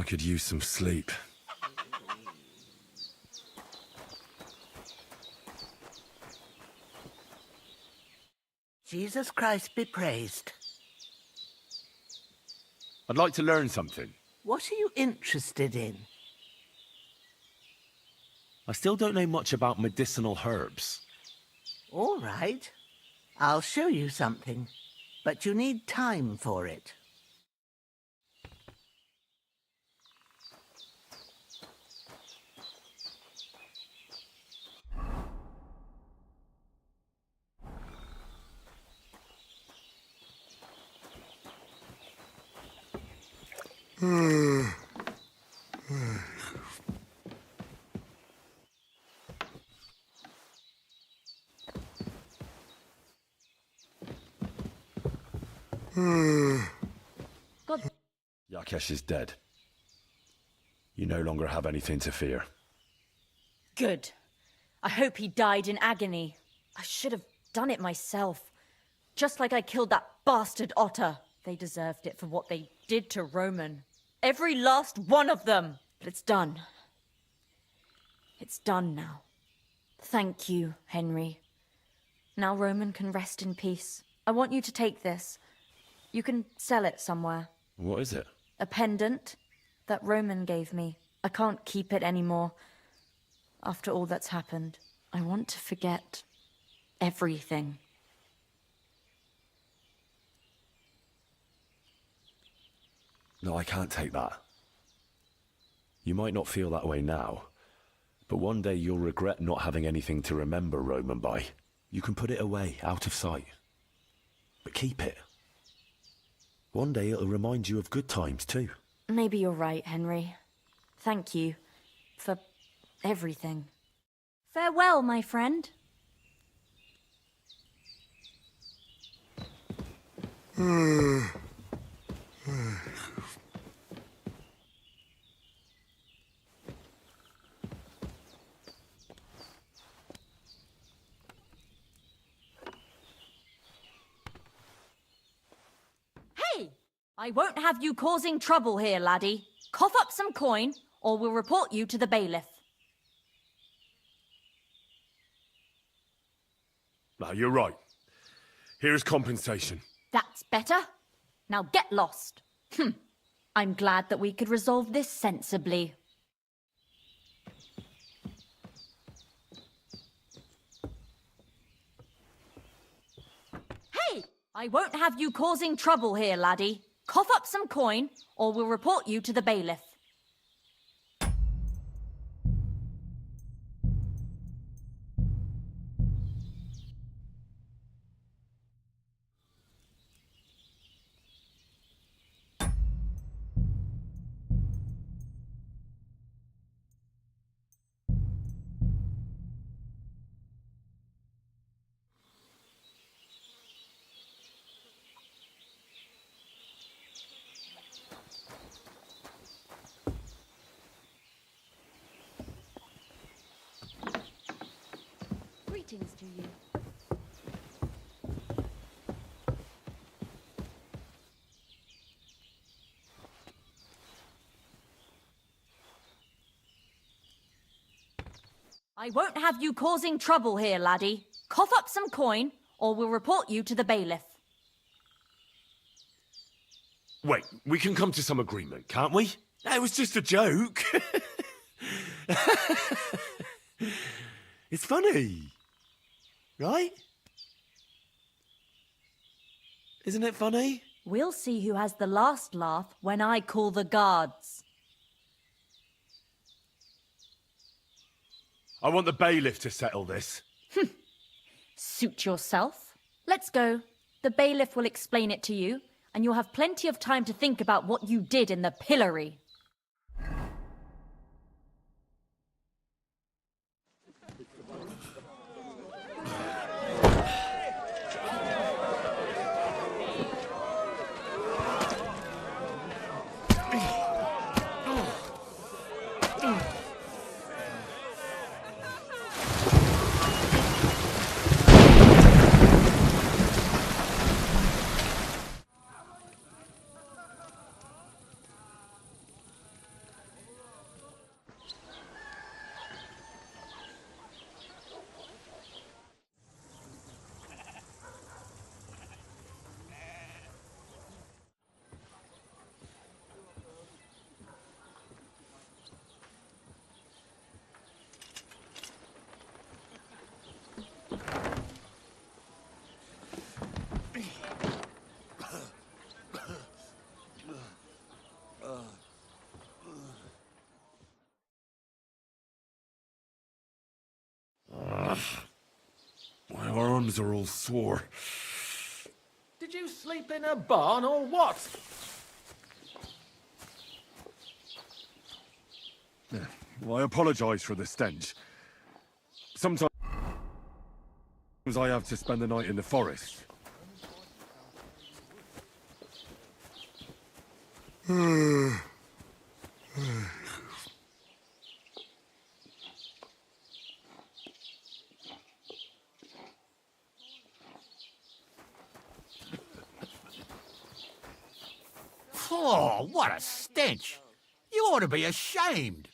I could use some sleep. Jesus Christ be praised. I'd like to learn something. What are you interested in? I still don't know much about medicinal herbs. All right. I'll show you something, but you need time for it. God. Yakesh is dead. You no longer have anything to fear. Good. I hope he died in agony. I should have done it myself. Just like I killed that bastard otter. They deserved it for what they did to Roman. Every last one of them. But it's done. It's done now. Thank you, Henry. Now Roman can rest in peace. I want you to take this. You can sell it somewhere. What is it? A pendant that Roman gave me. I can't keep it anymore. After all that's happened, I want to forget everything. No, I can't take that. You might not feel that way now, but one day you'll regret not having anything to remember Roman by. You can put it away, out of sight. But keep it. One day it'll remind you of good times too. Maybe you're right, Henry. Thank you for everything. Farewell, my friend. Hey! I won't have you causing trouble here, laddie. Cough up some coin, or we'll report you to the bailiff. No, you're right. Here's compensation. That's better. Now get lost. I'm glad that we could resolve this sensibly. Hey! I won't have you causing trouble here, laddie. Cough up some coin, or we'll report you to the bailiff. Greetings to you. I won't have you causing trouble here, laddie. Cough up some coin, or we'll report you to the bailiff. Wait, we can come to some agreement, can't we? It was just a joke. It's funny. Right? Isn't it funny? We'll see who has the last laugh when I call the guards. I want the bailiff to settle this. Suit yourself. Let's go. The bailiff will explain it to you, and you'll have plenty of time to think about what you did in the pillory. arms are all sore. Did you sleep in a barn or what? Well, I apologise for the stench. Sometimes I have to spend the night in the forest. Oh, what a stench! You ought to be ashamed.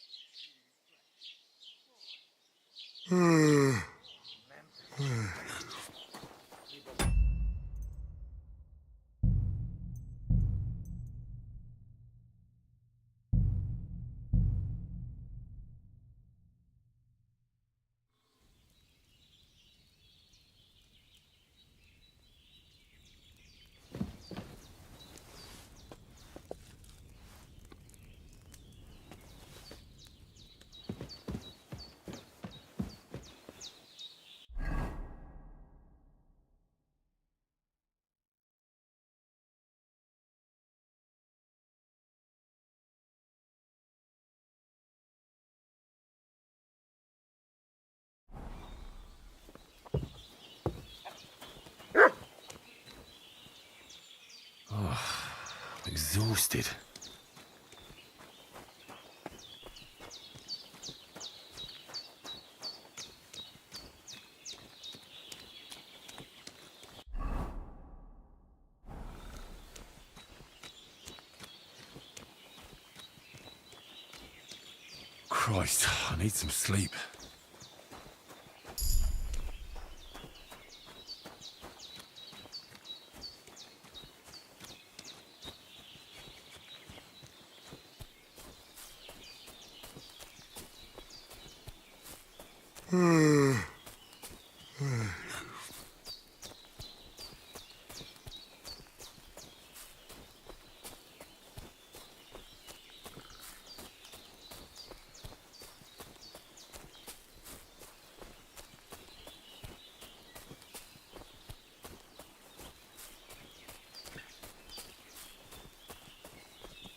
Exhausted. Christ, I need some sleep.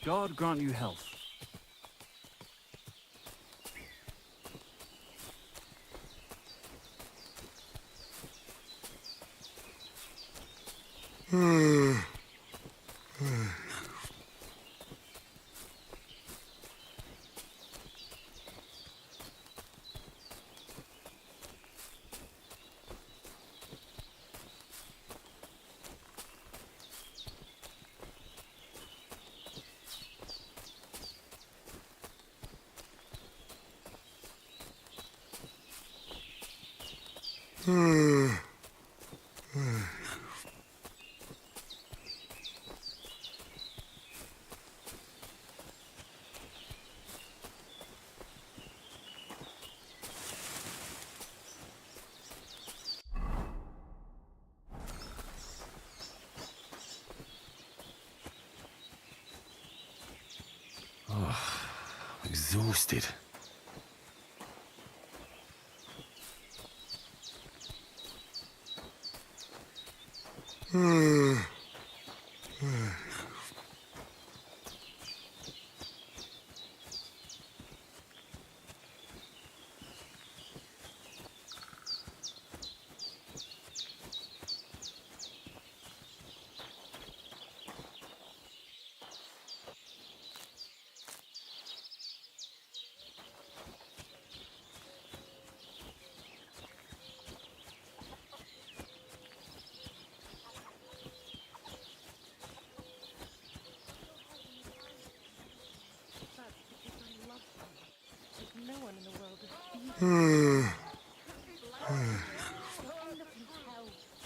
God grant you health. Exhausted.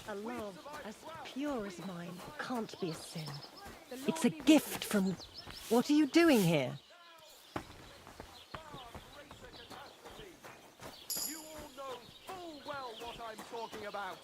A love as pure as mine can't be a sin. It's a gift from... What are you doing here? You all know full well what I'm talking about.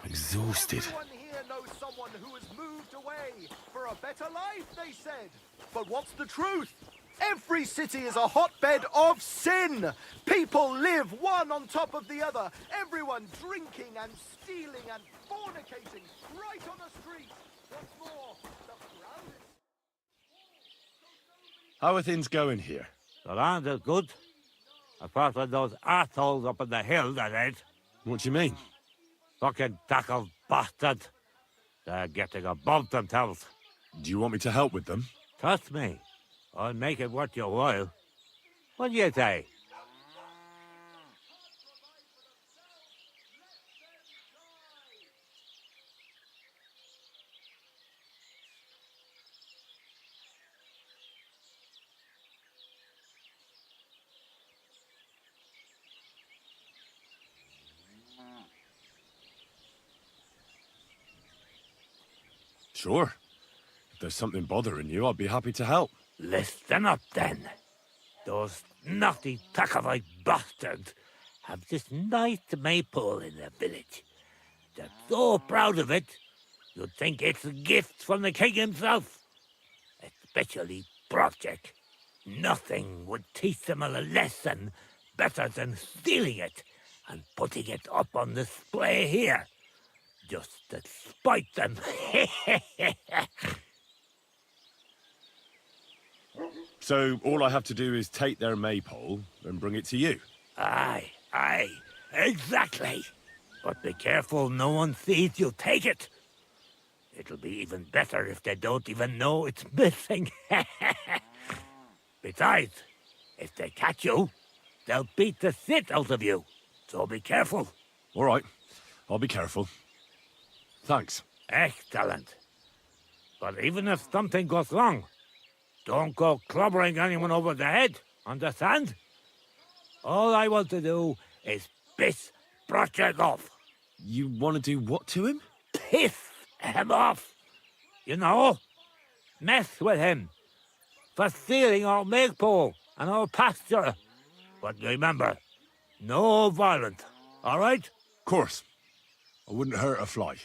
Exhausted. Everyone here knows someone who has moved away for a better life, they said. But what's the truth? Every city is a hotbed of sin. People live one on top of the other. Everyone drinking and stealing and fornicating right on the street. What's more, the proudest... How are things going here? The land is good. Apart from those assholes up in the hill, that ain't. What do you mean? Fucking tackle bastard. They're getting above themselves. Do you want me to help with them? Trust me, I'll make it worth your while. What do you say? Sure. If there's something bothering you, I'd be happy to help. Listen up, then. Those naughty Takavite bastards have this nice maypole in their village. They're so proud of it, you'd think it's a gift from the king himself. Especially Project. Nothing would teach them a lesson better than stealing it and putting it up on display here. Just to spite them. So all I have to do is take their maypole and bring it to you? Aye, exactly. But be careful no one sees you take it. It'll be even better if they don't even know it's missing. Besides, if they catch you, they'll beat the shit out of you. So be careful. All right. I'll be careful. Thanks. Excellent. But even if something goes wrong, don't go clobbering anyone over the head, understand? All I want to do is piss Project off. You want to do what to him? Piss him off. You know, mess with him for stealing our maypole and our pasture. But remember, no violence, all right? Course. I wouldn't hurt a fly.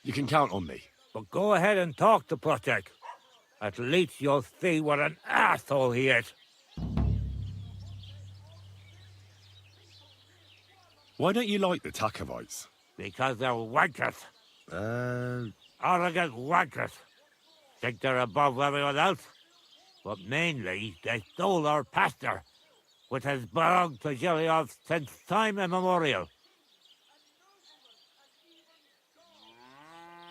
You can count on me. But go ahead and talk to Project. At least you'll see what an asshole he is. Why don't you like the Takavites? Because they're wankers. Arrogant wankers. Think they're above everyone else. But mainly, they stole our pasture, which has belonged to Giliov since time immemorial.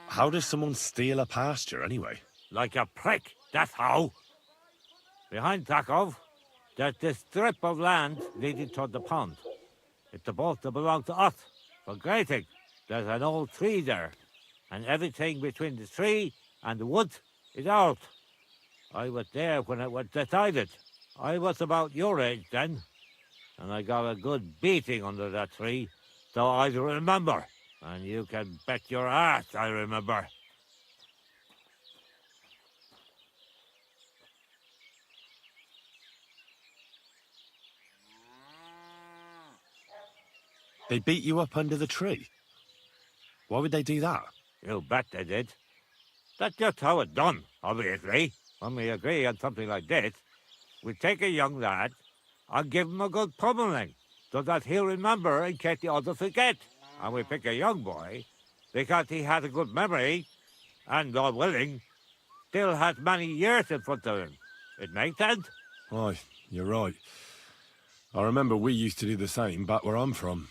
How does someone steal a pasture, anyway? Like a prick, that's how. Behind Takov, there's this strip of land leading toward the pond. It's supposed to belong to us, for grazing. There's an old tree there, and everything between the tree and the woods is ours. I was there when it was decided. I was about your age then, and I got a good beating under that tree, so I remember. And you can bet your ass I remember. They beat you up under the tree? Why would they do that? You bet they did. That's just how it's done, obviously. When we agree on something like this, we take a young lad and give him a good pummeling, so that he'll remember in case the others forget. And we pick a young boy because he has a good memory and, God willing, still has many years in front of him. It makes sense? Aye, you're right. I remember we used to do the same back where I'm from.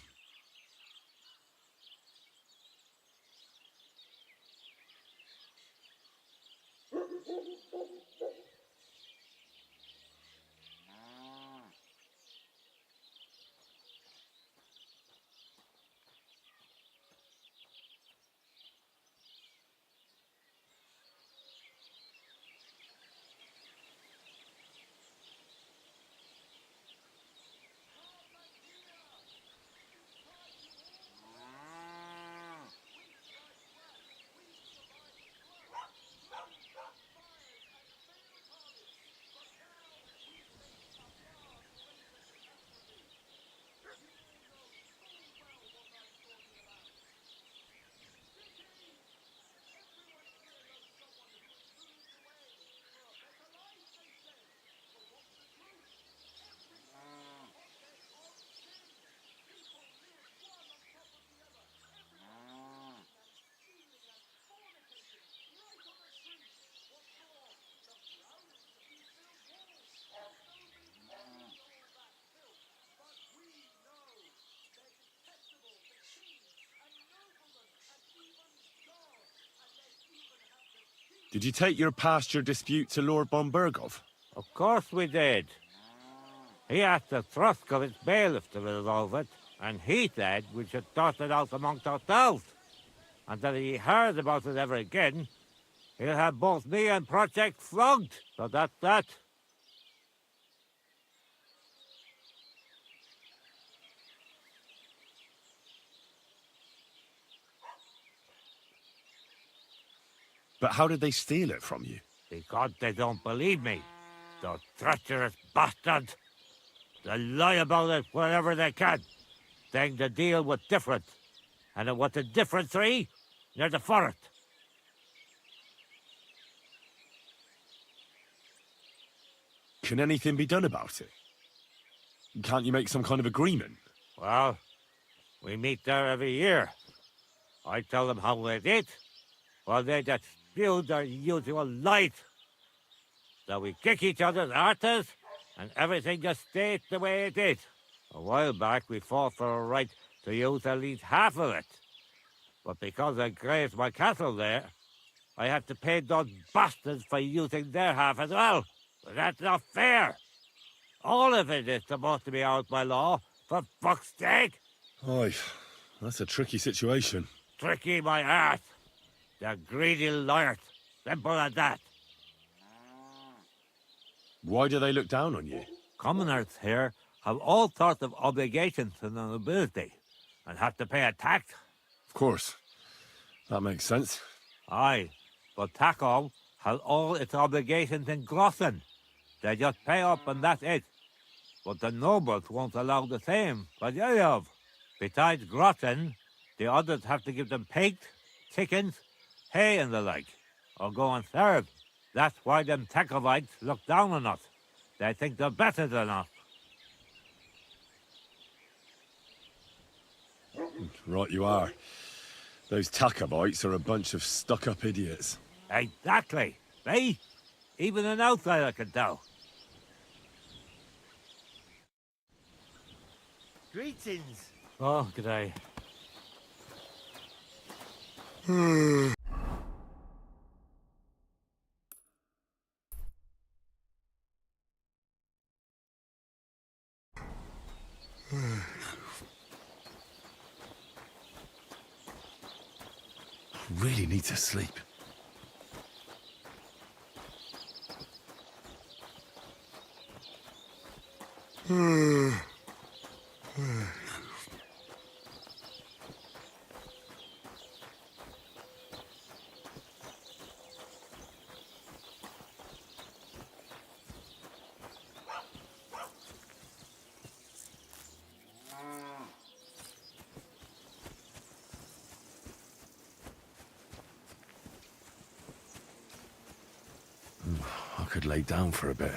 Did you take your pasture dispute to Lord Bombergov? Of course we did. He asked the Thrusk of its bailiff to resolve it, and he said we should sort it out amongst ourselves. And that if he heard about it ever again, he'll have both me and Project flogged. So that's that. But how did they steal it from you? Because they don't believe me. Those treacherous bastards. They lie about it wherever they can, saying the deal was different. And it was a different tree near the forest. Can anything be done about it? Can't you make some kind of agreement? Well, we meet there every year. I tell them how it is, while they just spew their usual lies. So we kick each other's arses, and everything just stays the way it is. A while back, we fought for a right to use at least half of it. But because I grazed my cattle there, I had to pay those bastards for using their half as well. But that's not fair. All of it is supposed to be ours by law, for fuck's sake. Oy, that's a tricky situation. Tricky my ass. They're greedy liars. Simple as that. Why do they look down on you? Commoners here have all sorts of obligations to the nobility and have to pay a tax. Of course. That makes sense. Aye, but Takov has all its obligations in Grossen. They just pay up and that's it. But the nobles won't allow the same for Yeyov. Besides Grossen, the others have to give them pigs, chickens, hay and the like, or go and serve. That's why them Takovites look down on us. They think they're better than us. Right you are. Those Takavites are a bunch of stuck-up idiots. Exactly. See? Even an outsider can tell. Greetings. Oh, g'day. Really need to sleep. I could lay down for a bit.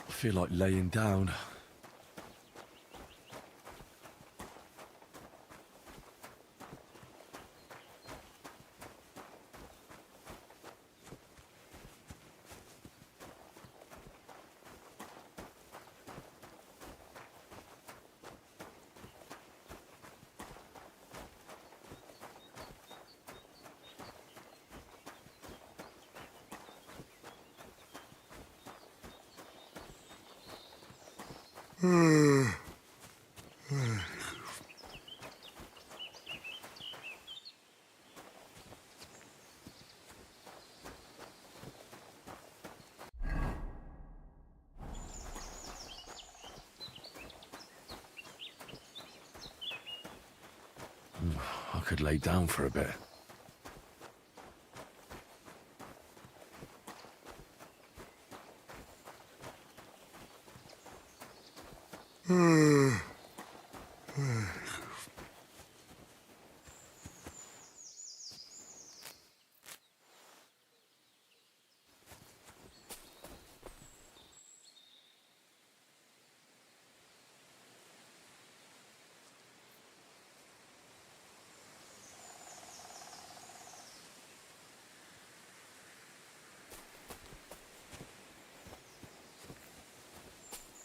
I feel like laying down. I could lay down for a bit.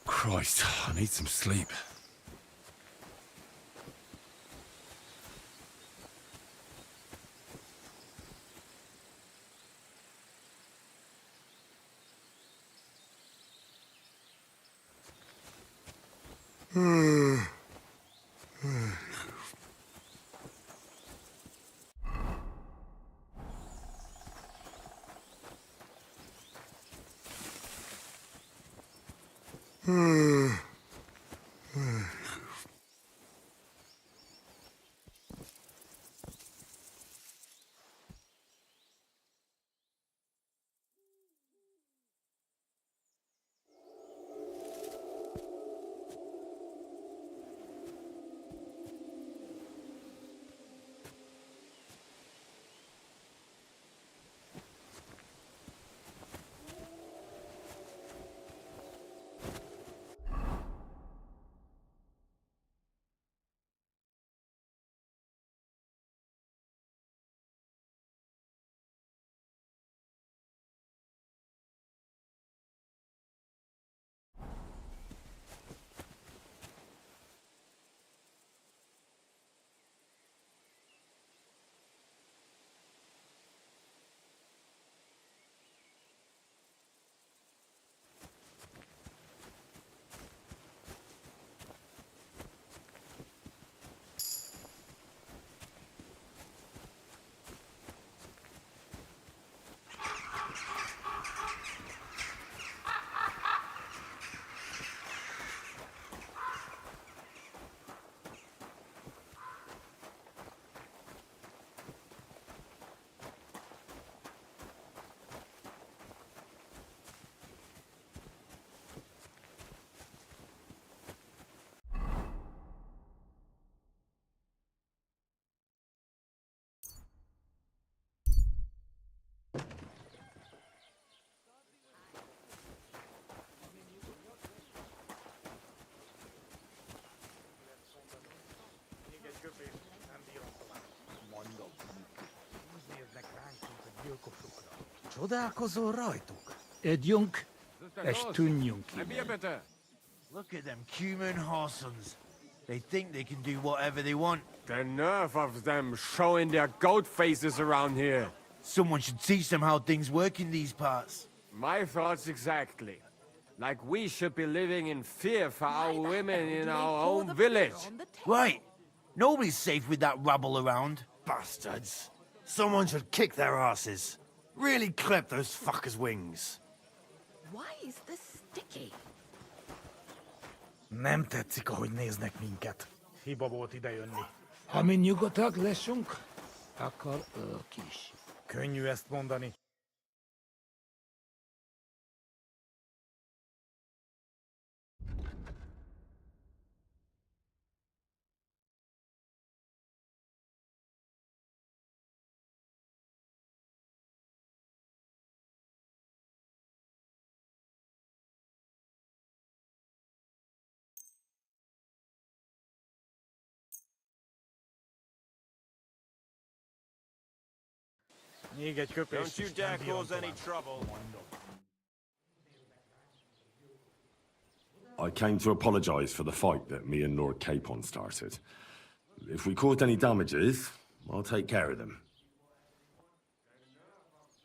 Christ, I need some sleep. Csodálkozol rajtuk? Együnk, és tűnjünk innen. Look at them human horsons. They think they can do whatever they want. The nerve of them showing their goat faces around here. Someone should teach them how things work in these parts. My thoughts exactly. Like we should be living in fear for our women in our own village. Right. Nobody's safe with that rabble around. Bastards. Someone should kick their asses. Really clip those fuckers' wings. Why is this sticky? Nem tetszik, ahogy néznek minket. Hiba volt idejönni. Ha mi nyugodtak leszünk, akkor ők is. Könnyű ezt mondani. Még egy köpés. Don't you dare cause any trouble. I came to apologize for the fight that me and Lord Capon started. If we caused any damages, I'll take care of them.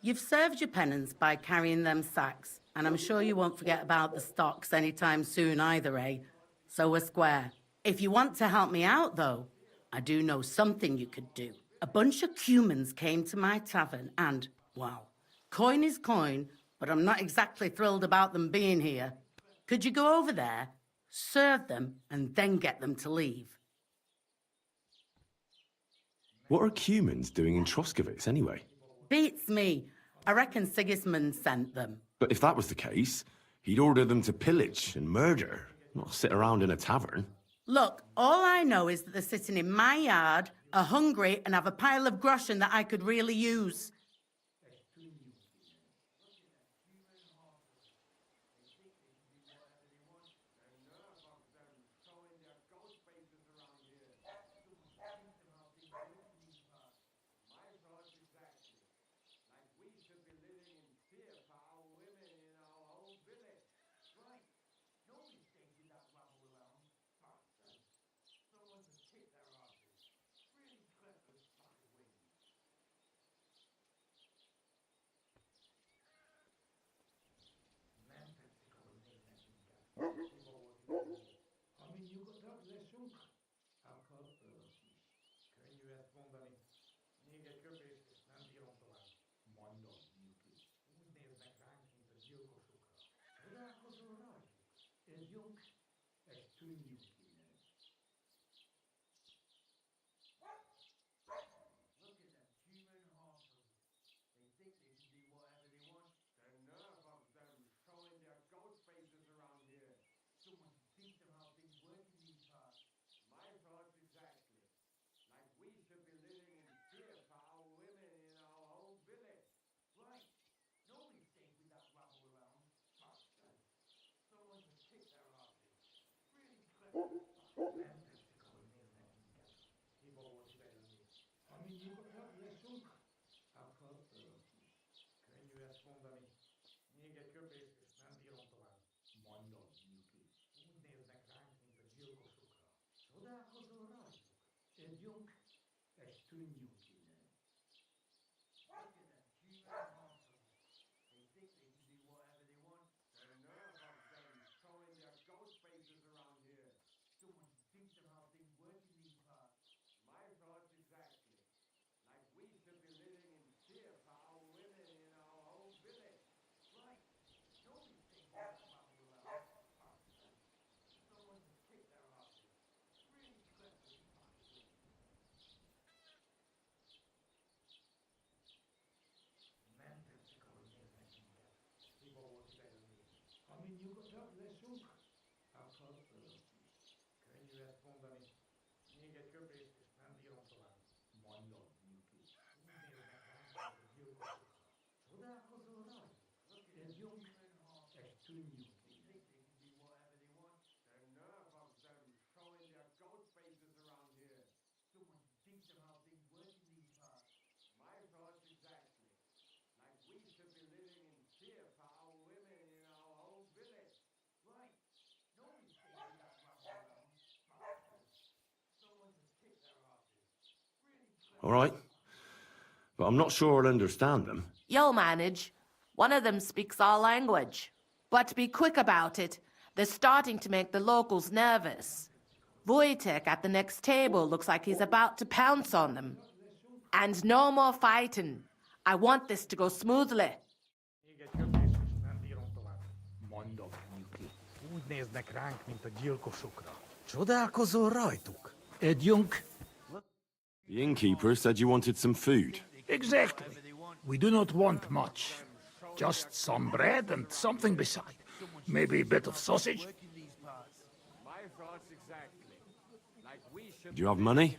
You've served your penance by carrying them sacks, and I'm sure you won't forget about the stocks anytime soon either, eh? So we're square. If you want to help me out, though, I do know something you could do. A bunch of humans came to my tavern and, well, coin is coin, but I'm not exactly thrilled about them being here. Could you go over there, serve them, and then get them to leave? What are humans doing in Troskowitz anyway? Beats me. I reckon Sigismund sent them. But if that was the case, he'd order them to pillage and murder, not sit around in a tavern. Look, all I know is that they're sitting in my yard, are hungry, and have a pile of groschen that I could really use. All right. But I'm not sure I'll understand them. You'll manage. One of them speaks our language. But be quick about it. They're starting to make the locals nervous. Wojtek at the next table looks like he's about to pounce on them. And no more fighting. I want this to go smoothly. Mondom, Nyuki. Úgy néznek ránk, mint a gyilkosokra. Csodálkozol rajtuk? Adjunk? The innkeeper said you wanted some food. Exactly. We do not want much. Just some bread and something beside. Maybe a bit of sausage. Do you have money?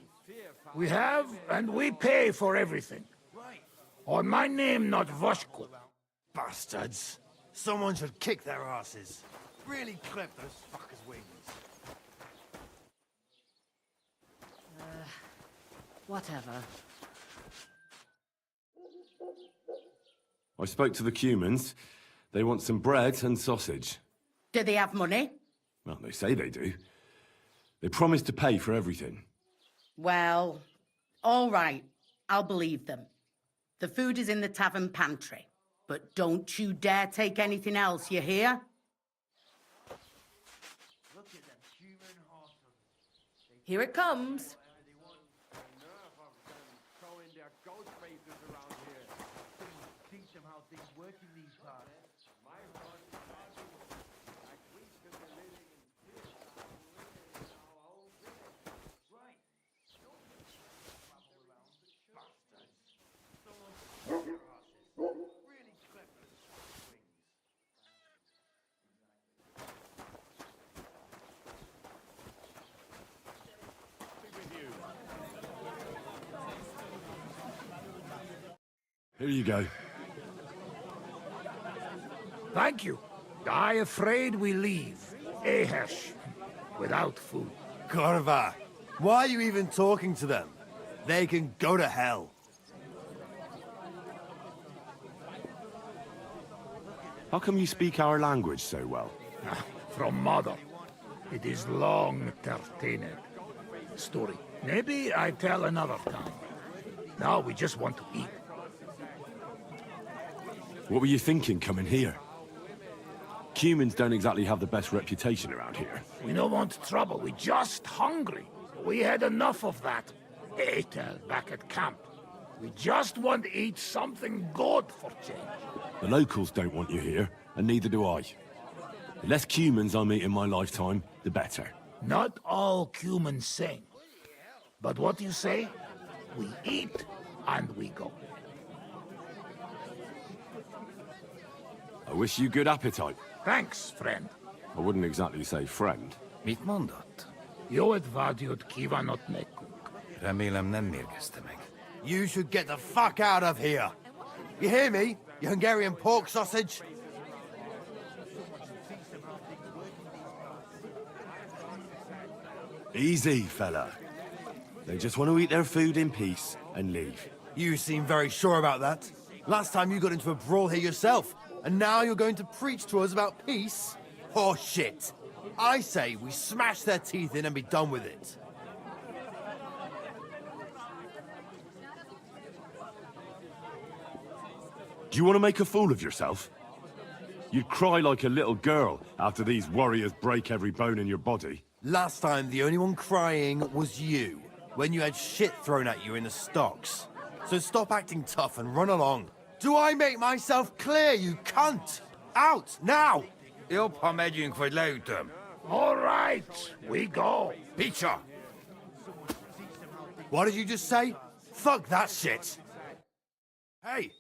We have, and we pay for everything. On my name, not Voshko. Bastards. Someone should kick their asses. Really clip those fuckers' wings. Whatever. I spoke to the Cumans. They want some bread and sausage. Do they have money? Well, they say they do. They promised to pay for everything. Well, all right. I'll believe them. The food is in the tavern pantry. But don't you dare take anything else, you hear? Here it comes. Here you go. Thank you. I afraid we leave. Ahesh. Without food. Corva, why are you even talking to them? They can go to hell. How come you speak our language so well? From mother. It is long entertained. Story. Maybe I tell another time. Now we just want to eat. What were you thinking coming here? Humans don't exactly have the best reputation around here. We don't want trouble. We just hungry. We had enough of that. Etel back at camp. We just want to eat something good for change. The locals don't want you here, and neither do I. The less humans I meet in my lifetime, the better. Not all humans sing. But what you say? We eat and we go. I wish you good appetite. Thanks, friend. I wouldn't exactly say friend. Mit mondott? Jót vágyott kívánott nekünk. Remélem nem mérgezte meg. You should get the fuck out of here. You hear me, you Hungarian pork sausage? Easy, fella. They just want to eat their food in peace and leave. You seem very sure about that. Last time you got into a brawl here yourself, and now you're going to preach to us about peace? Horse shit. I say we smash their teeth in and be done with it. Do you want to make a fool of yourself? You'd cry like a little girl after these warriors break every bone in your body. Last time, the only one crying was you, when you had shit thrown at you in the stocks. So stop acting tough and run along. Do I make myself clear, you cunt? Out, now! Jobb, ha megyünk, vagy leütöm. All right, we go. Peter! What did you just say? Fuck that shit! Hey,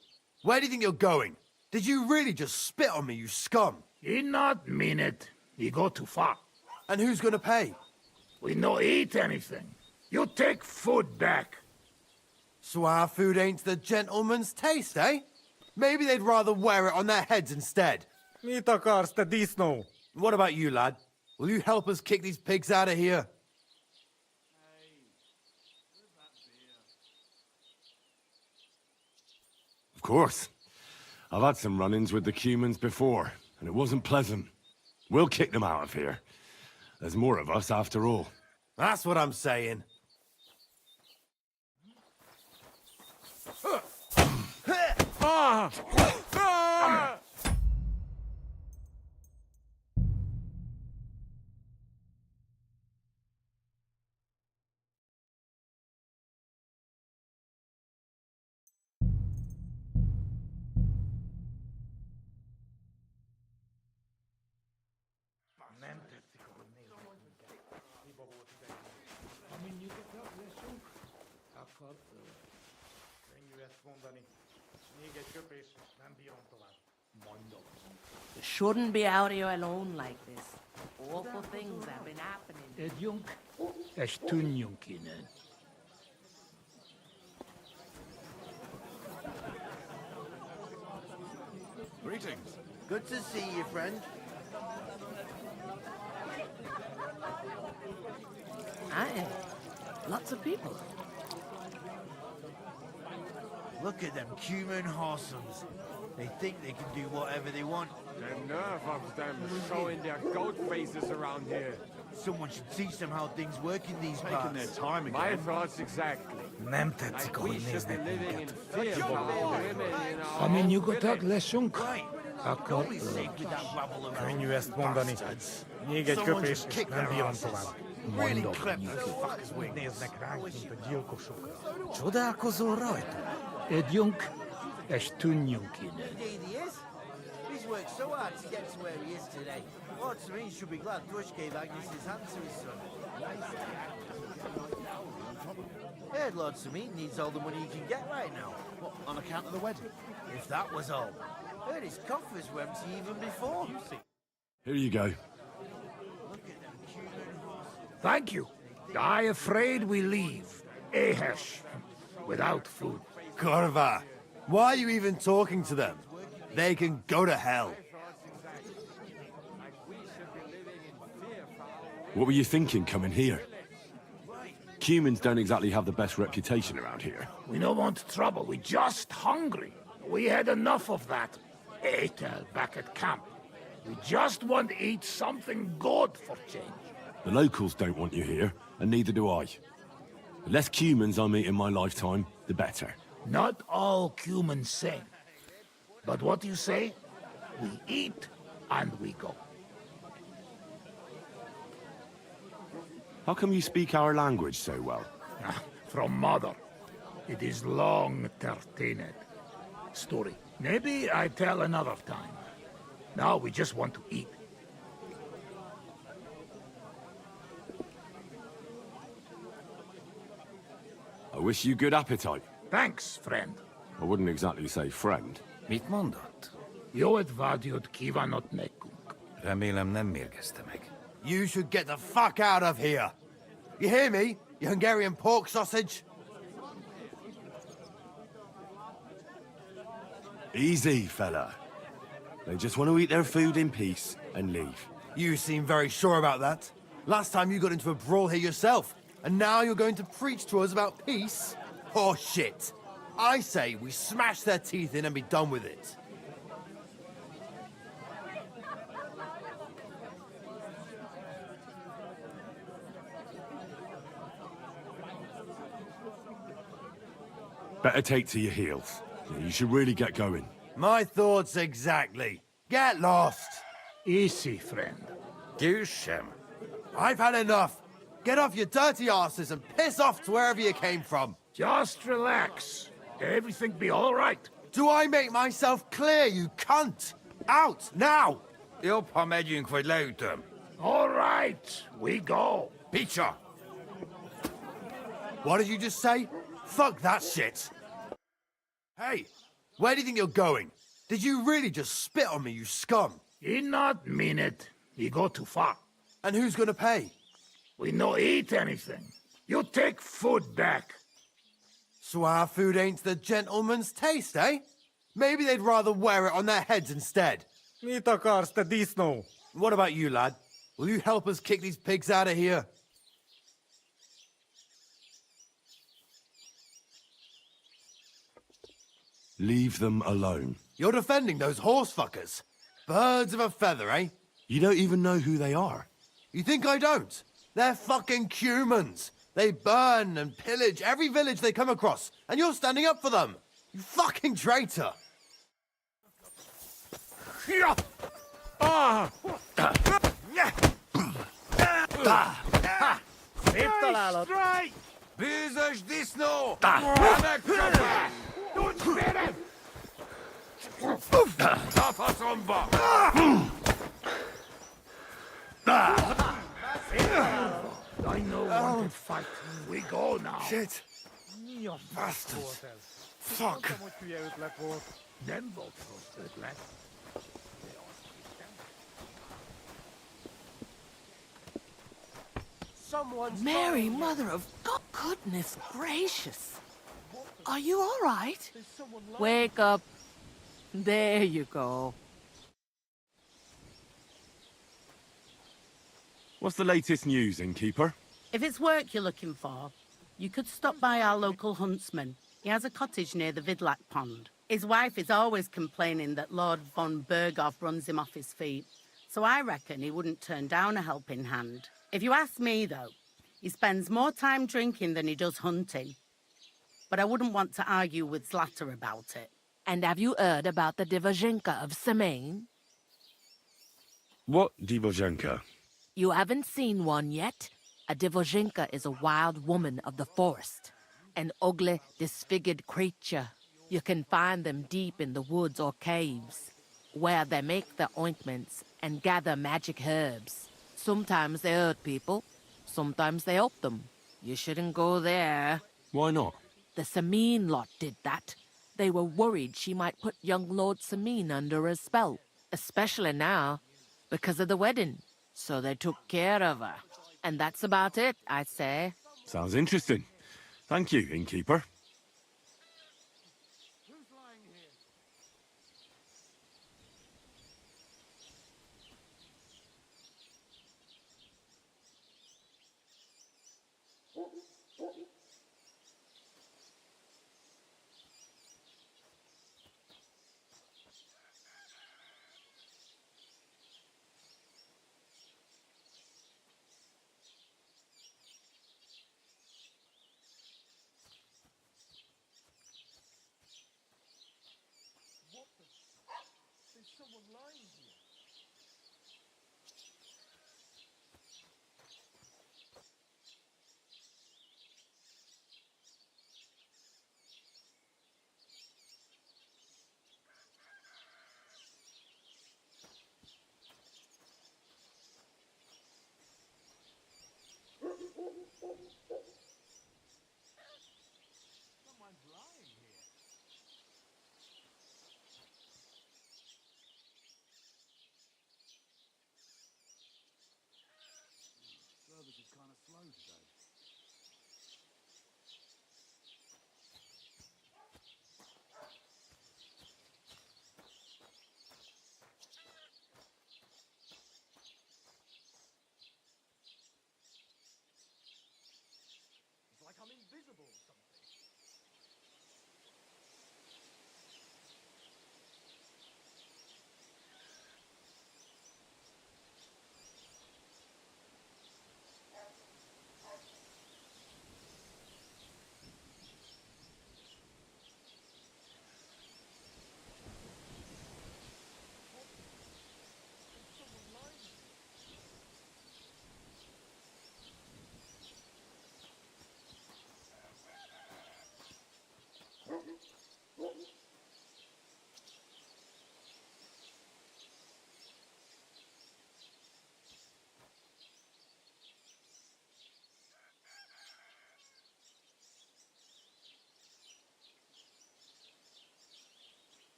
where do you think you're going? Did you really just spit on me, you scum? He not mean it. He go too far. And who's gonna pay? We no eat anything. You take food back. So our food ain't the gentleman's taste, eh? Maybe they'd rather wear it on their heads instead. Mit akarsz, te disznó? What about you, lad? Will you help us kick these pigs out of here? Of course. I've had some run-ins with the humans before, and it wasn't pleasant. We'll kick them out of here. There's more of us after all. That's what I'm saying. You shouldn't be out here alone like this. Awful things have been happening. Együnk, és tűnjünk innen. Greetings. Good to see you, friend. Aye, lots of people. Look at them human horsums. They think they can do whatever they want. The nerve of them showing their goat faces around here. Someone should teach them how things work in these parts. Taking their time again. My thoughts exactly. Nem tetszik, Like ahogy we should be néznek living in minket. fear for our women in our Ha mi own nyugodtak village. leszünk, akkor Don't be safe with that rabble around. könnyű ezt mondani. Még egy köpés, és nem bírom tovább. Really Mondom, clip those fuckers' úgy wings. néznek ránk, mint a gyilkosokra. Csodálkozol rajta? Együnk, és tűnjünk innen. Indeed he is. He's worked so hard to get to where he is today. Lord Serene should be glad Thrush gave Agnes his hand to his son. Heard Lord Serene needs all the money he can get right now. What, on account of the wedding? If that was all. Heard his coffers were empty even before. Here you go. Thank you. I afraid we leave. Ahesh. Without food. Corva, Why are you even talking to them? They can go to hell. What were you thinking coming here? Humans don't exactly have the best reputation around here. We don't want trouble, we just hungry. We had enough of that. Etel back at camp. We just want to eat something good for change. The locals don't want you here, and neither do I. The less humans I meet in my lifetime, the better. Not all humans same. But what you say? We eat and we go. How come you speak our language so well? From mother. It is long 13 story. Maybe I tell another time. Now we just want to eat. I wish you good appetite. Thanks, friend. I wouldn't exactly say friend. Mit mondott? Jót vágyott kívánott nekünk. Remélem nem mérgezte meg. You should get the fuck out of here. You hear me, you Hungarian pork sausage? Easy, fella. They just want to eat their food in peace and leave. You seem very sure about that. Last time you got into a brawl here yourself, and now you're going to preach to us about peace? Oh shit. I say we smash their teeth in and be done with it. Better take to your heels. You should really get going. My thoughts exactly. Get lost. Easy, friend. Győzzem. I've had enough. Get off your dirty asses and piss off to wherever you came from. Just relax. Everything be all right. Do I make myself clear, you cunt? Out, now! Jobb, ha megyünk, vagy leütöm. All right, we go. Picsa! What did you just say? Fuck that shit. Hey, where do you think you're going? Did you really just spit on me, you scum? He not mean it. He go too far. And who's gonna pay? We no eat anything. You take food back. So our food ain't the gentleman's taste, eh? Maybe they'd rather wear it on their heads instead. Mit akarsz, te disznó? What about you, lad? Will you help us kick these pigs out of here? Leave them alone. You're defending those horse fuckers. Birds of a feather, eh? You don't even know who they are. You think I don't? They're fucking humans. They burn and pillage every village they come across, and you're standing up for them. You fucking traitor. Szép találat! Bűzös disznó! Megcsapás! Don't spit him! A faszomba! I know want to fight. We go now. Shit. Bastards. Fuck. Nem volt rossz ötlet. Mary, Mother of God, goodness gracious. Are you all right? Wake up. There you go. What's the latest news, innkeeper? If it's work you're looking for, you could stop by our local huntsman. He has a cottage near the Vidlak pond. His wife is always complaining that Lord von Berghoff runs him off his feet, so I reckon he wouldn't turn down a helping hand. If you ask me, though, he spends more time drinking than he does hunting. But I wouldn't want to argue with Zlata about it. And have you heard about the Divozhenka of Semain? What Divozhenka? You haven't seen one yet? A Divozhenka is a wild woman of the forest. An ugly, disfigured creature. You can find them deep in the woods or caves, where they make their ointments and gather magic herbs. Sometimes they hurt people, sometimes they help them. You shouldn't go there. Why not? The Samin lot did that. They were worried she might put young Lord Samin under a spell, especially now, because of the wedding. So they took care of her. And that's about it, I'd say. Sounds interesting. Thank you, innkeeper. Who's lying here? What the? There's someone lying here. Someone's lying here. Service is kind of slow today. It's like I'm invisible or something.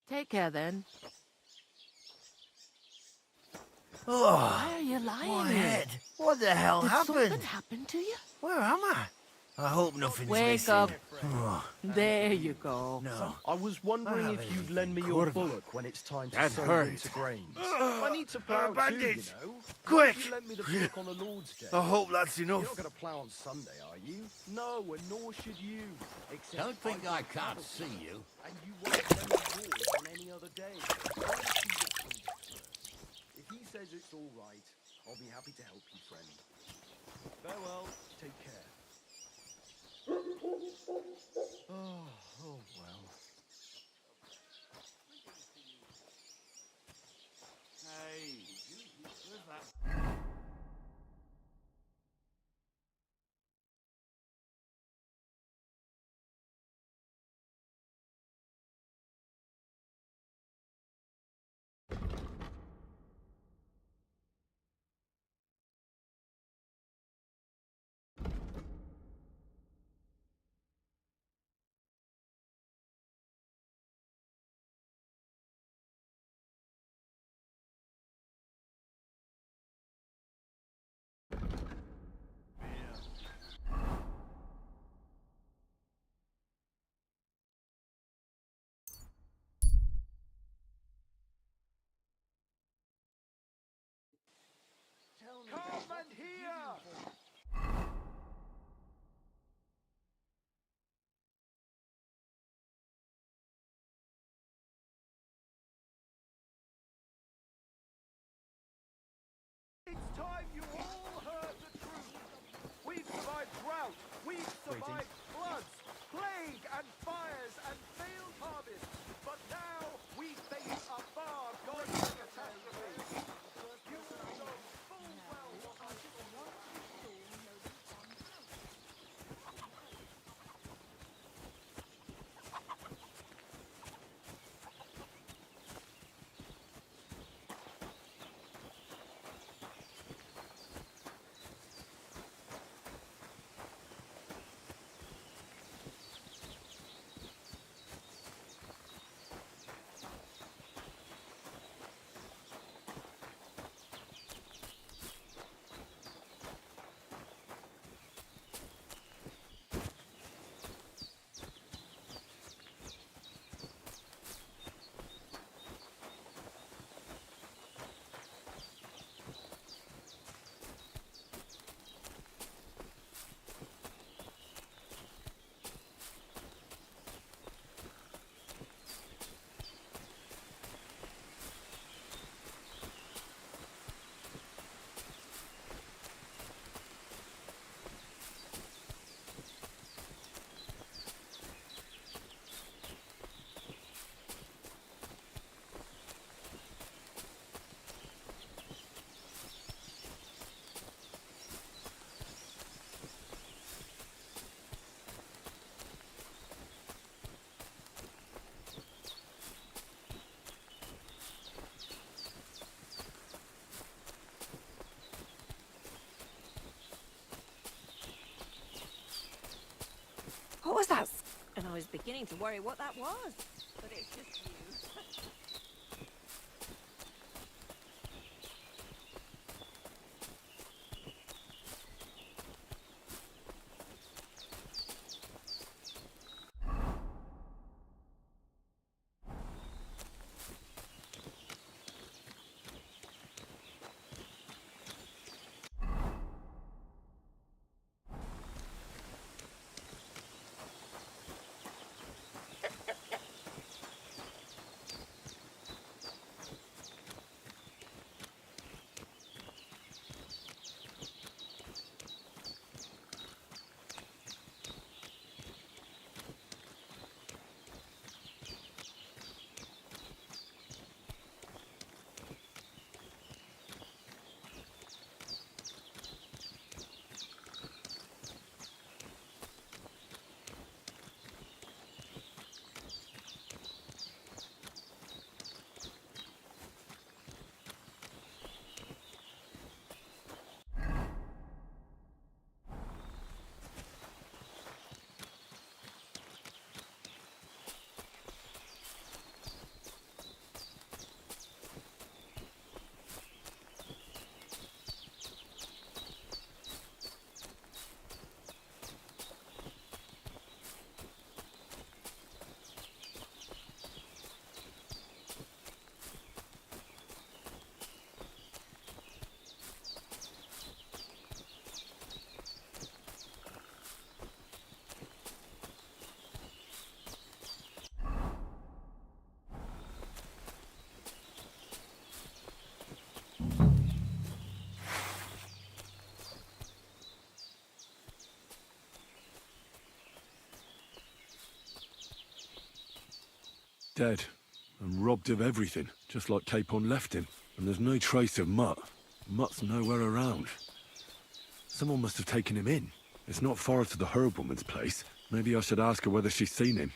Take care then. Oh, why are you lying My here? head. What the hell Did happened? something happen to you? Where am I? I hope nothing's Wake missing. up. Oh, There you go. no. I was wondering I if haven't you'd lend me even your thought of bullock when it's time to That sow hurt. winter grains. I need to plough too, you bandage. know. Quick. Why don't you lend me the bullock on the Lord's Day? I hope that's You're enough. not going to plough on Sunday, are you? No, and nor should you. Except Don't think I I can't see you. And you won't lend yours on any other day. I'll see what comes first. If he says it's all right, I'll be happy to help you, friend. Farewell. Take care. Oh well. Hey, where's that? Come and hear! It's time you all heard the truth. We've survived drought, we've survived floods, plague and fires and failed harvests, but now we face a far greater catastrophe. You all know full well what I was that? And I was beginning to worry what that was. But it's just you. Dead. And robbed of everything, just like Capon left him. And there's no trace of Mutt. Mutt's nowhere around. Someone must have taken him in. It's not far to the herb woman's place. Maybe I should ask her whether she's seen him.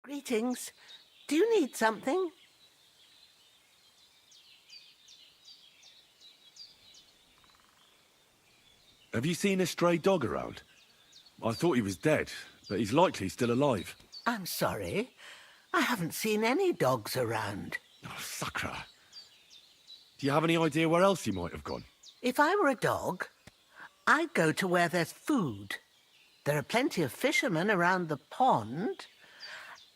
Greetings. Do you need something? Have you seen a stray dog around? I thought he was dead, but he's likely still alive. I'm sorry. I haven't seen any dogs around. Oh, sucker. Do you have any idea where else he might have gone? If I were a dog, I'd go to where there's food. There are plenty of fishermen around the pond,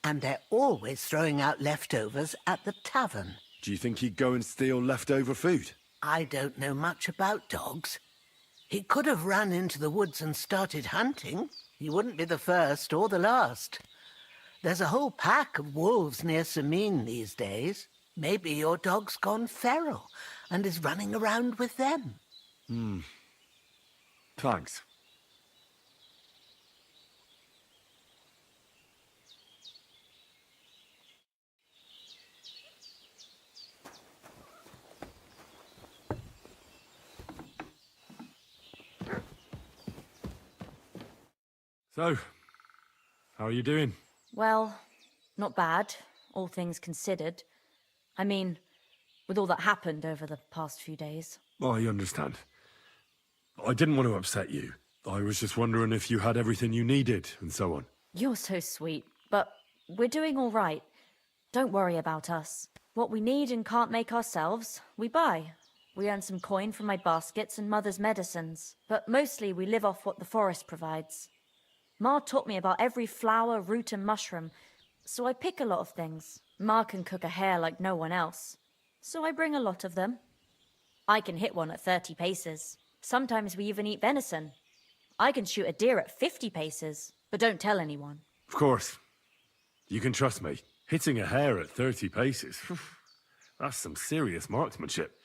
and they're always throwing out leftovers at the tavern. Do you think he'd go and steal leftover food? I don't know much about dogs. He could have run into the woods and started hunting. He wouldn't be the first or the last. There's a whole pack of wolves near Sameen these days. Maybe your dog's gone feral and is running around with them. Thanks. So, how are you doing? Well, not bad, all things considered. I mean, with all that happened over the past few days. I understand. I didn't want to upset you. I was just wondering if you had everything you needed, and so on. You're so sweet, but we're doing all right. Don't worry about us. What we need and can't make ourselves, we buy. We earn some coin from my baskets and Mother's medicines, but mostly we live off what the forest provides. Ma taught me about every flower, root and mushroom, so I pick a lot of things. Ma can cook a hare like no one else, so I bring a lot of them. I can hit one at 30 paces. Sometimes we even eat venison. I can shoot a deer at 50 paces, but don't tell anyone. Of course. You can trust me. Hitting a hare at 30 paces. That's some serious marksmanship.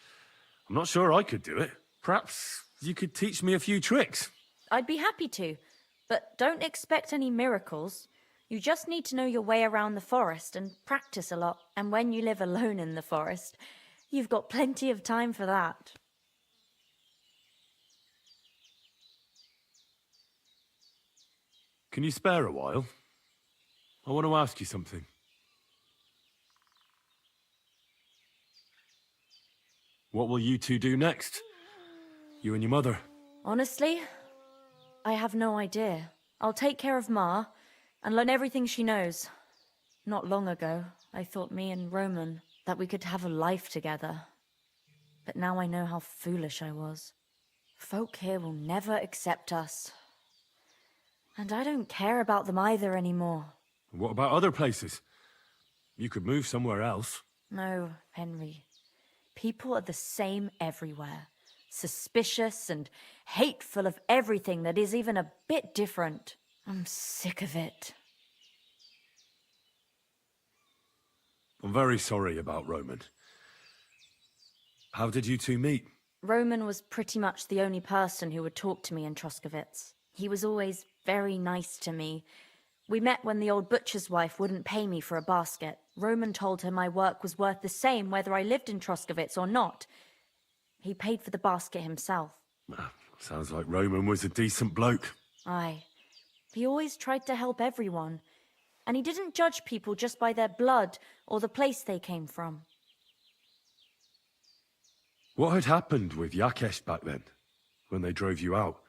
I'm not sure I could do it. Perhaps you could teach me a few tricks. I'd be happy to, but don't expect any miracles. You just need to know your way around the forest and practice a lot. And when you live alone in the forest, you've got plenty of time for that. Can you spare a while? I want to ask you something. What will you two do next? You and your mother? Honestly, I have no idea. I'll take care of Ma and learn everything she knows. Not long ago, I thought me and Roman that we could have a life together. But now I know how foolish I was. Folk here will never accept us. And I don't care about them either anymore. What about other places? You could move somewhere else. No, Henry. People are the same everywhere. Suspicious and hateful of everything that is even a bit different. I'm sick of it. I'm very sorry about Roman. How did you two meet? Roman was pretty much the only person who would talk to me in Troskovitz. He was always very nice to me. We met when the old butcher's wife wouldn't pay me for a basket. Roman told her my work was worth the same whether I lived in Troskovitz or not. He paid for the basket himself. Sounds like Roman was a decent bloke. Aye. He always tried to help everyone. And he didn't judge people just by their blood or the place they came from. What had happened with Yakesh back then, when they drove you out?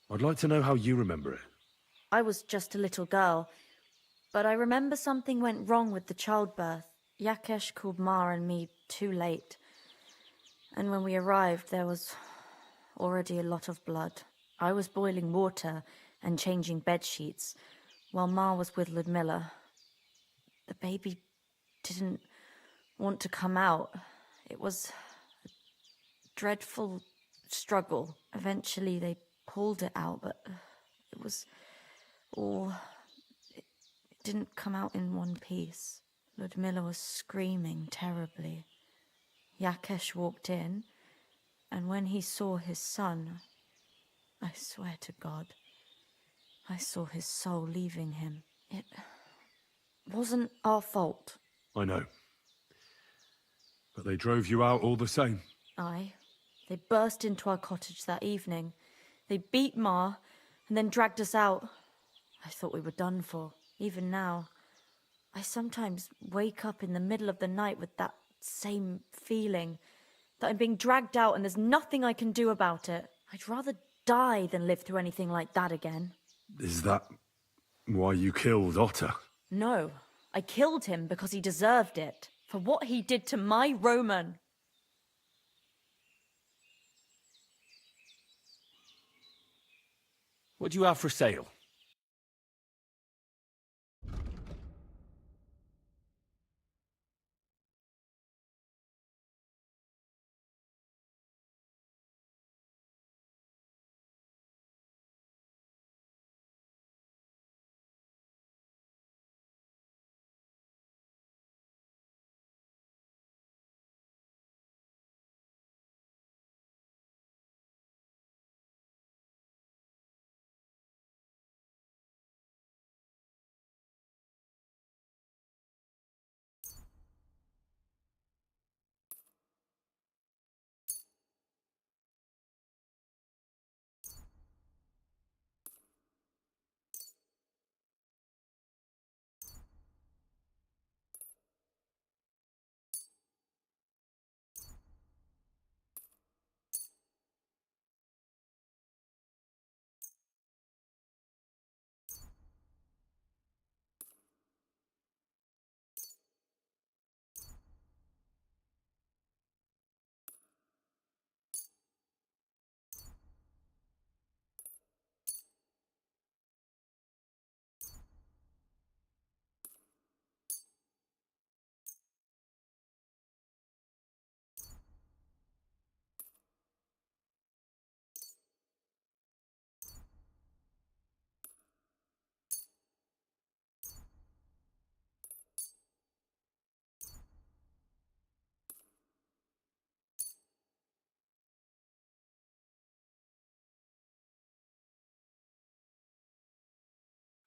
I'd like to know how you remember it. I was just a little girl, but I remember something went wrong with the childbirth. Yakesh called Ma and me too late. And when we arrived, there was already a lot of blood. I was boiling water and changing bed sheets, while Ma was with Ludmilla. The baby didn't want to come out. It was a dreadful struggle. Eventually they pulled it out, but it was all... It didn't come out in one piece. Ludmilla was screaming terribly. Yakesh walked in, and when he saw his son, I swear to God, I saw his soul leaving him. It wasn't our fault. I know. But they drove you out all the same. Aye. They burst into our cottage that evening. They beat Ma, and then dragged us out. I thought we were done for. Even now, I sometimes wake up in the middle of the night with that same feeling, that I'm being dragged out and there's nothing I can do about it. I'd rather die than live through anything like that again. Is that why you killed Otter? No, I killed him because he deserved it, for what he did to my Roman. What do you have for sale?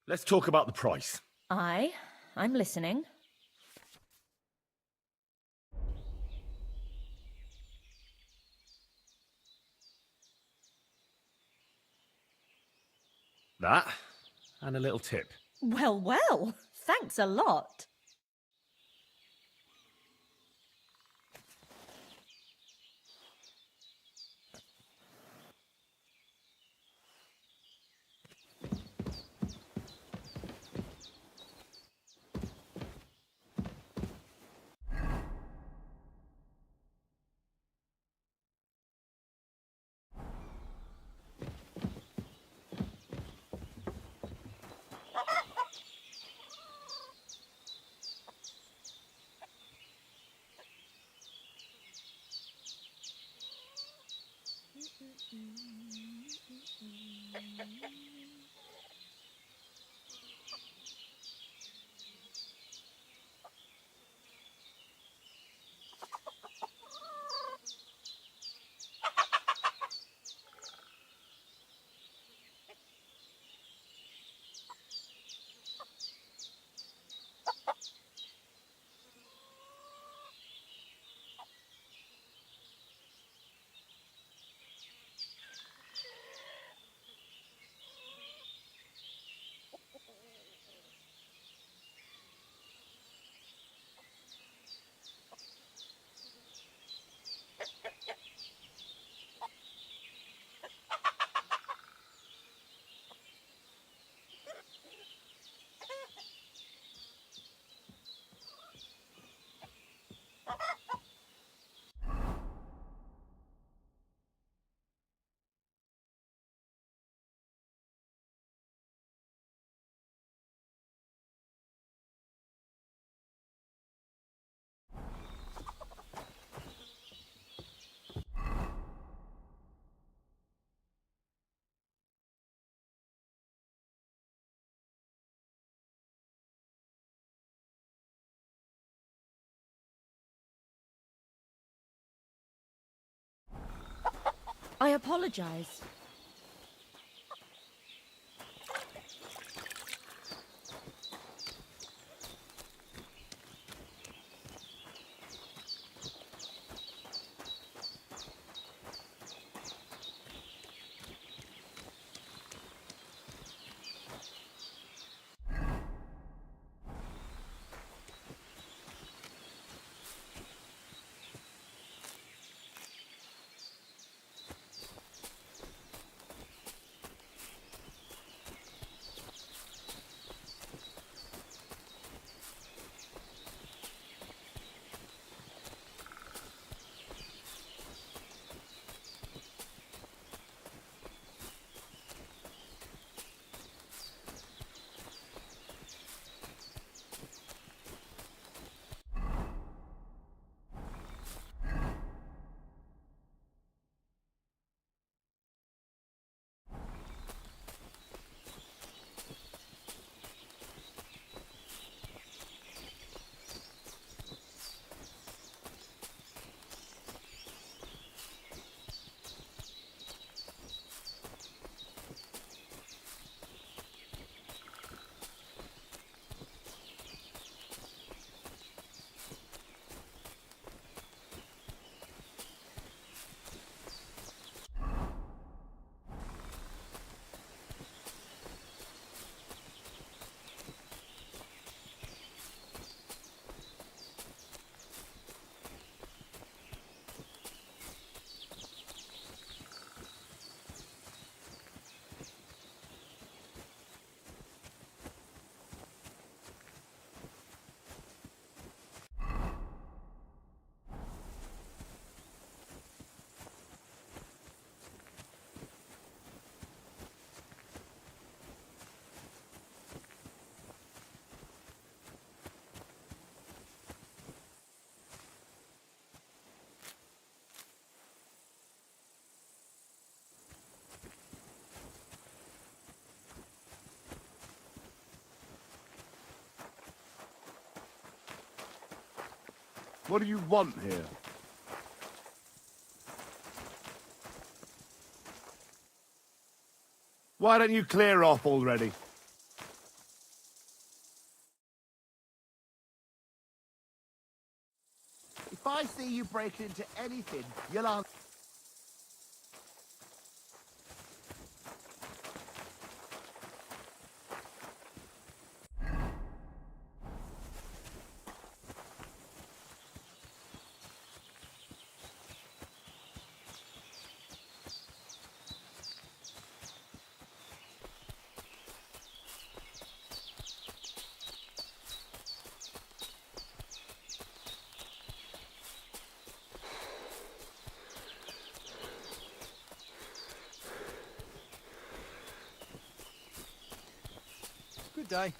Let's talk about the price. I'm listening. That, and a little tip. Well, well, thanks a lot. I apologize. What do you want here? Why don't you clear off already? I see you breaking into anything, you'll answer. Good day.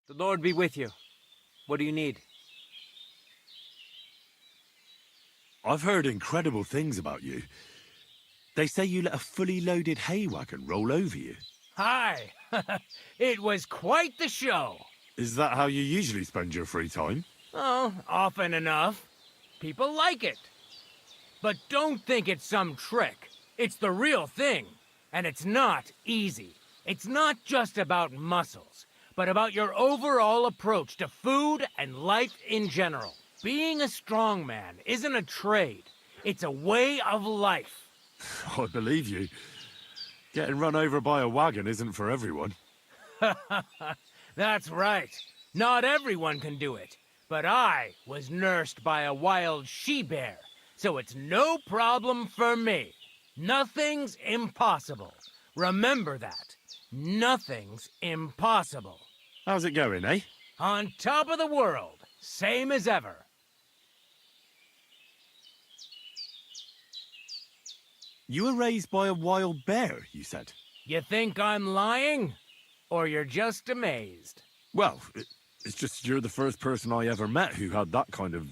The Lord be with you. What do you need? I've heard incredible things about you. They say you let a fully loaded hay wagon roll over you. Hi! It was quite the show. Is that how you usually spend your free time? Oh, often enough. People like it. But don't think it's some trick. It's the real thing. And it's not easy. It's not just about muscles, but about your overall approach to food and life in general. Being a strongman isn't a trade. It's a way of life. I believe you. Getting run over by a wagon isn't for everyone. That's right. Not everyone can do it. But I was nursed by a wild she-bear, so it's no problem for me. Nothing's impossible. Remember that. Nothing's impossible. How's it going, eh? On top of the world, same as ever. You were raised by a wild bear, you said? You think I'm lying? Or you're just amazed? Well, it's just you're the first person I ever met who had that kind of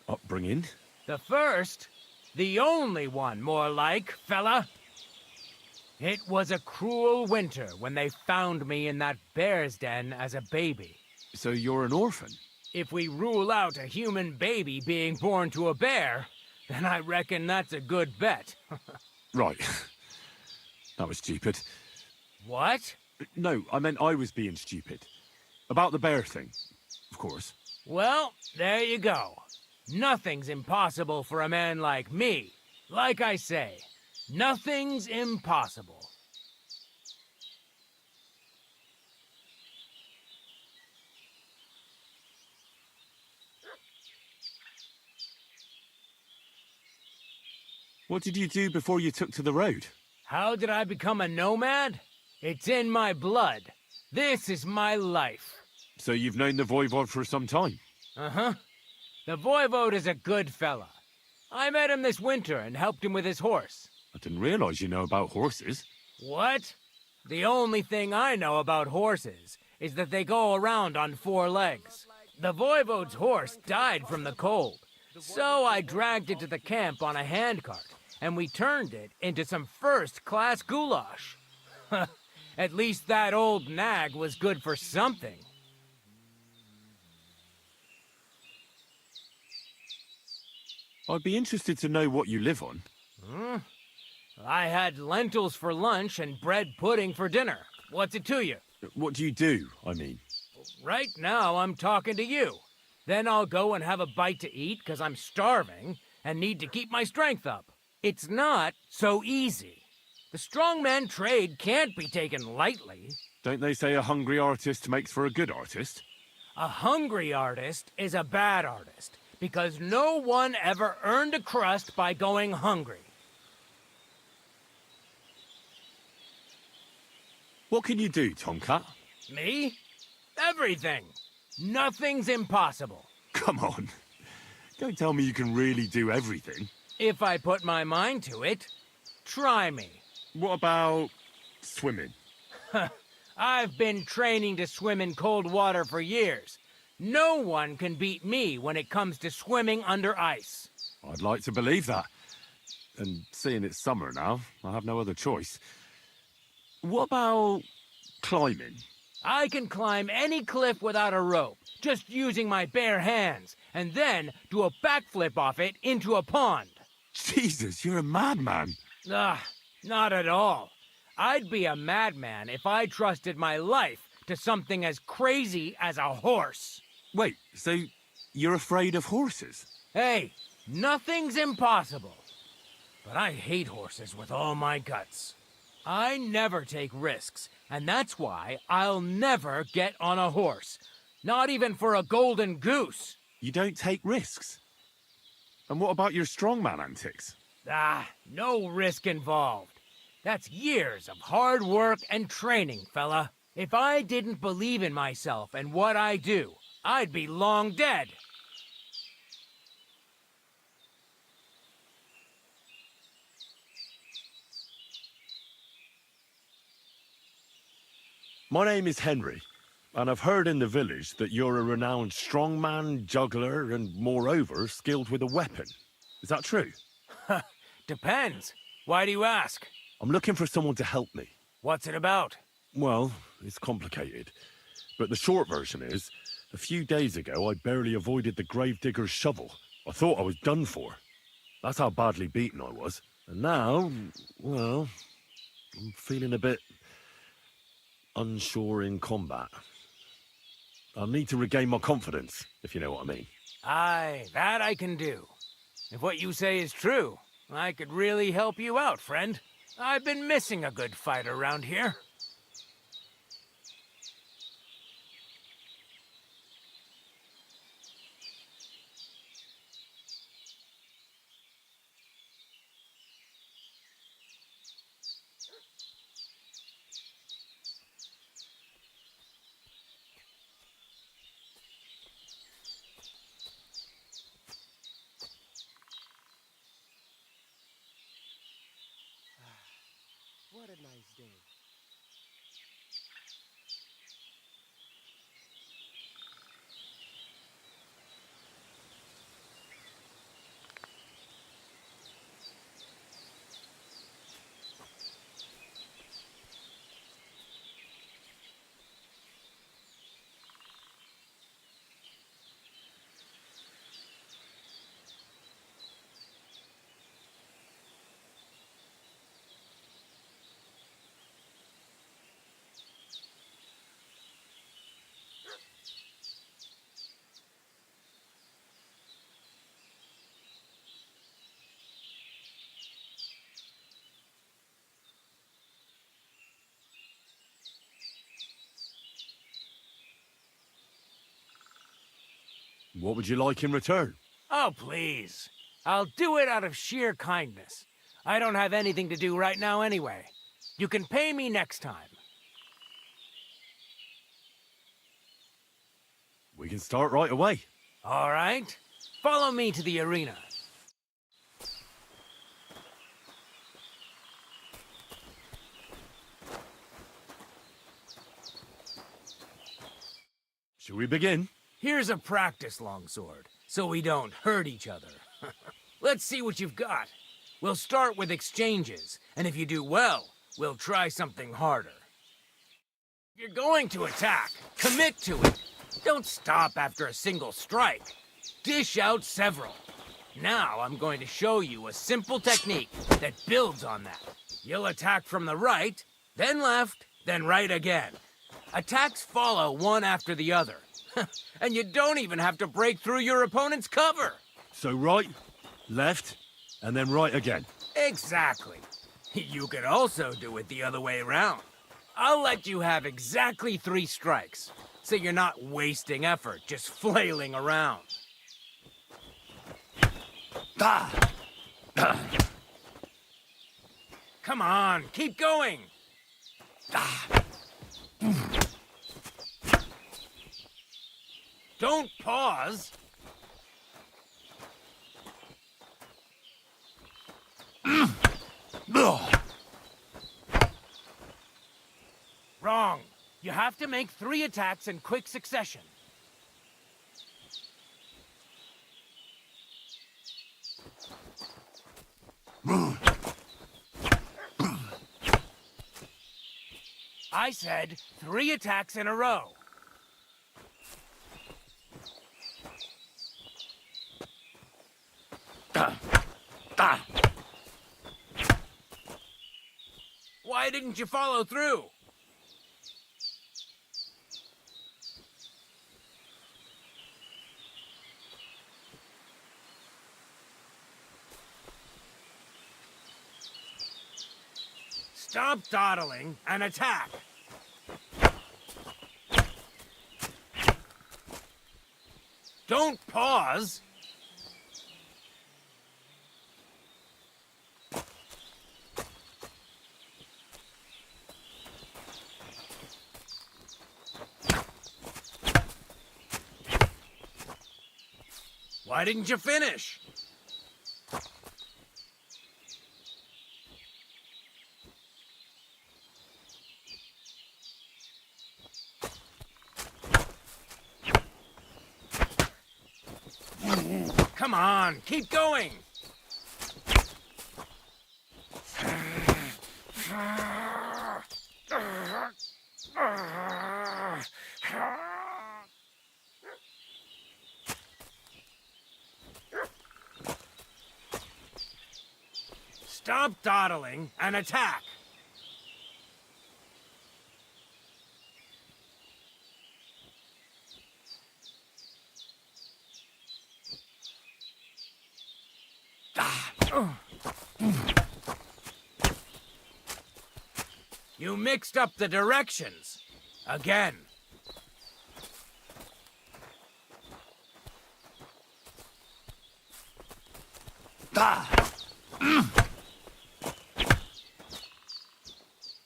Upbringing? The first, the only one, more like, fella. It was a cruel winter when they found me in that bear's den as a baby. So you're an orphan? If we rule out a human baby being born to a bear, then I reckon that's a good bet. Right. That was stupid. What? No, I meant I was being stupid. About the bear thing, of course. Well, there you go. Nothing's impossible for a man like me. Like I say, nothing's impossible. What did you do before you took to the road? How did I become a nomad? It's in my blood. This is my life. So you've known the Voivod for some time? Uh-huh. The Voivode is a good fella. I met him this winter and helped him with his horse. I didn't realize you know about horses. What? The only thing I know about horses is that they go around on 4 legs. The Voivode's horse died from the cold, so I dragged it to the camp on a handcart, and we turned it into some first-class goulash. At least that old nag was good for something. I'd be interested to know what you live on. I had lentils for lunch and bread pudding for dinner. What's it to you? What do you do, I mean? Right now, I'm talking to you. Then I'll go and have a bite to eat because I'm starving and need to keep my strength up. It's not so easy. The strongman trade can't be taken lightly. Don't they say a hungry artist makes for a good artist? A hungry artist is a bad artist because no one ever earned a crust by going hungry. What can you do, Tomcat? Me? Everything. Nothing's impossible. Come on. Don't tell me you can really do everything. If I put my mind to it, try me. What about swimming? I've been training to swim in cold water for years. No one can beat me when it comes to swimming under ice. I'd like to believe that. And seeing it's summer now, I have no other choice. What about climbing? I can climb any cliff without a rope, just using my bare hands, and then do a backflip off it into a pond. Jesus, you're a madman. Not at all. I'd be a madman if I trusted my life to something as crazy as a horse. Wait, so you're afraid of horses? Hey, nothing's impossible. But I hate horses with all my guts. I never take risks, and that's why I'll never get on a horse. Not even for a golden goose. You don't take risks? And what about your strongman antics? No risk involved. That's years of hard work and training, fella. If I didn't believe in myself and what I do, I'd be long dead. My name is Henry, and I've heard in the village that you're a renowned strongman, juggler, and moreover, skilled with a weapon. Is that true? Depends. Why do you ask? I'm looking for someone to help me. What's it about? Well, it's complicated. But the short version is, a few days ago I barely avoided the gravedigger's shovel. I thought I was done for. That's how badly beaten I was. And now, well, I'm feeling a bit unsure in combat. I'll need to regain my confidence, if you know what I mean. Aye, that I can do. If what you say is true, I could really help you out, friend. I've been missing a good fight around here. What a nice day. What would you like in return? Oh, please. I'll do it out of sheer kindness. I don't have anything to do right now anyway. You can pay me next time. We can start right away. All right. Follow me to the arena. Shall we begin? Here's a practice longsword, so we don't hurt each other. Let's see what you've got. We'll start with exchanges, and if you do well, we'll try something harder. If you're going to attack, commit to it. Don't stop after a single strike. Dish out several. Now I'm going to show you a simple technique that builds on that. You'll attack from the right, then left, then right again. Attacks follow one after the other. And you don't even have to break through your opponent's cover. So right, left, and then right again. Exactly. You could also do it the other way around. I'll let you have exactly 3 strikes, so you're not wasting effort just flailing around. Come on, keep going. Don't pause. Wrong. You have to make 3 attacks in quick succession. I said 3 attacks in a row. Why didn't you follow through? Stop dawdling and attack. Don't pause. Why didn't you finish? Come on, keep going! Stop dawdling and attack! You mixed up the directions. Again.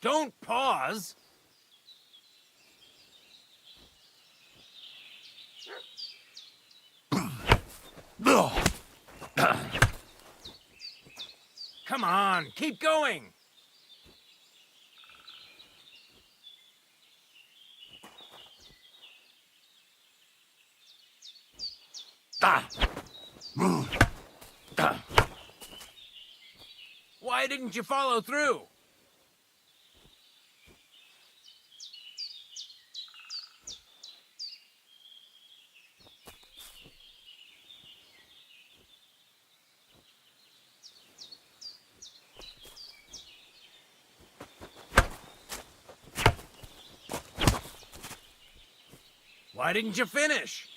Don't pause. Come on, keep going. Why didn't you follow through? Why didn't you finish?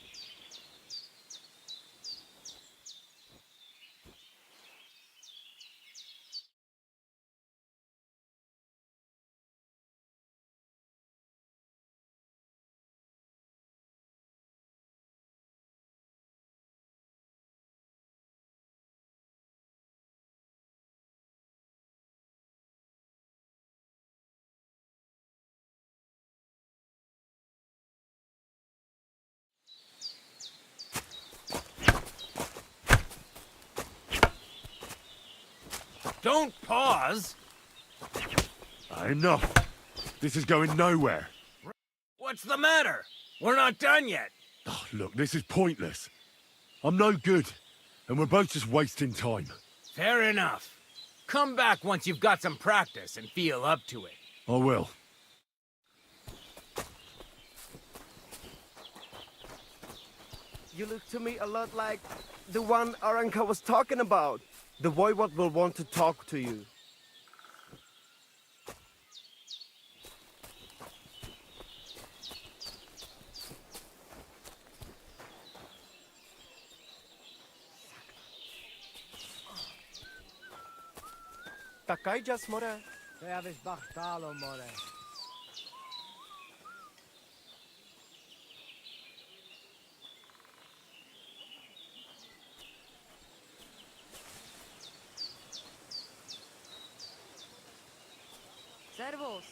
Don't pause! Enough! This is going nowhere. What's the matter? We're not done yet. Oh, look, this is pointless. I'm no good, and we're both just wasting time. Fair enough. Come back once you've got some practice and feel up to it. I will. You look to me a lot like the one Aranka was talking about. The voivod will want to talk to you. Takaj jas more. Servus,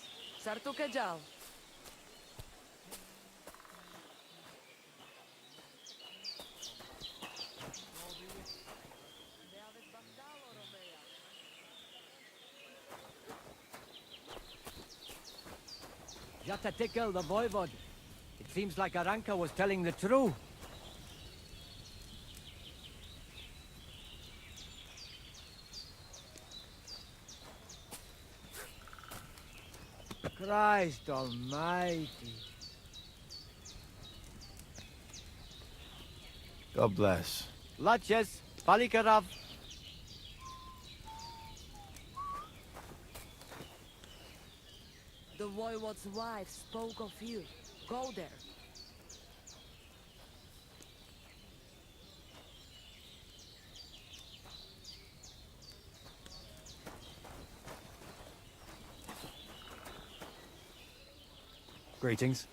sartu keďal. Jata Tikel, the voivod. It seems like Aranka was telling the truth. Christ Almighty. God bless. Laches, Palikarav. The voivod's wife spoke of you. Go there. Greetings.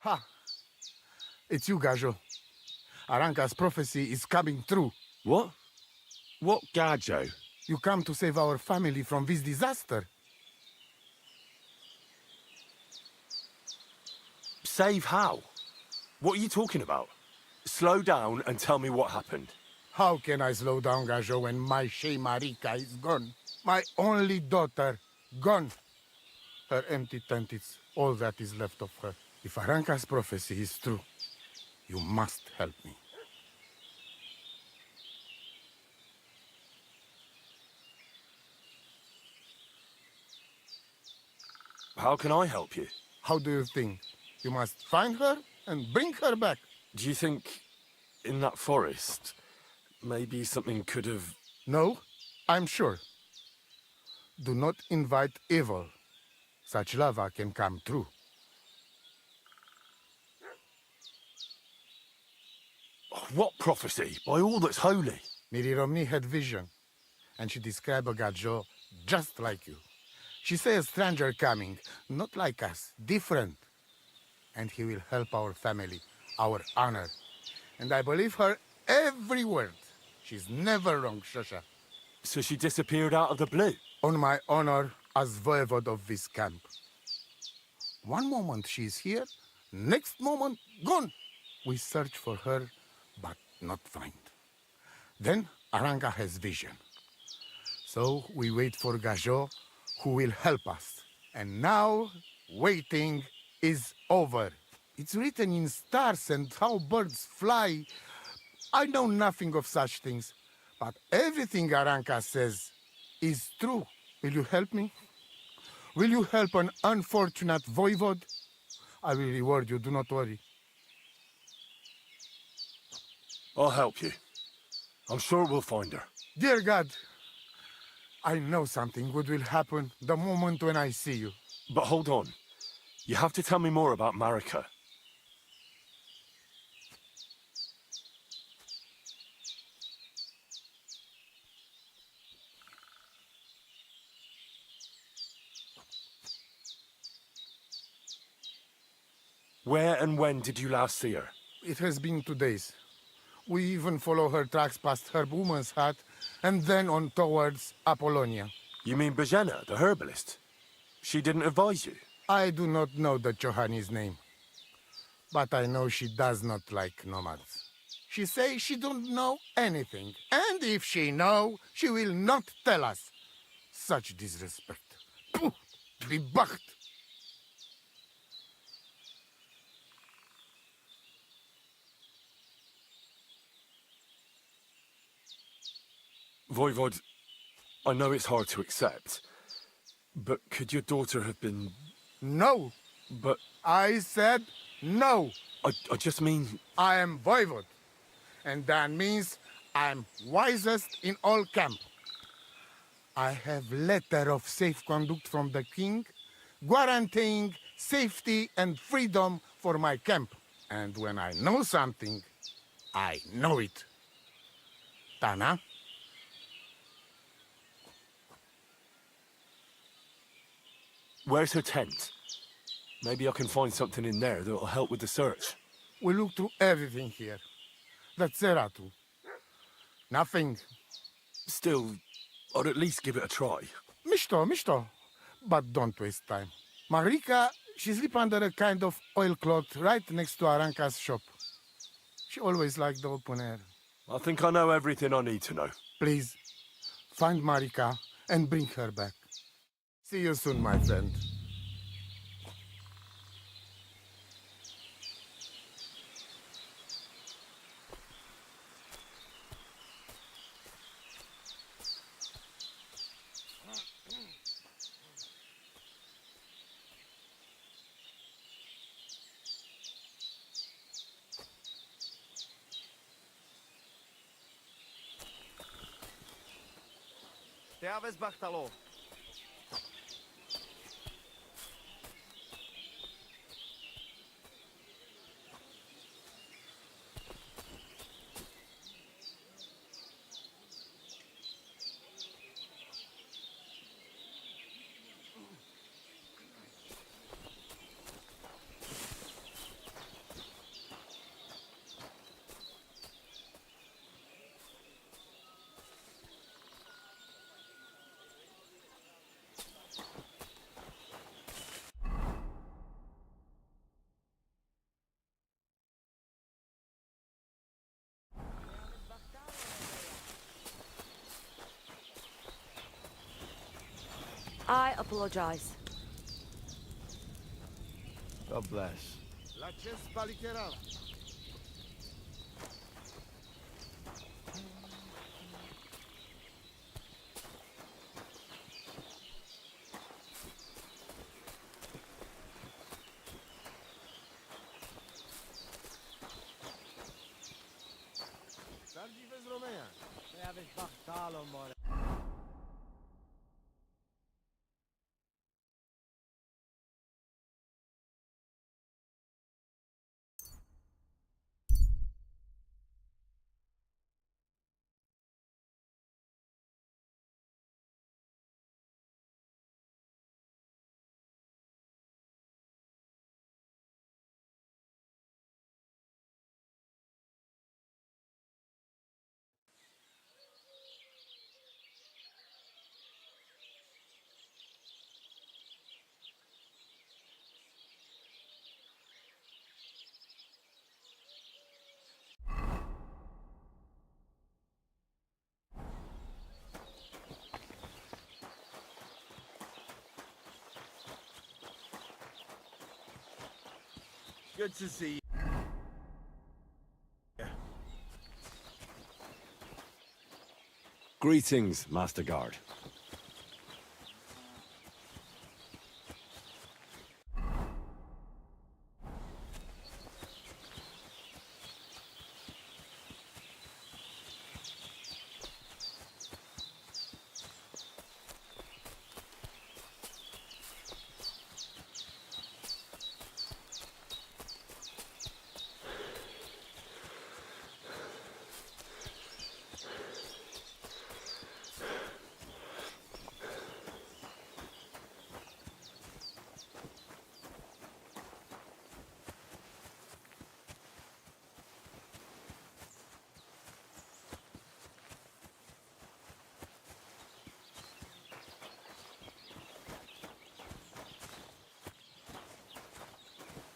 Ha! It's you, Gajo. Aranka's prophecy is coming true. What? What Gajo? You come to save our family from this disaster. Save how? What are you talking about? Slow down and tell me what happened. How can I slow down, Gajo, when my Shea Marika is gone? My only daughter, gone. Her empty tent is all that is left of her. If Aranka's prophecy is true, you must help me. How can I help you? How do you think? You must find her and bring her back. Do you think in that forest, maybe something could have... No, I'm sure. Do not invite evil. Such lava can come true. What prophecy? By all that's holy. Miri Romney had vision, and she described a Gajo just like you. She said a stranger coming, not like us, different. And he will help our family, our honor. And I believe her every word. She's never wrong, Shosha. So she disappeared out of the blue? On my honor as voivod of this camp. One moment she's here, next moment gone. We search for her, but not find. Then Aranka has vision. So we wait for Gajo, who will help us. And now, waiting is over. It's written in stars and how birds fly. I know nothing of such things, but everything Aranka says is true. Will you help me? Will you help an unfortunate voivod? I will reward you, do not worry. I'll help you. I'm sure we'll find her. Dear God, I know something good will happen the moment when I see you. But hold on. You have to tell me more about Marika. Where and when did you last see her? It has been 2 days. We even follow her tracks past her woman's hut and then on towards Apollonia. You mean Bojana, the herbalist? She didn't advise you? I do not know the Johanni's name, but I know she does not like nomads. She says she don't know anything, and if she know, she will not tell us. Such disrespect. Puh! Be bucked! Voivod, I know it's hard to accept, but could your daughter have been... No! But... I said no! I just mean... I am Voivod, and that means I am wisest in all camp. I have letter of safe conduct from the king, guaranteeing safety and freedom for my camp. And when I know something, I know it. Tana? Where's her tent? Maybe I can find something in there that'll help with the search. We look through everything here. That's Zeratu. Nothing. Still, I'd at least give it a try. Misto. But don't waste time. Marika, she sleep under a kind of oilcloth right next to Aranka's shop. She always liked the open air. I think I know everything I need to know. Please, find Marika and bring her back. See you soon, my friend. Te aveți Bachtalo. I apologize. God bless. La Ches Palikera. Sardi vez Romea. Te aveți Bachtalo, more. Good to see you. Greetings, Master Guard.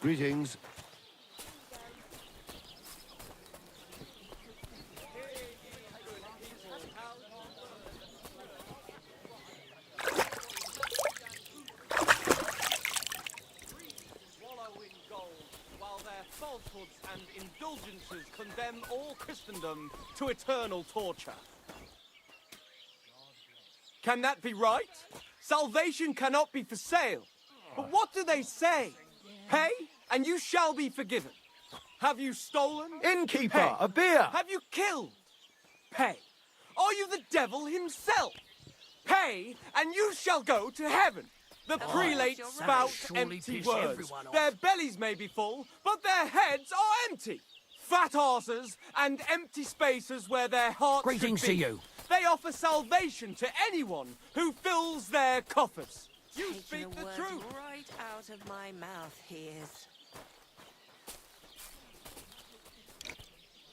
Greetings. While their falsehoods and indulgences condemn all Christendom to eternal torture. Can that be right? Salvation cannot be for sale. But what do they say? Pay, and you shall be forgiven. Have you stolen? Innkeeper, Pay. a beer! Have you killed? Pay. Are you the devil himself? Pay, and you shall go to heaven. The prelates spout empty words. Their bellies may be full, but their heads are empty. Fat arses and empty spaces where their hearts Greetings should be. to you. They offer salvation to anyone who fills their coffers. You Taking speak the words truth. right out of my mouth, he is.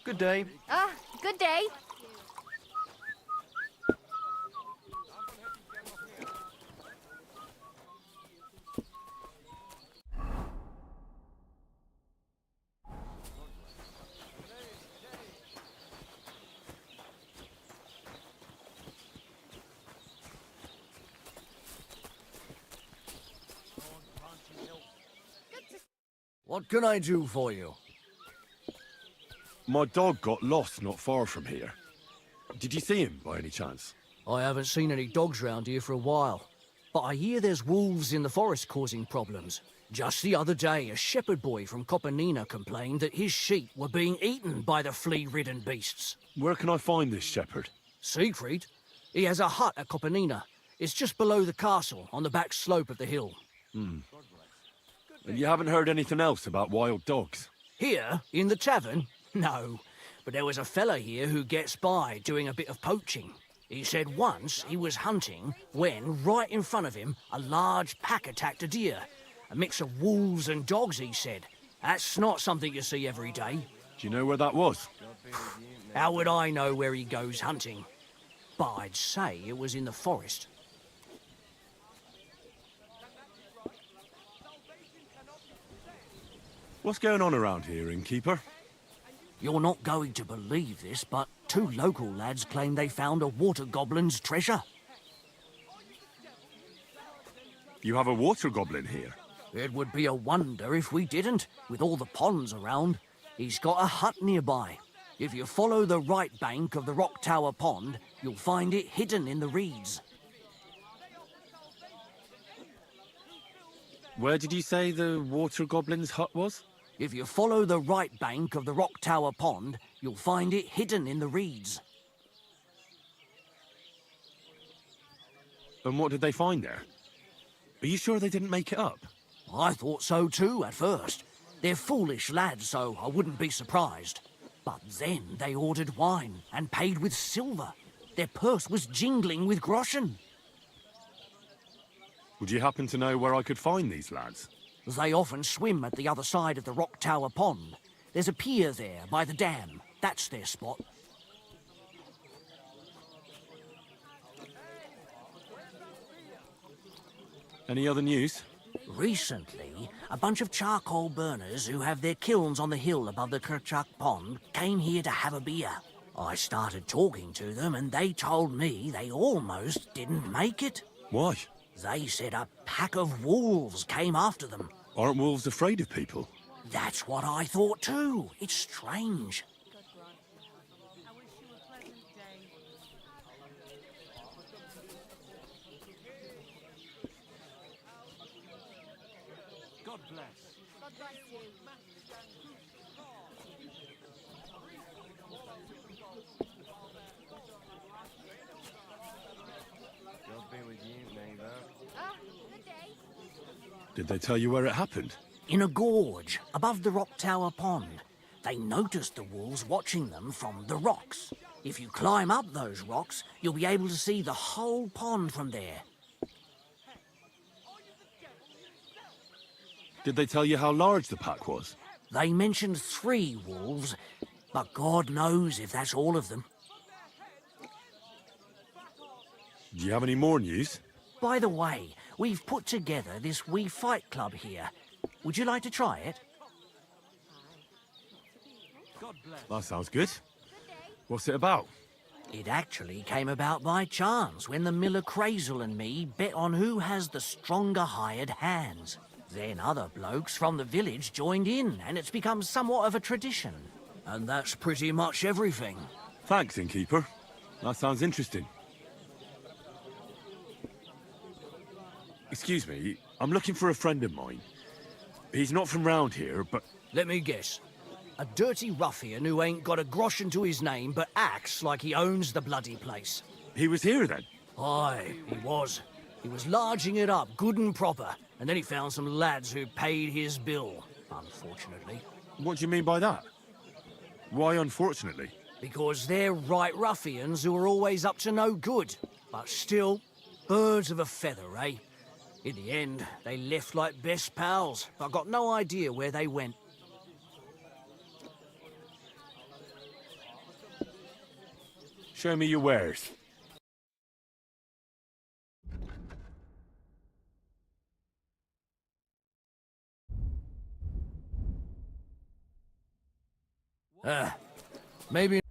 Good day. Ah, good day. What can I do for you? My dog got lost not far from here. Did you see him by any chance? I haven't seen any dogs round here for a while, but I hear there's wolves in the forest causing problems. Just the other day, a shepherd boy from Caannot complained that his sheep were being eaten by the flea-ridden beasts. Where can I find this shepherd? Siegfried? He has a hut at Caannot. It's just below the castle, on the back slope of the hill. And you haven't heard anything else about wild dogs? Here, in the tavern? No. But there was a fella here who gets by doing a bit of poaching. He said once he was hunting when, right in front of him, a large pack attacked a deer. A mix of wolves and dogs, he said. That's not something you see every day. Do you know where that was? How would I know where he goes hunting? But I'd say it was in the forest. What's going on around here, innkeeper? You're not going to believe this, but 2 local lads claim they found a water goblin's treasure. You have a water goblin here? It would be a wonder if we didn't, with all the ponds around. He's got a hut nearby. If you follow the right bank of the Rock Tower Pond, you'll find it hidden in the reeds. Where did you say the water goblin's hut was? If you follow the right bank of the Rock Tower Pond, you'll find it hidden in the reeds. And what did they find there? Are you sure they didn't make it up? I thought so too, at first. They're foolish lads, so I wouldn't be surprised. But then they ordered wine and paid with silver. Their purse was jingling with groschen. Would you happen to know where I could find these lads? They often swim at the other side of the Rock Tower Pond. There's a pier there by the dam. That's their spot. Any other news? Recently, a bunch of charcoal burners who have their kilns on the hill above the Kerchak Pond came here to have a beer. I started talking to them and they told me they almost didn't make it. Why? They said a pack of wolves came after them. Aren't wolves afraid of people? That's what I thought too. It's strange. God bless. God bless you. God be with you, neighbour. Ah, good day. Did they tell you where it happened? In a gorge above the Rock Tower Pond. They noticed the wolves watching them from the rocks. If you climb up those rocks, you'll be able to see the whole pond from there. Did they tell you how large the pack was? They mentioned 3 wolves, but God knows if that's all of them. Do you have any more news? By the way, we've put together this wee fight club here. Would you like to try it? That sounds good. What's it about? It actually came about by chance when the miller Crazel and me bet on who has the stronger hired hands. Then other blokes from the village joined in, and it's become somewhat of a tradition. And that's pretty much everything. Thanks, innkeeper. That sounds interesting. Excuse me, I'm looking for a friend of mine. He's not from round here, but... Let me guess. A dirty ruffian who ain't got a groschen to his name but acts like he owns the bloody place. He was here then? Aye, he was. He was larging it up, good and proper, and then he found some lads who paid his bill, unfortunately. What do you mean by that? Why unfortunately? Because they're right ruffians who are always up to no good. But still, birds of a feather, eh? In the end, they left like best pals, but got no idea where they went. Show me your wares. Maybe...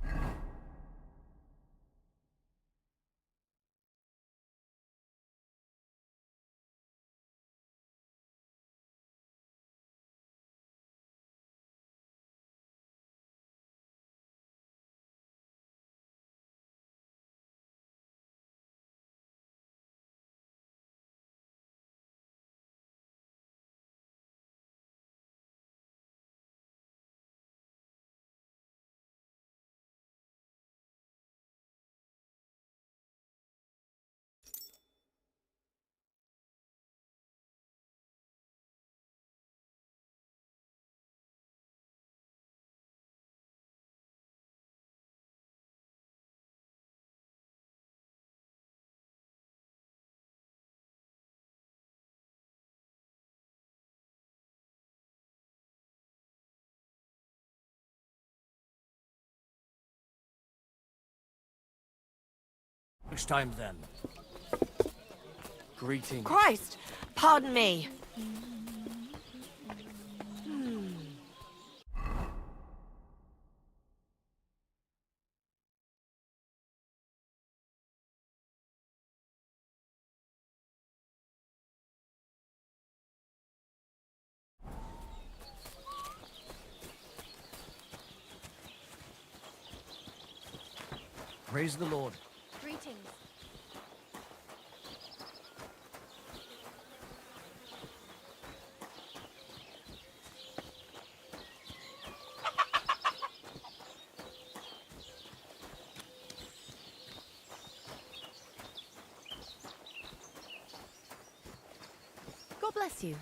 Next time, then. Greetings. Christ! Pardon me. Praise the Lord. Greetings. God bless you.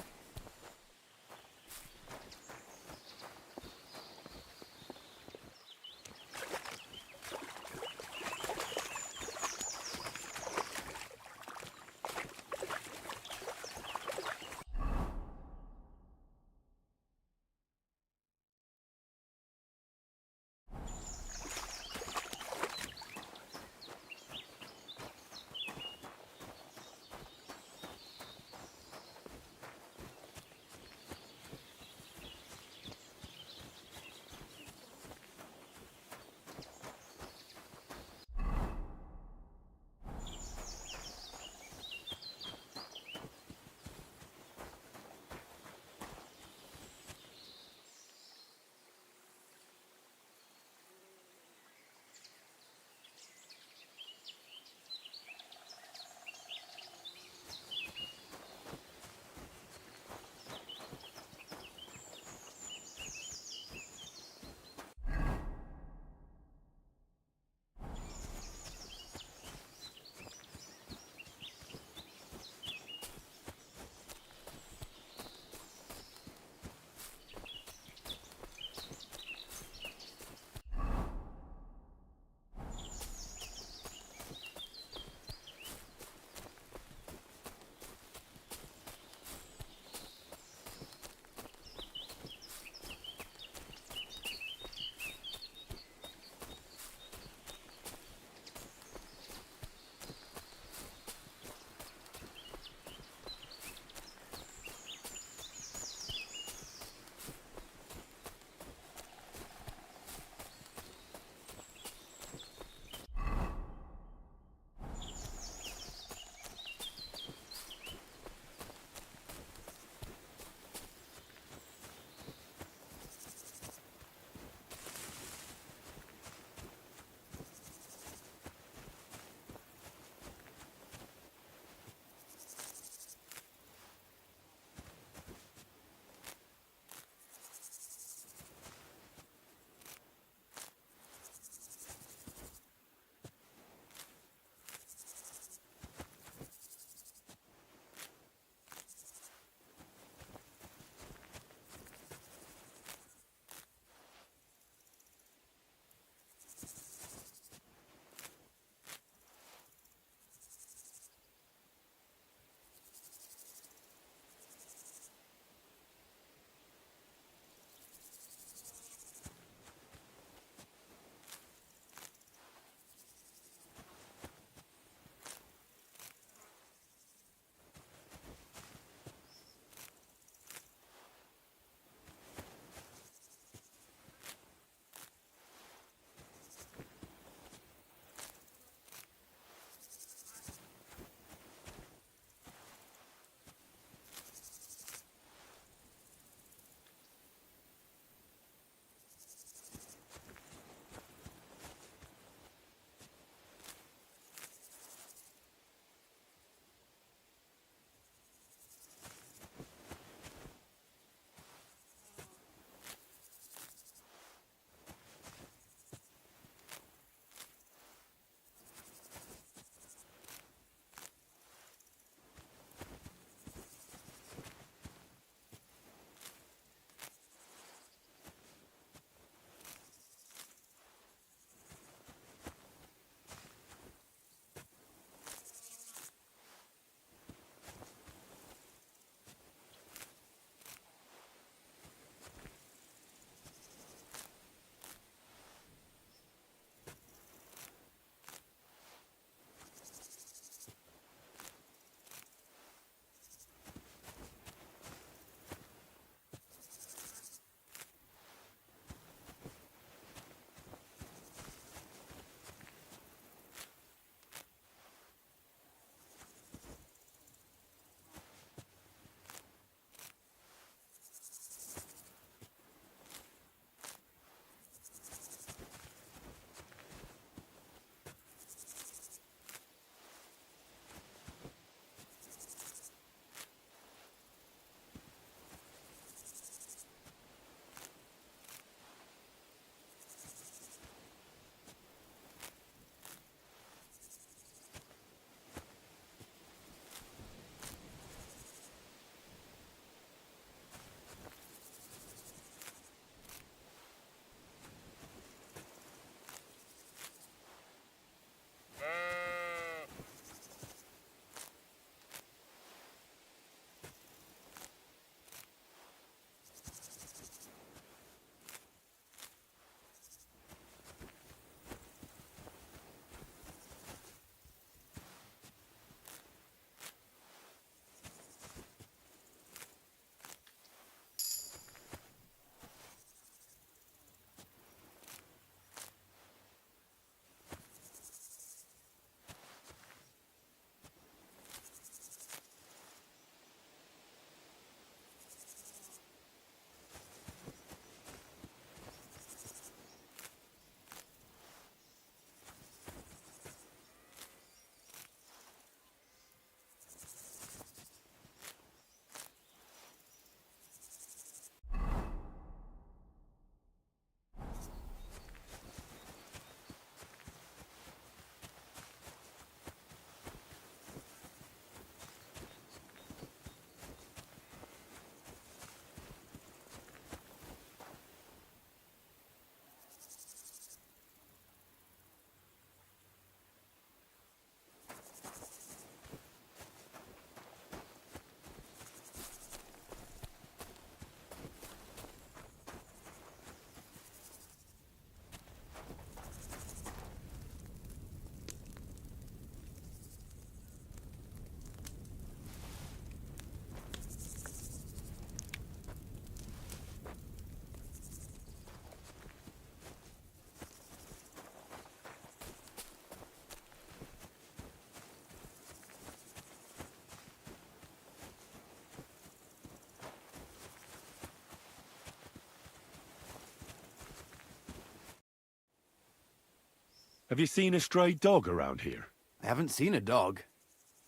Have you seen a stray dog around here? I haven't seen a dog,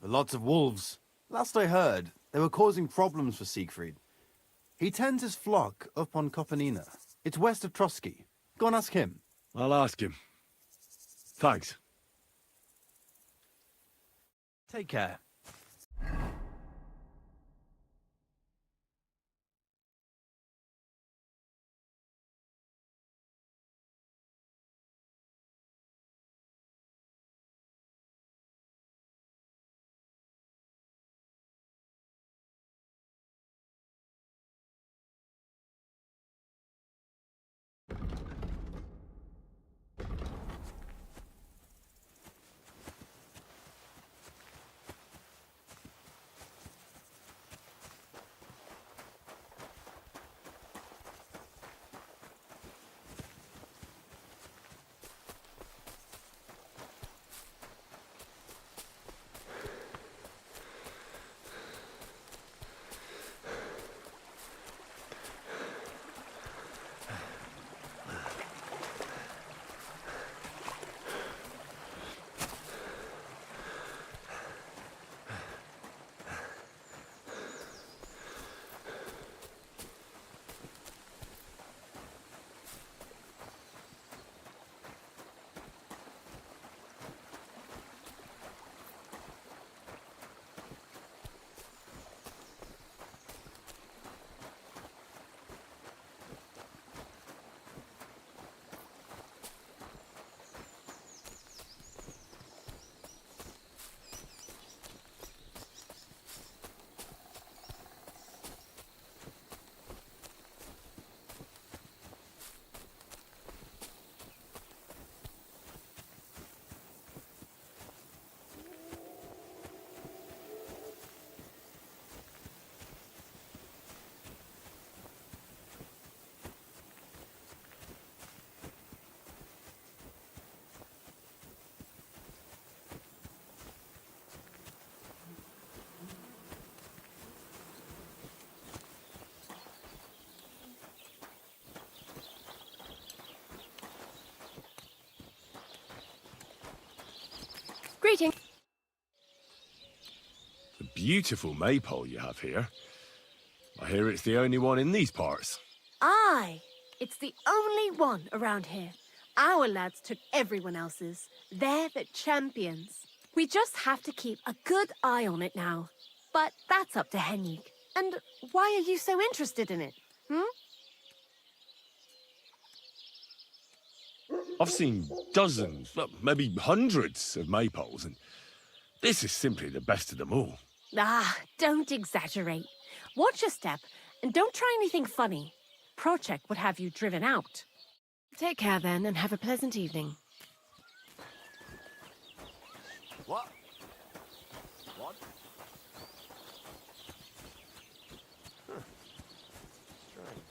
but lots of wolves. Last I heard, they were causing problems for Siegfried. He tends his flock up on Kopanina. It's west of Trotsky. Go and ask him. I'll ask him. Thanks. Take care. Greetings. A beautiful maypole you have here. I hear it's the only one in these parts. Aye, it's the only one around here. Our lads took everyone else's. They're the champions. We just have to keep a good eye on it now. But that's up to Henrik. And why are you so interested in it? I've seen dozens, well, maybe hundreds of maypoles, and this is simply the best of them all. Ah, don't exaggerate. Watch your step, and don't try anything funny. Project would have you driven out. Take care then, and have a pleasant evening. What? What? Huh. Strange.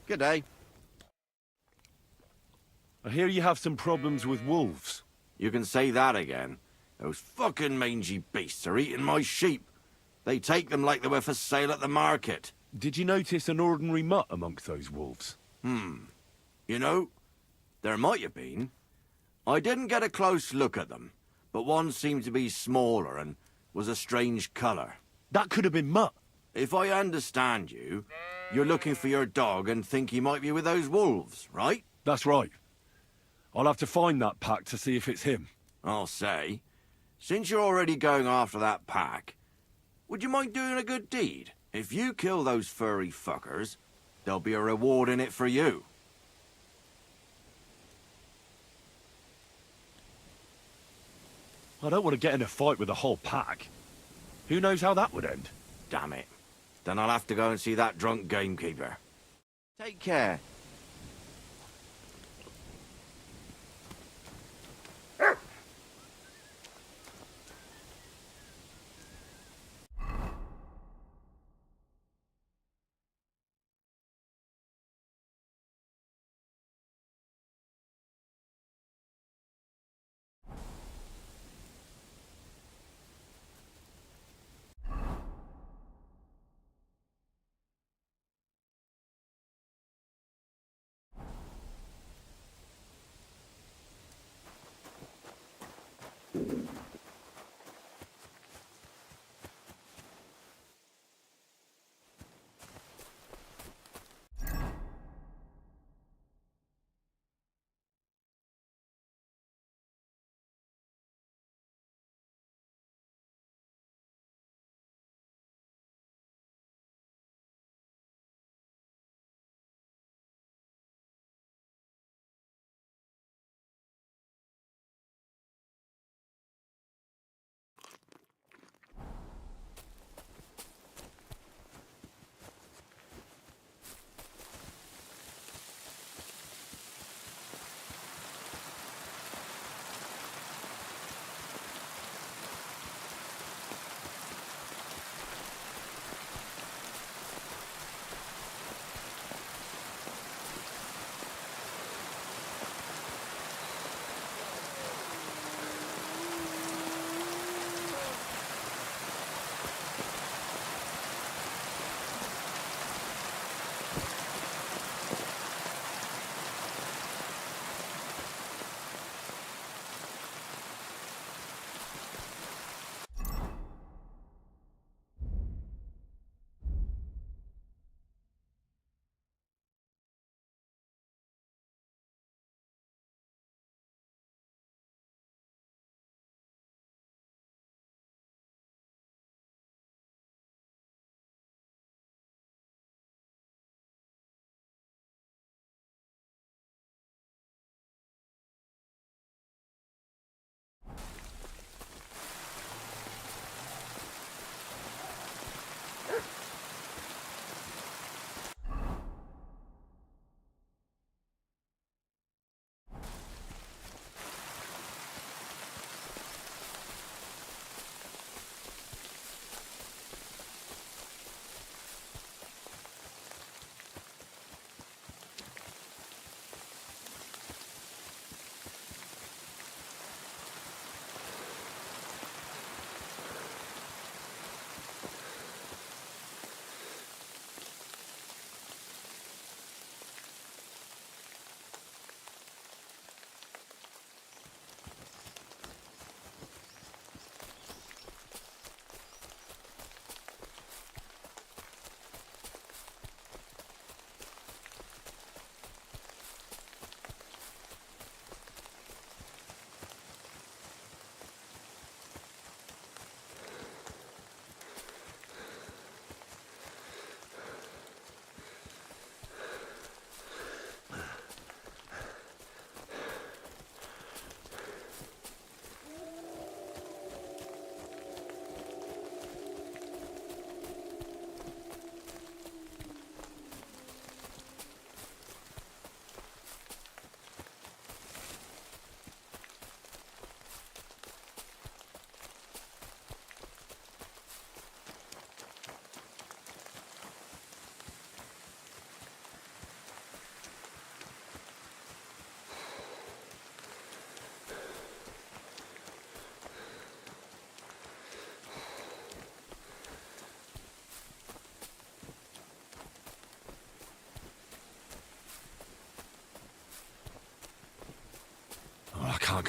Good day. I hear you have some problems with wolves. You can say that again. Those fucking mangy beasts are eating my sheep. They take them like they were for sale at the market. Did you notice an ordinary mutt amongst those wolves? You know, there might have been. I didn't get a close look at them, but one seemed to be smaller and was a strange colour. That could have been Mutt. If I understand you, you're looking for your dog and think he might be with those wolves, right? That's right. I'll have to find that pack to see if it's him. I'll say, since you're already going after that pack, would you mind doing a good deed? If you kill those furry fuckers, there'll be a reward in it for you. I don't want to get in a fight with the whole pack. Who knows how that would end? Damn it. Then I'll have to go and see that drunk gamekeeper. Take care.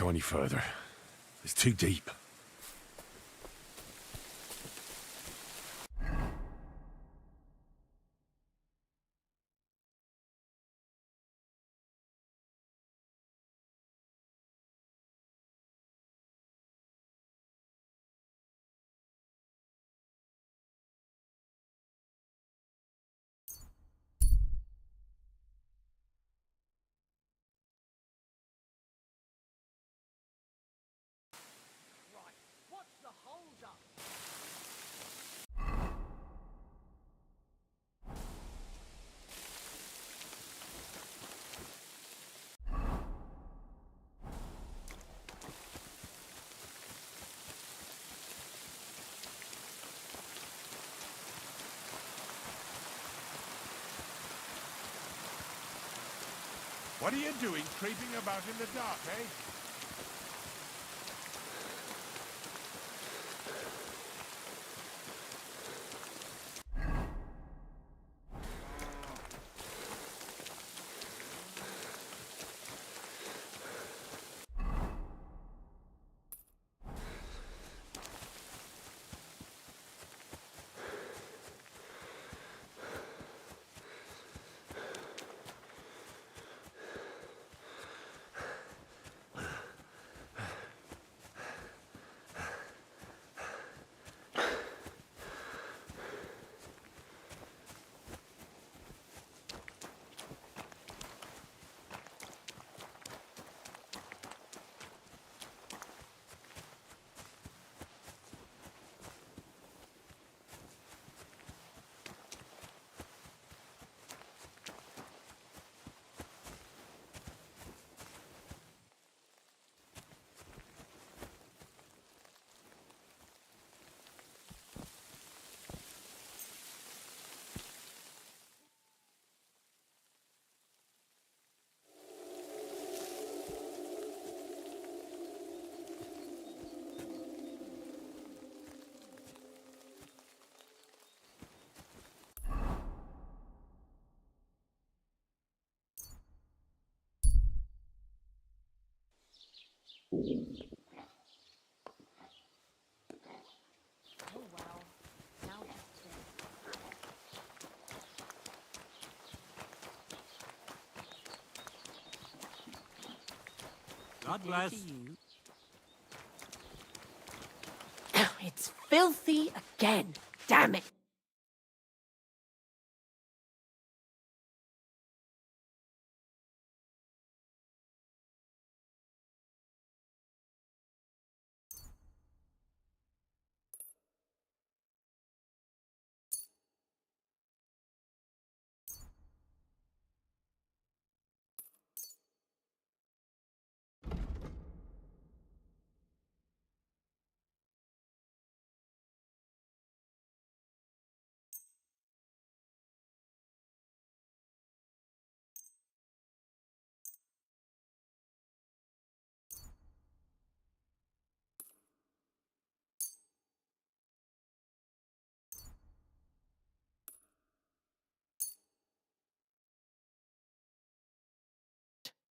go any further. It's too deep. What are you doing creeping about in the dark, eh? Oh well. Now just God bless. It's filthy again. Damn it.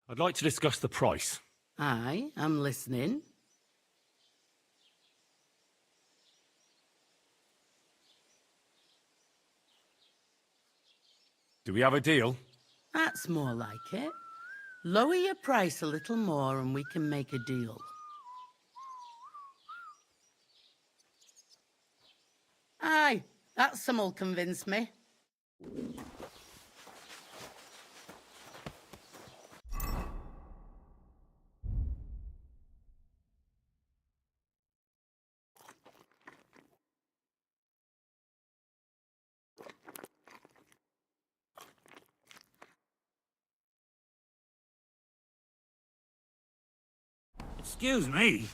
I'd like to discuss the price. Aye, I'm listening. Do we have a deal? That's more like it. Lower your price a little more and we can make a deal. Aye, that sum'll convince me. Excuse me.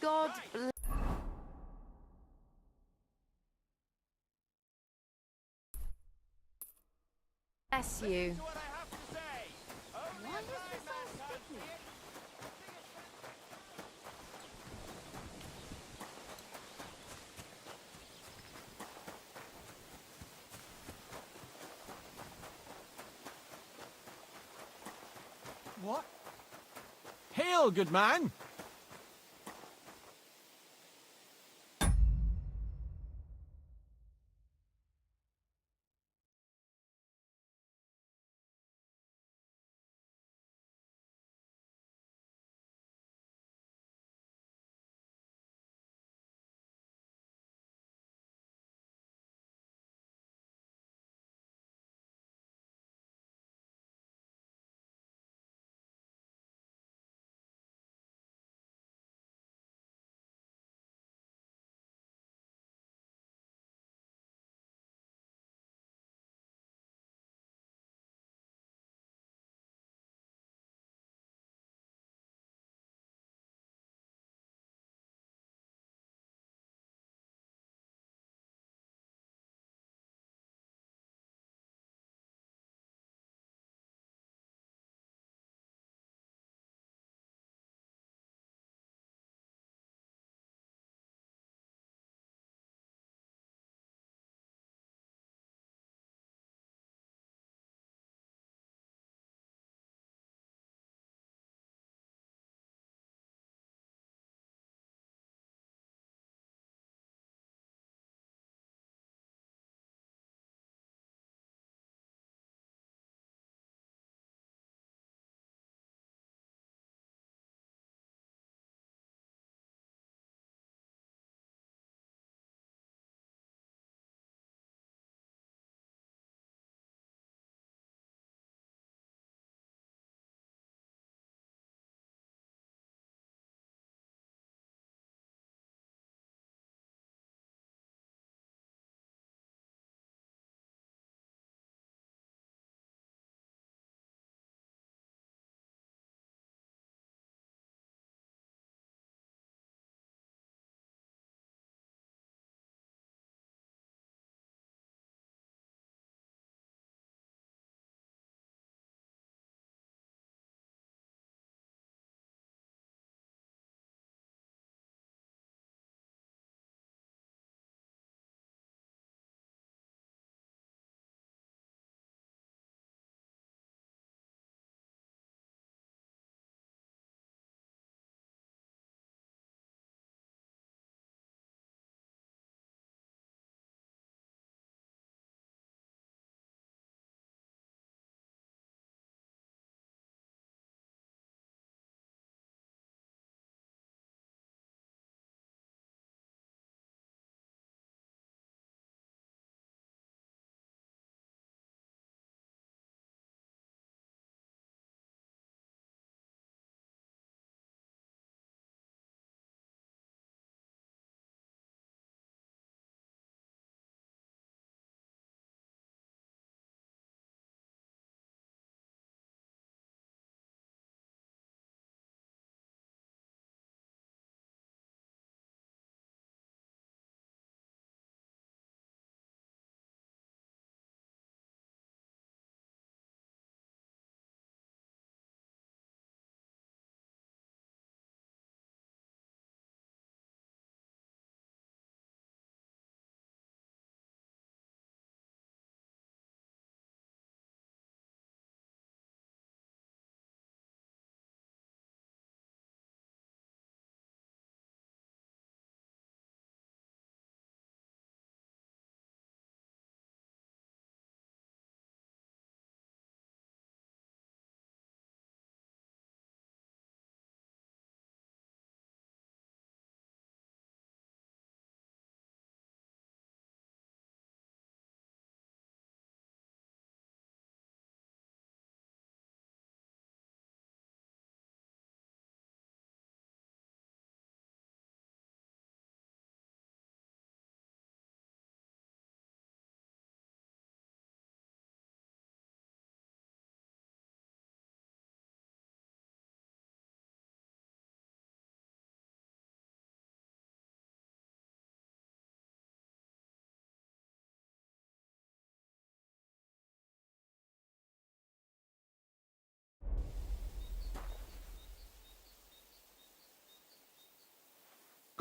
God bless you. What? Hail, good man!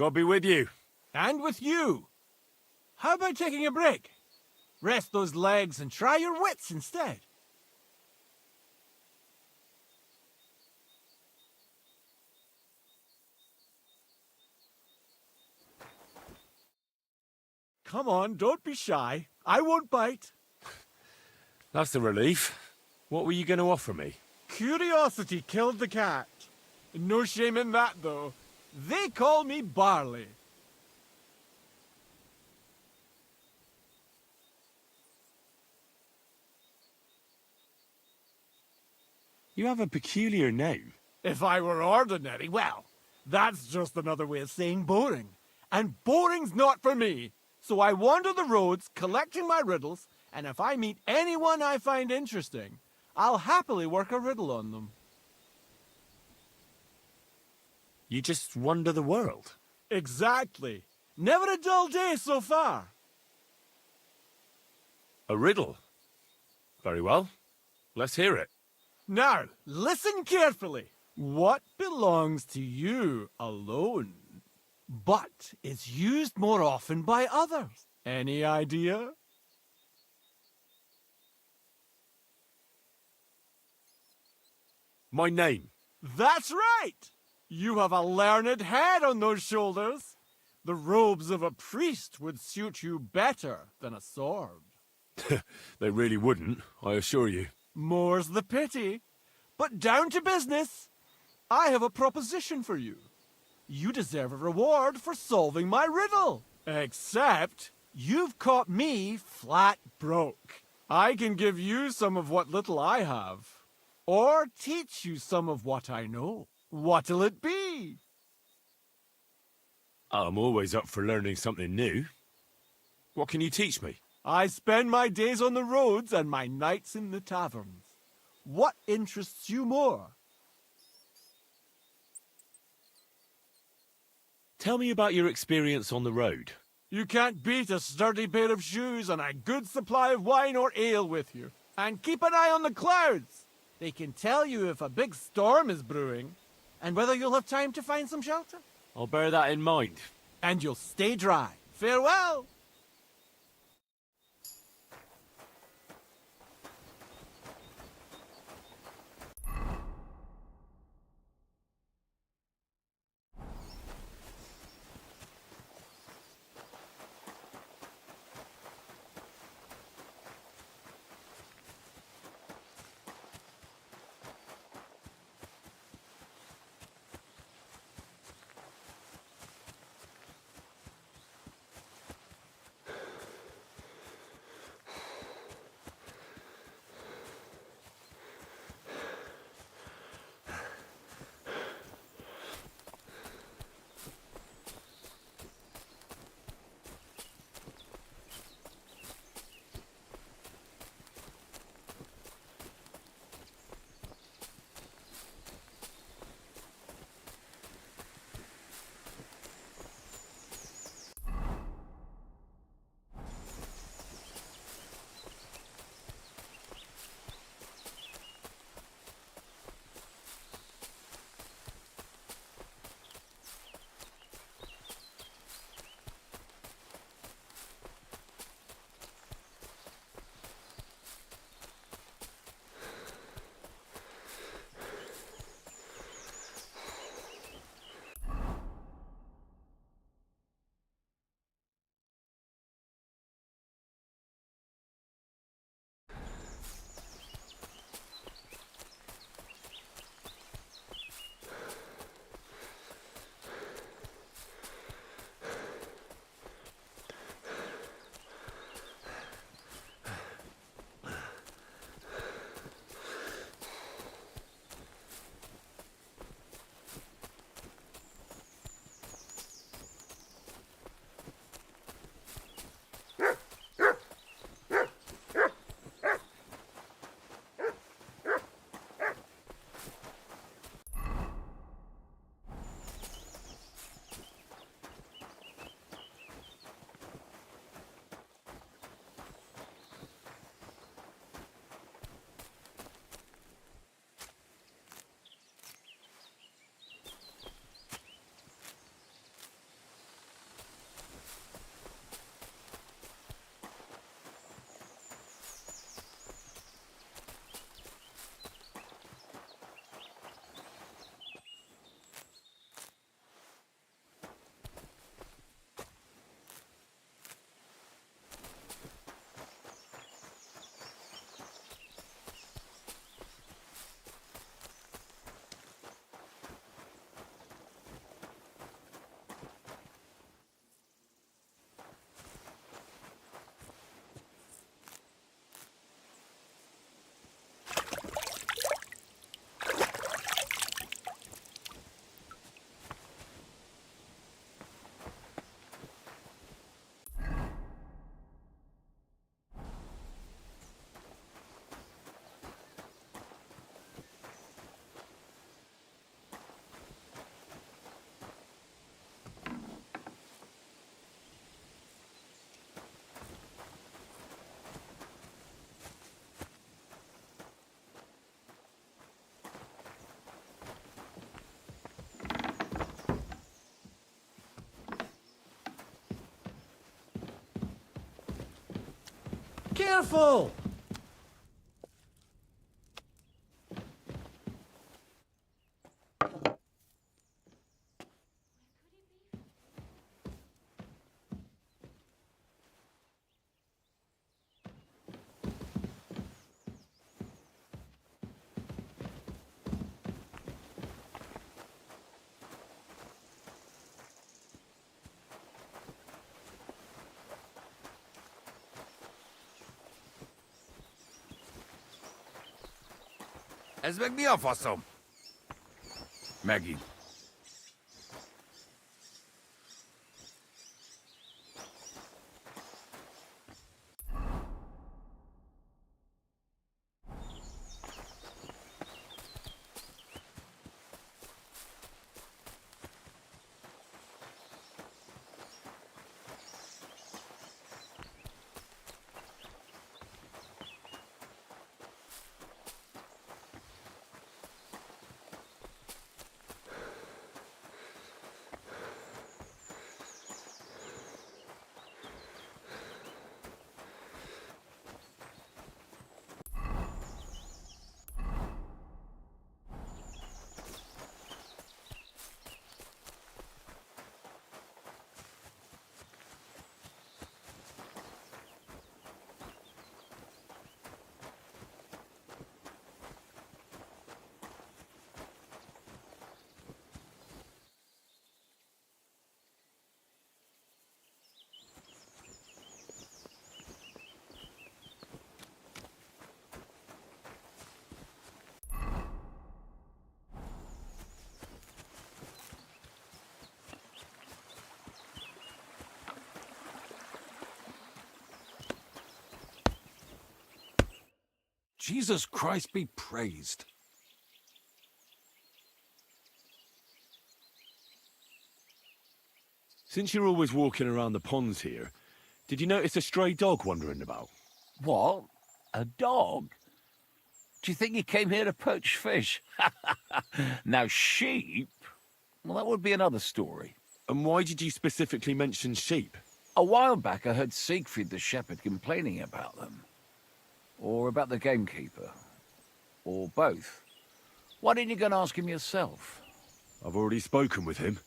God be with you. And with you. How about taking a break? Rest those legs and try your wits instead. Come on, don't be shy. I won't bite. That's the relief. What were you going to offer me? Curiosity killed the cat. No shame in that, though. They call me Barley. You have a peculiar name. If I were ordinary, well, that's just another way of saying boring. And boring's not for me. So I wander the roads collecting my riddles, and if I meet anyone I find interesting, I'll happily work a riddle on them. You just wander the world. Exactly. Never a dull day so far. A riddle? Very well. Let's hear it. Now, listen carefully. What belongs to you alone, but is used more often by others? Any idea? My name. That's right! You have a learned head on those shoulders. The robes of a priest would suit you better than a sword. They really wouldn't, I assure you. More's the pity. But down to business. I have a proposition for you. You deserve a reward for solving my riddle. Except, you've caught me flat broke. I can give you some of what little I have. Or teach you some of what I know. What'll it be? I'm always up for learning something new. What can you teach me? I spend my days on the roads and my nights in the taverns. What interests you more? Tell me about your experience on the road. You can't beat a sturdy pair of shoes and a good supply of wine or ale with you. And keep an eye on the clouds. They can tell you if a big storm is brewing and whether you'll have time to find some shelter. I'll bear that in mind. And you'll stay dry. Farewell! Careful! Ez meg mi a faszom? Megint. Jesus Christ be praised. Since you're always walking around the ponds here, did you notice a stray dog wandering about? What? A dog? Do you think he came here to poach fish? Now, sheep? Well, that would be another story. And why did you specifically mention sheep? A while back, I heard Siegfried the shepherd complaining about them. Or about the gamekeeper. Or both. Why didn't you go and ask him yourself? I've already spoken with him.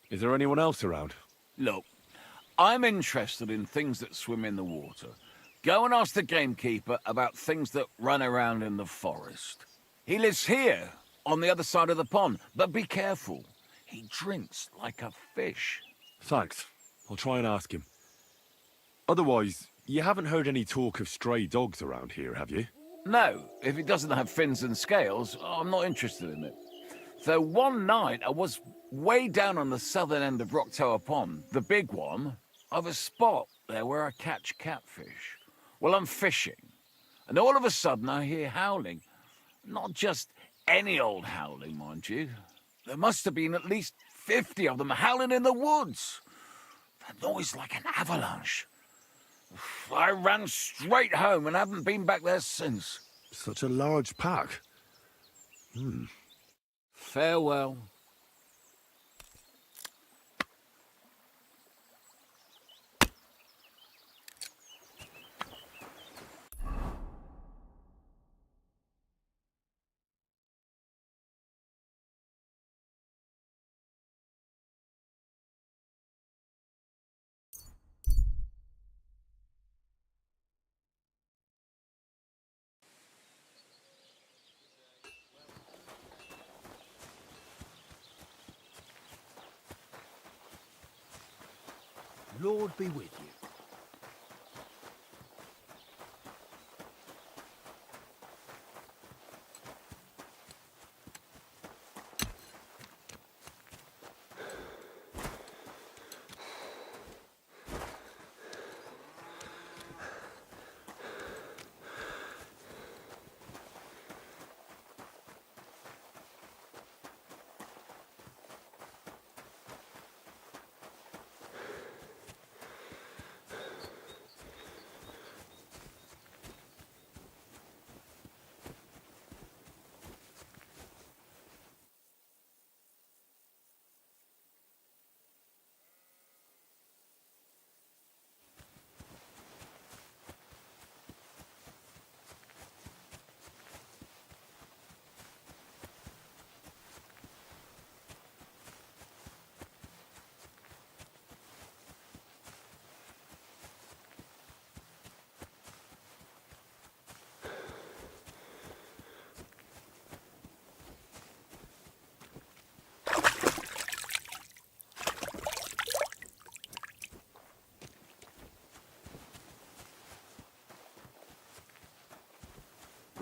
Is there anyone else around? Look, I'm interested in things that swim in the water. Go and ask the gamekeeper about things that run around in the forest. He lives here, on the other side of the pond, but be careful. He drinks like a fish. Thanks. I'll try and ask him. Otherwise, you haven't heard any talk of stray dogs around here, have you? No, if it doesn't have fins and scales, I'm not interested in it. Though one night I was way down on the southern end of Rock Tower Pond, the big one, I've a spot there where I catch catfish. Well, I'm fishing, and all of a sudden I hear howling. Not just any old howling, mind you. There must have been at least 50 of them howling in the woods. That noise like an avalanche. I ran straight home and haven't been back there since. Such a large pack. Farewell. Lord be with you.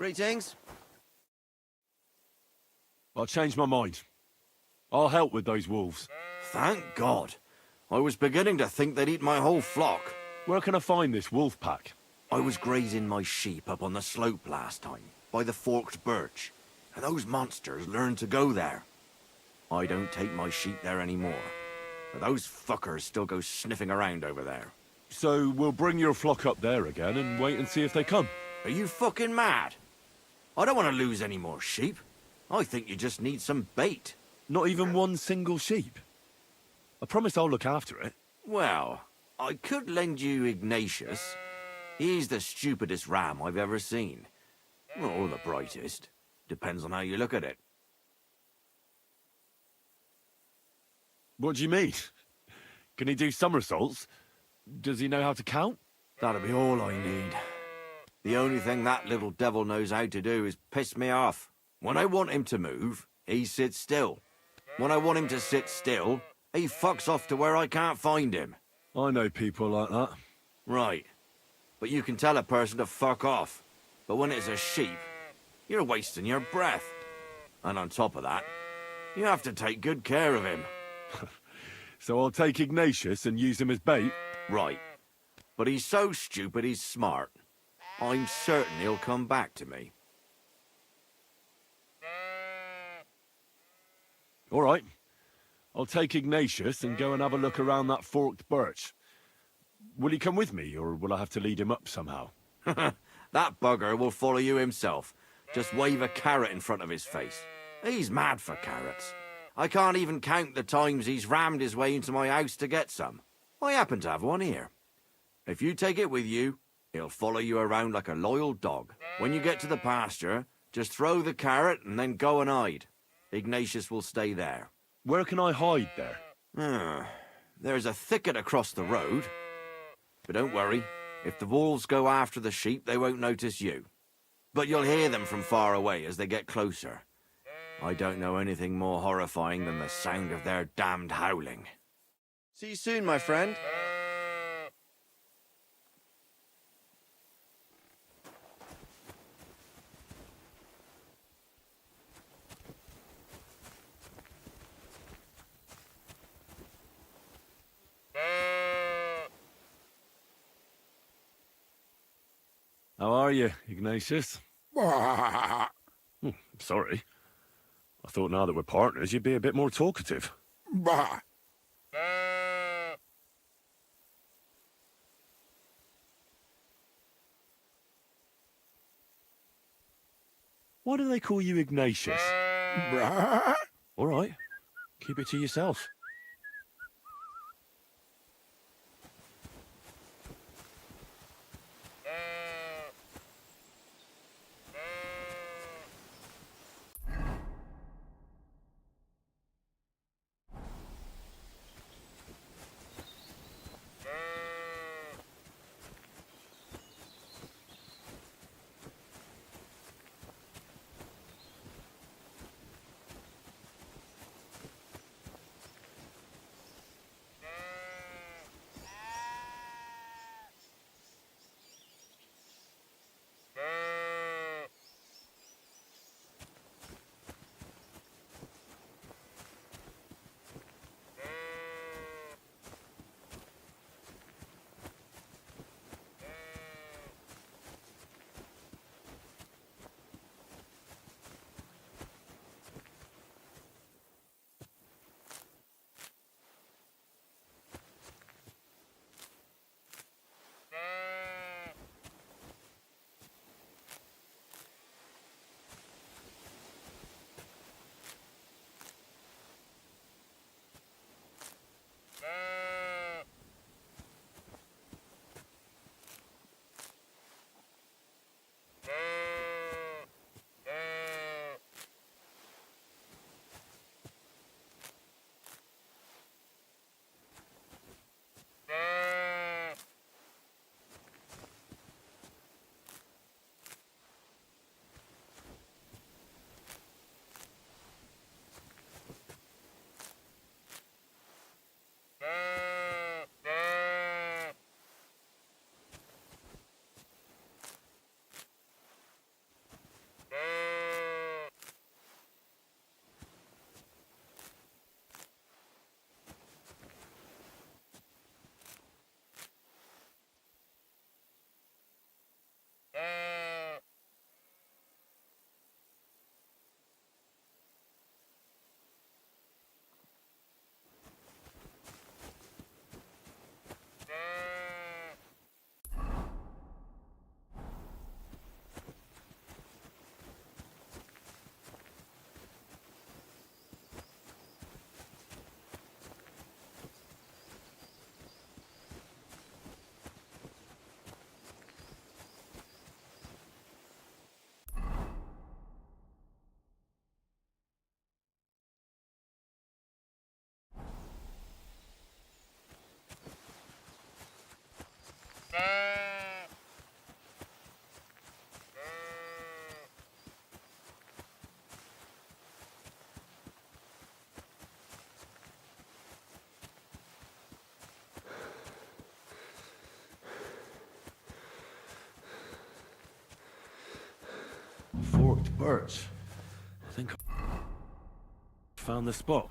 Greetings. I changed my mind. I'll help with those wolves. Thank God. I was beginning to think they'd eat my whole flock. Where can I find this wolf pack? I was grazing my sheep up on the slope last time, by the forked birch, and those monsters learned to go there. I don't take my sheep there anymore, but those fuckers still go sniffing around over there. So we'll bring your flock up there again and wait and see if they come. Are you fucking mad? I don't want to lose any more sheep. I think you just need some bait. Not even one single sheep? I promise I'll look after it. Well, I could lend you Ignatius. He's the stupidest ram I've ever seen. Or the brightest. Depends on how you look at it. What do you mean? Can he do somersaults? Does he know how to count? That'll be all I need. The only thing that little devil knows how to do is piss me off. When I want him to move, he sits still. When I want him to sit still, he fucks off to where I can't find him. I know people like that. Right. But you can tell a person to fuck off. But when it's a sheep, you're wasting your breath. And on top of that, you have to take good care of him. So I'll take Ignatius and use him as bait? Right. But he's so stupid he's smart. I'm certain he'll come back to me. All right. I'll take Ignatius and go and have a look around that forked birch. Will he come with me, or will I have to lead him up somehow? That bugger will follow you himself. Just wave a carrot in front of his face. He's mad for carrots. I can't even count the times he's rammed his way into my house to get some. I happen to have one here. If you take it with you, he'll follow you around like a loyal dog. When you get to the pasture, just throw the carrot and then go and hide. Ignatius will stay there. Where can I hide there? There's a thicket across the road. But don't worry, if the wolves go after the sheep, they won't notice you. But you'll hear them from far away as they get closer. I don't know anything more horrifying than the sound of their damned howling. See you soon, my friend. How are you, Ignatius? Sorry. I thought now that we're partners, you'd be a bit more talkative. Why do they call you Ignatius? All right. Keep it to yourself. Forked birch. I think I found the spot.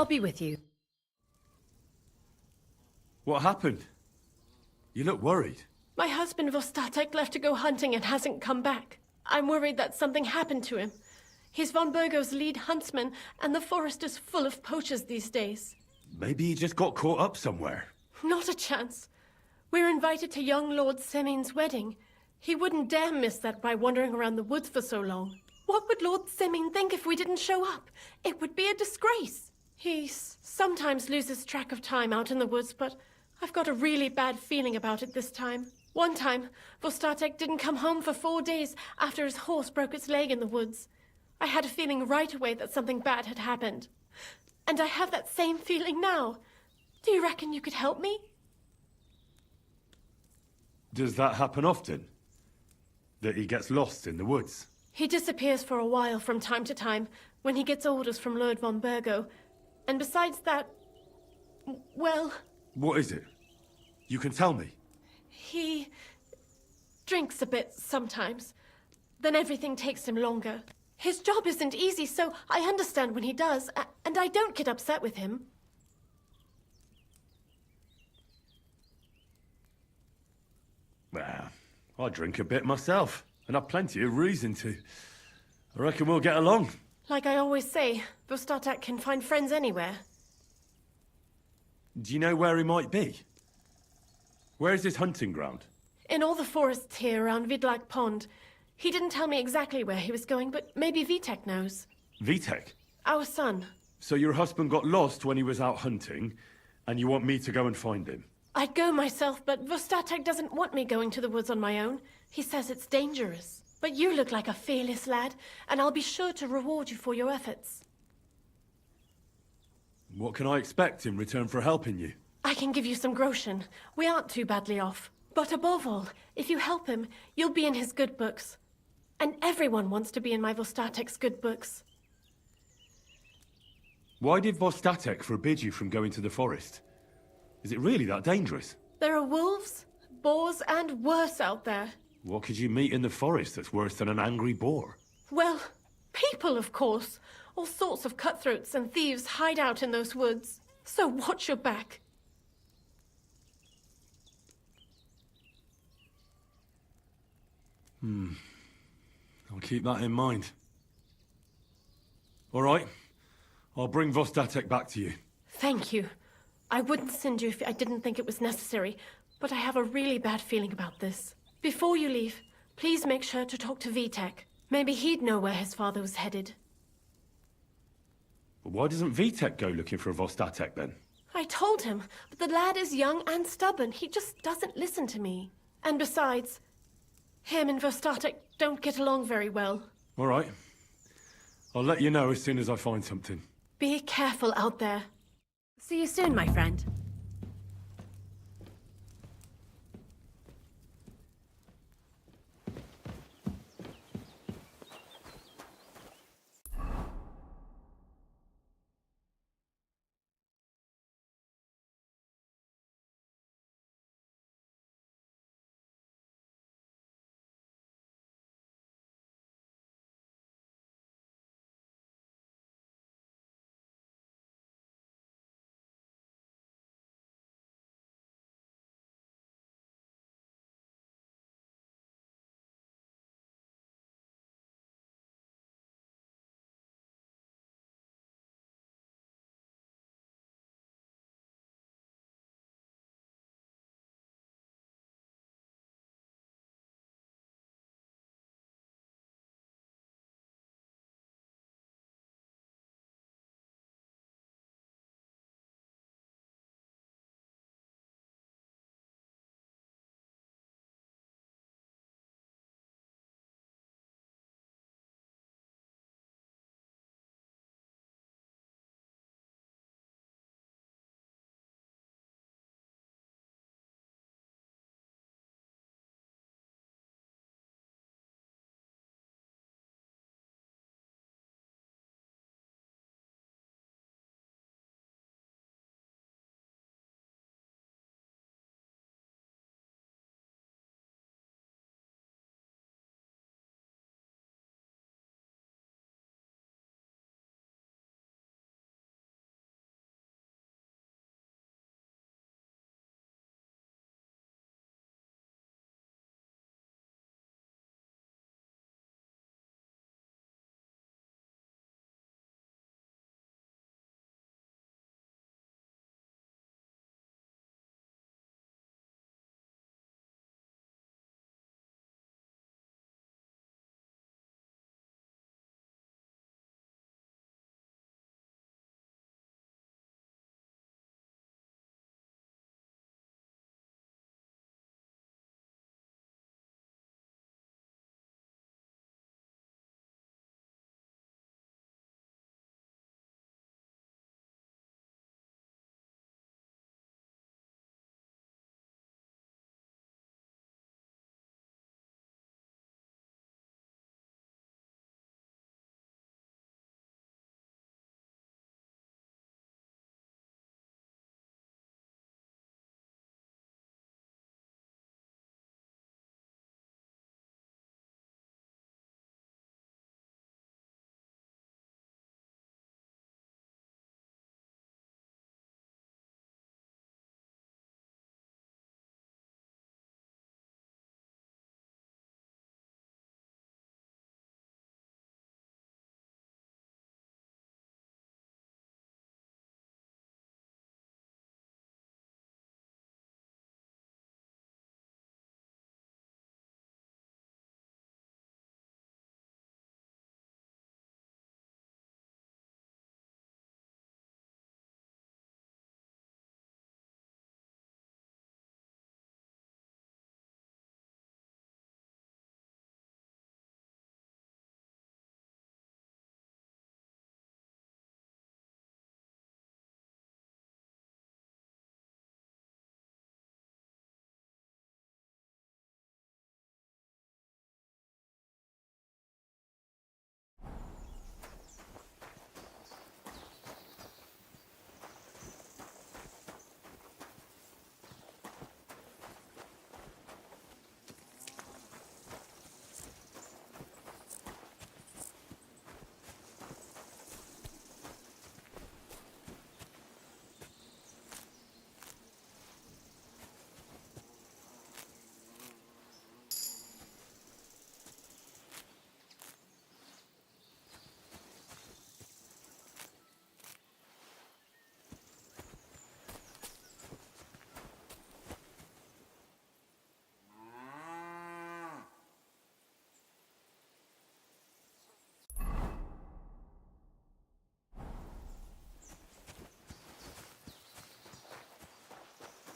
I'll be with you. What happened? You look worried. My husband Vostatek left to go hunting and hasn't come back. I'm worried that something happened to him. He's von Burgo's lead huntsman, and the forest is full of poachers these days. Maybe he just got caught up somewhere. Not a chance. We're invited to young Lord Semin's wedding. He wouldn't dare miss that by wandering around the woods for so long. What would Lord Semin think if we didn't show up? It would be a disgrace. He sometimes loses track of time out in the woods, but I've got a really bad feeling about it this time. One time, Vostatek didn't come home for 4 days after his horse broke its leg in the woods. I had a feeling right away that something bad had happened. And I have that same feeling now. Do you reckon you could help me? Does that happen often? That he gets lost in the woods? He disappears for a while from time to time when he gets orders from Lord von Burgo. And besides that, well... What is it? You can tell me. He drinks a bit sometimes. Then everything takes him longer. His job isn't easy, so I understand when he does, and I don't get upset with him. Well, I drink a bit myself, and I've plenty of reason to. I reckon we'll get along. Like I always say, Vostatek can find friends anywhere. Do you know where he might be? Where is his hunting ground? In all the forests here around Vidlak Pond. He didn't tell me exactly where he was going, but maybe Vitek knows. Vitek? Our son. So your husband got lost when he was out hunting, and you want me to go and find him? I'd go myself, but Vostatek doesn't want me going to the woods on my own. He says it's dangerous. But you look like a fearless lad, and I'll be sure to reward you for your efforts. What can I expect in return for helping you? I can give you some groschen. We aren't too badly off. But above all, if you help him, you'll be in his good books. And everyone wants to be in my Vostatek's good books. Why did Vostatek forbid you from going to the forest? Is it really that dangerous? There are wolves, boars, and worse out there. What could you meet in the forest that's worse than an angry boar? Well, people, of course. All sorts of cutthroats and thieves hide out in those woods. So watch your back. I'll keep that in mind. All right. I'll bring Vostatek back to you. Thank you. I wouldn't send you if I didn't think it was necessary, but I have a really bad feeling about this. Before you leave, please make sure to talk to Vitek. Maybe he'd know where his father was headed. But why doesn't Vitek go looking for Vostatek then? I told him, but the lad is young and stubborn. He just doesn't listen to me. And besides, him and Vostatek don't get along very well. All right. I'll let you know as soon as I find something. Be careful out there. See you soon, my friend.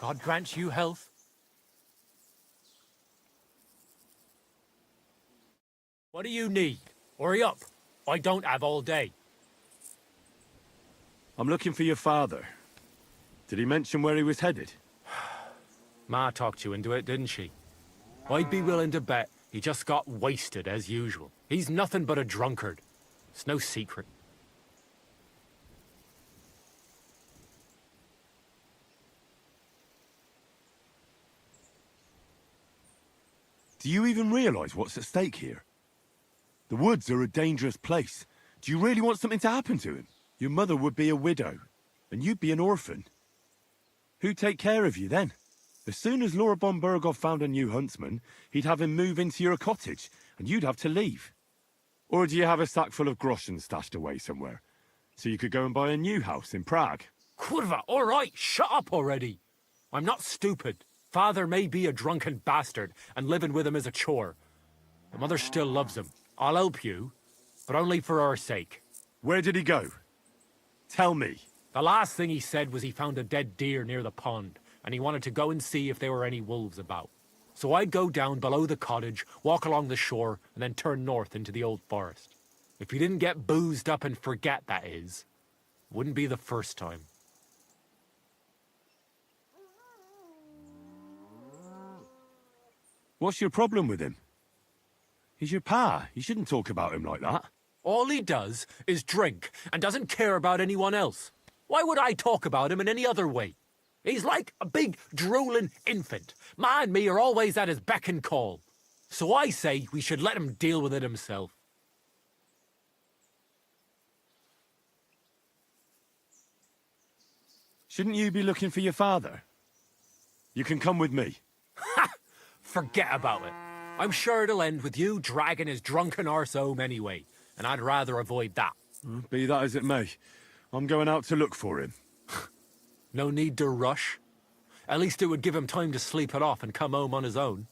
God grant you health. What do you need? Hurry up. I don't have all day. I'm looking for your father. Did he mention where he was headed? Ma talked you into it, didn't she? I'd be willing to bet he just got wasted as usual. He's nothing but a drunkard. It's no secret. Do you even realize what's at stake here? The woods are a dangerous place. Do you really want something to happen to him? Your mother would be a widow, and you'd be an orphan. Who'd take care of you then? As soon as Laura von Burgov found a new huntsman, he'd have him move into your cottage, and you'd have to leave. Or do you have a sack full of groschen stashed away somewhere, so you could go and buy a new house in Prague? Kurva, all right, shut up already. I'm not stupid. Father may be a drunken bastard, and living with him is a chore. But Mother still loves him. I'll help you, but only for our sake. Where did he go? Tell me. The last thing he said was he found a dead deer near the pond, and he wanted to go and see if there were any wolves about. So I'd go down below the cottage, walk along the shore, and then turn north into the old forest. If he didn't get boozed up and forget, that is. Wouldn't be the first time. What's your problem with him? He's your pa. You shouldn't talk about him like that. All he does is drink and doesn't care about anyone else. Why would I talk about him in any other way? He's like a big, drooling infant. Ma and me are always at his beck and call. So I say we should let him deal with it himself. Shouldn't you be looking for your father? You can come with me. Ha! Forget about it. I'm sure it'll end with you dragging his drunken arse home anyway, and I'd rather avoid that. Be that as it may, I'm going out to look for him. No need to rush. At least it would give him time to sleep it off and come home on his own.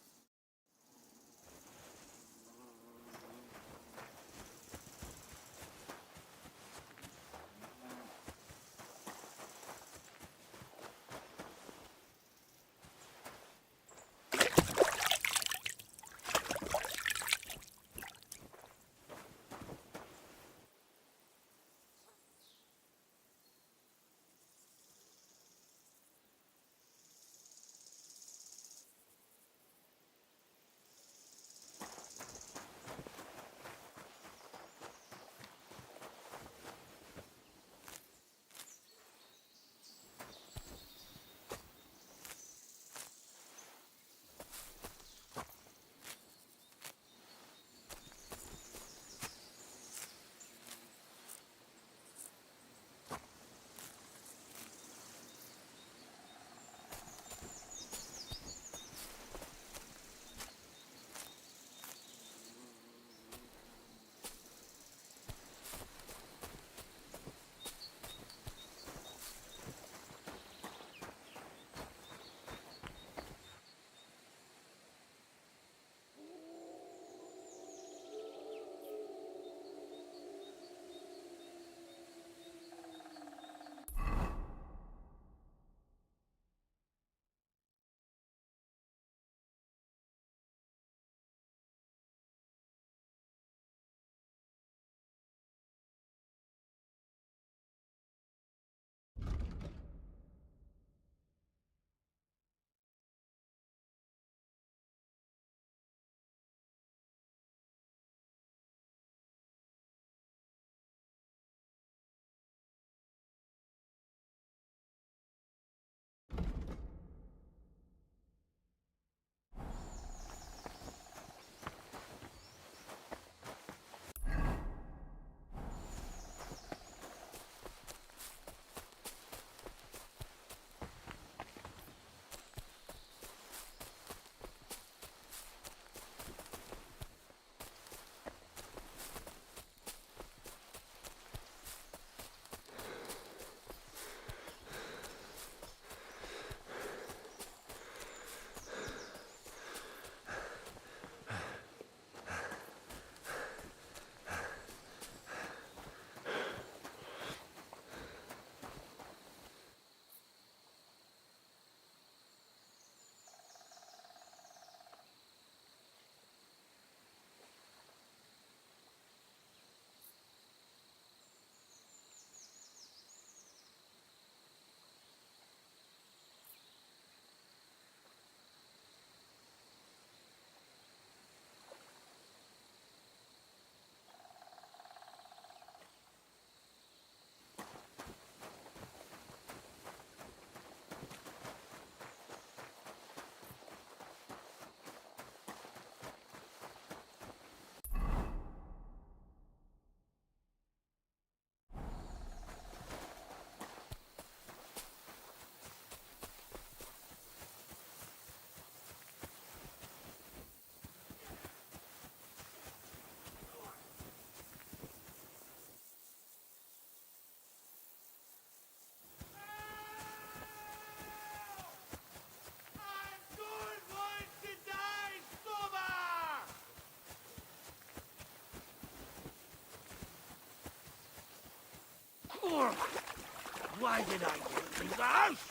Why did I leave the house?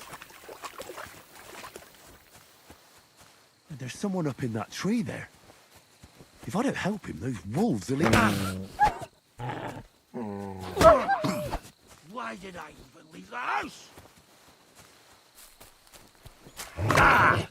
There's someone up in that tree there. If I don't help him, those wolves will eat him. Why did I even leave the house? Hey!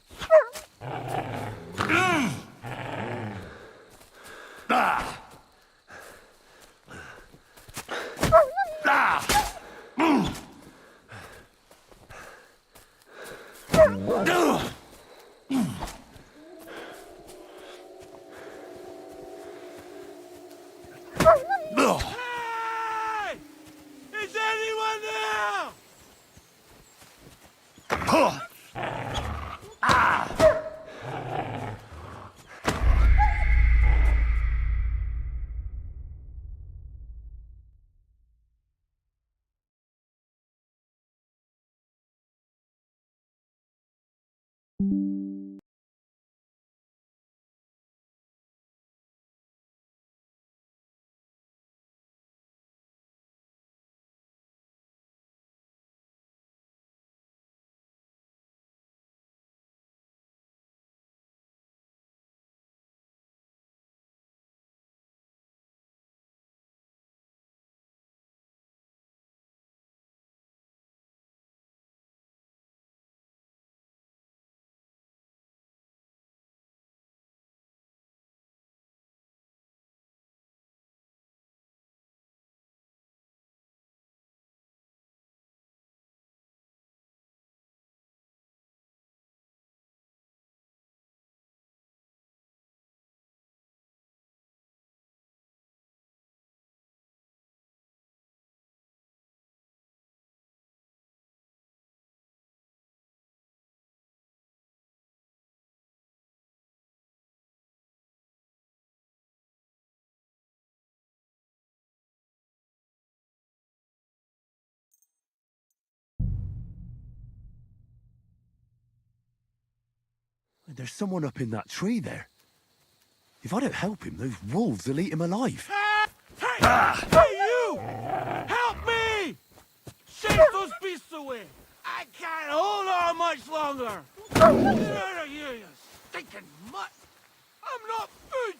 Is anyone there? There's someone up in that tree there. If I don't help him, those wolves will eat him alive. Hey, you! Help me! Chase those beasts away! I can't hold on much longer! Get out of here, you stinking mutt! I'm not food!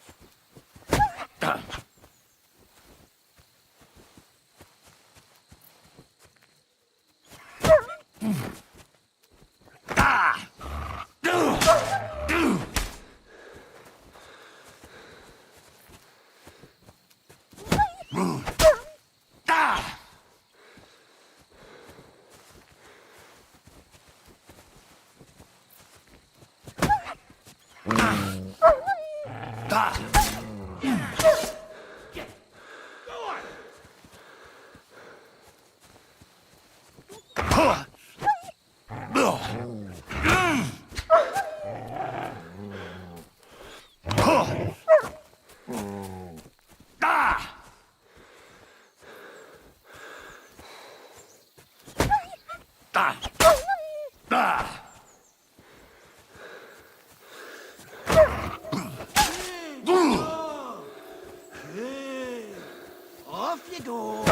Off you go!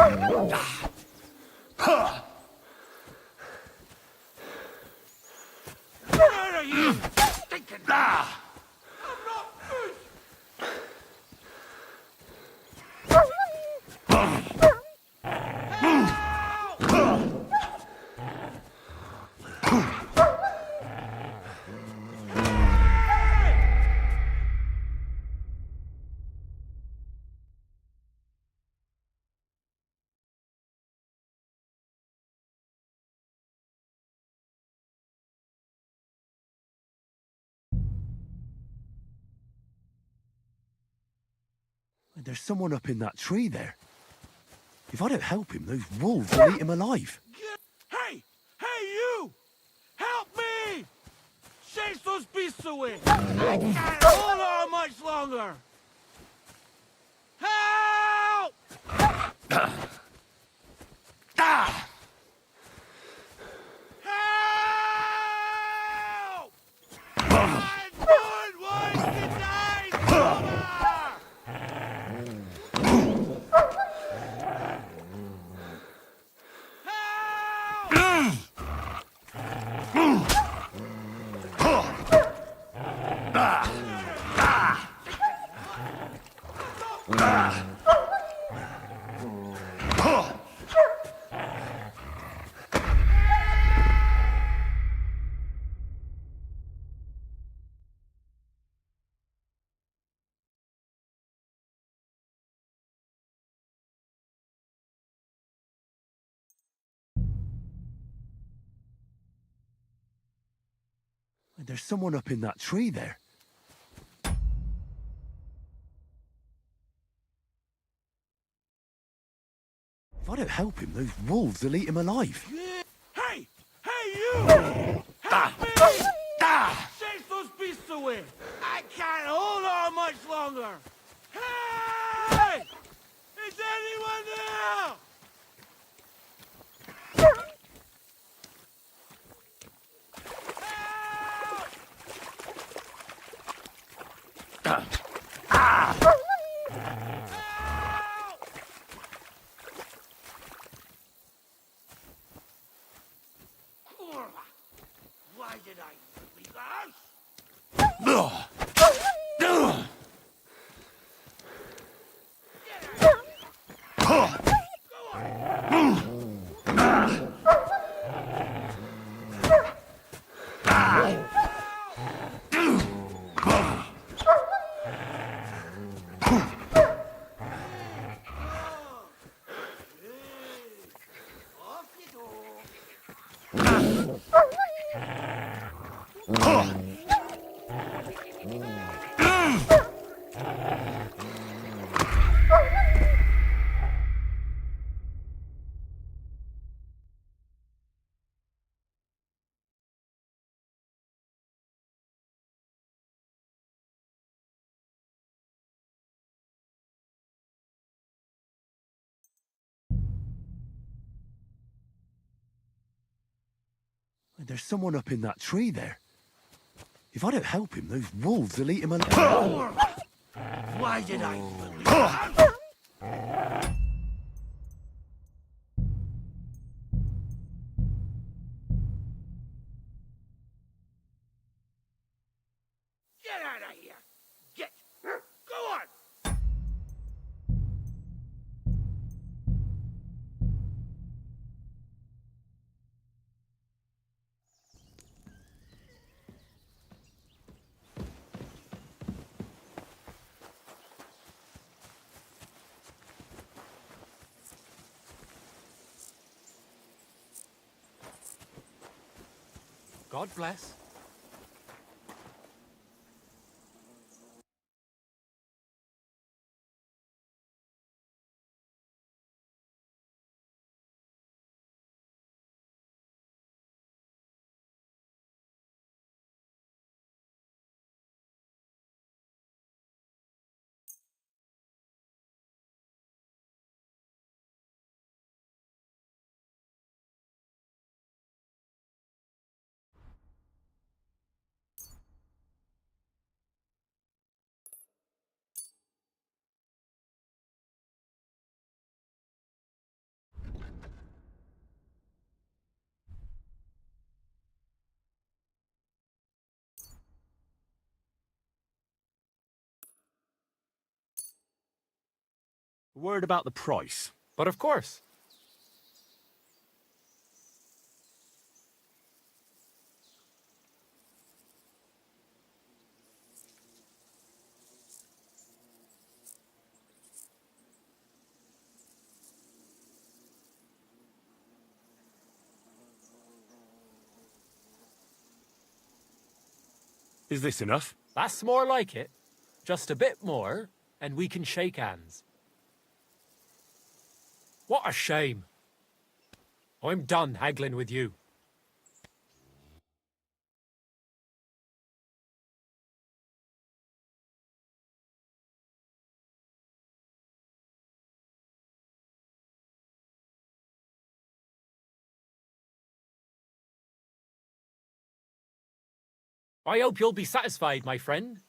Where are you? Stinking! I'm not food! There's someone up in that tree there. If I don't help him, those wolves will eat him alive. Hey! Hey, you! Help me! Chase those beasts away! I can't hold on much longer! Help! Help! I don't want to die, Mama! There's someone up in that tree there. If I don't help him, those wolves will eat him alive. Hey! Hey, you! Help me! Chase those beasts away! I can't hold on much longer! Hey! Is anyone there? Why did I leave the house? There's someone up in that tree there. If I don't help him, those wolves will eat him alive. Why did I even leave the house? Get out of here! Get! Go on! God bless. Word about the price. But of course. Is this enough? That's more like it. Just a bit more, and we can shake hands. What a shame. I'm done haggling with you. I hope you'll be satisfied, my friend.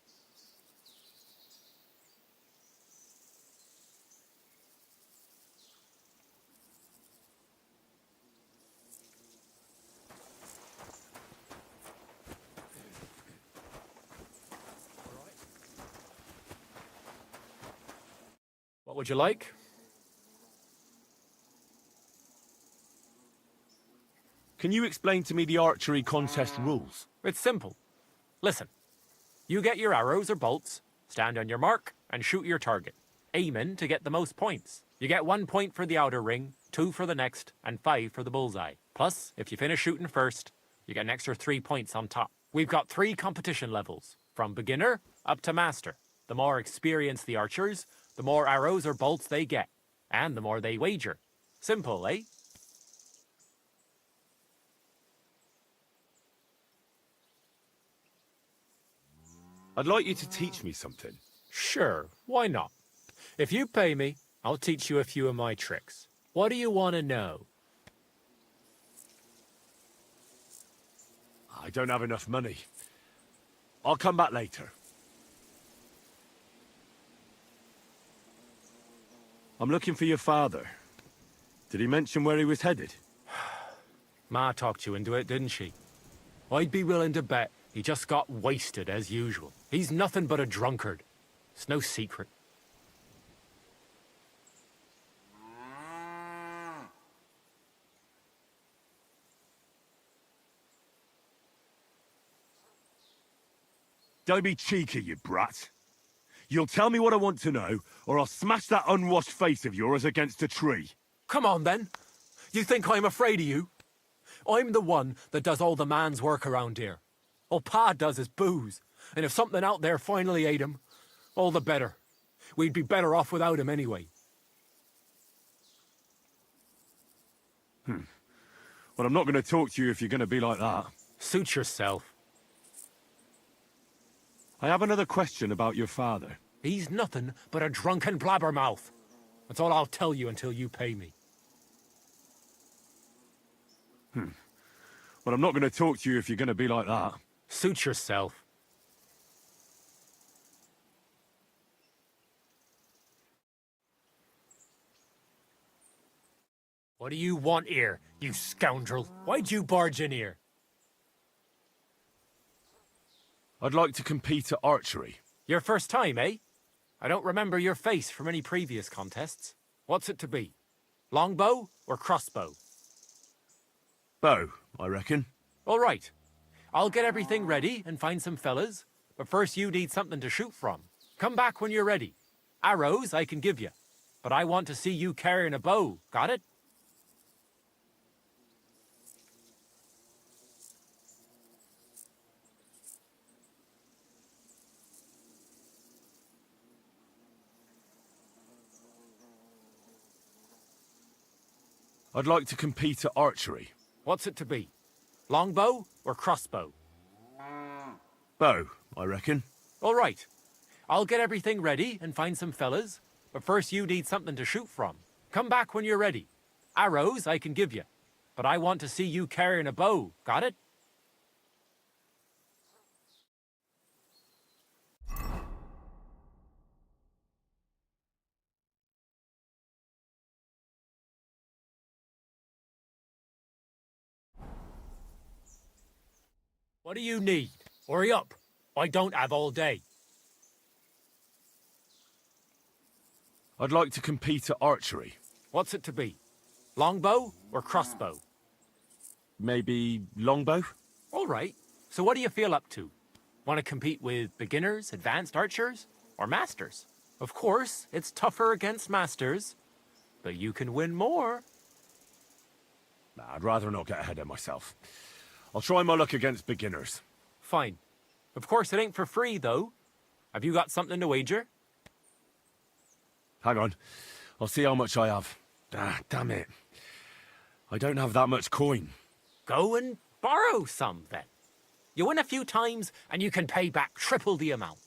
would you like? Can you explain to me the archery contest rules? It's simple. Listen. You get your arrows or bolts, stand on your mark, and shoot your target. Aim in to get the most points. You get 1 point for the outer ring, 2 for the next, and 5 for the bullseye. Plus, if you finish shooting first, you get an extra 3 points on top. We've got 3 competition levels, from beginner up to master. The more experienced the archers, the more arrows or bolts they get, and the more they wager. Simple, eh? I'd like you to teach me something. Sure, why not? If you pay me, I'll teach you a few of my tricks. What do you want to know? I don't have enough money. I'll come back later. I'm looking for your father. Did he mention where he was headed? Ma talked you into it, didn't she? I'd be willing to bet he just got wasted as usual. He's nothing but a drunkard. It's no secret. Don't be cheeky, you brat. You'll tell me what I want to know, or I'll smash that unwashed face of yours against a tree. Come on, then. You think I'm afraid of you? I'm the one that does all the man's work around here. All Pa does is booze, and if something out there finally ate him, all the better. We'd be better off without him anyway. Well, I'm not going to talk to you if you're going to be like that. Suit yourself. I have another question about your father. He's nothing but a drunken blabbermouth. That's all I'll tell you until you pay me. Well, I'm not going to talk to you if you're going to be like that. Suit yourself. What do you want here, you scoundrel? Why'd you barge in here? I'd like to compete at archery. Your first time, eh? I don't remember your face from any previous contests. What's it to be? Longbow or crossbow? Bow, I reckon. All right. I'll get everything ready and find some fellas, but first you need something to shoot from. Come back when you're ready. Arrows I can give you, but I want to see you carrying a bow. Got it? I'd like to compete at archery. What's it to be? Longbow or crossbow? Bow, I reckon. All right. I'll get everything ready and find some fellas, but first you need something to shoot from. Come back when you're ready. Arrows I can give you, but I want to see you carrying a bow. Got it? What do you need? Hurry up. I don't have all day. I'd like to compete at archery. What's it to be? Longbow or crossbow? Maybe longbow? All right. So what do you feel up to? Want to compete with beginners, advanced archers, or masters? Of course, it's tougher against masters, but you can win more. Nah, I'd rather not get ahead of myself. I'll try my luck against beginners. Fine. Of course, it ain't for free, though. Have you got something to wager? Hang on. I'll see how much I have. Ah, damn it. I don't have that much coin. Go and borrow some, then. You win a few times, and you can pay back triple the amount.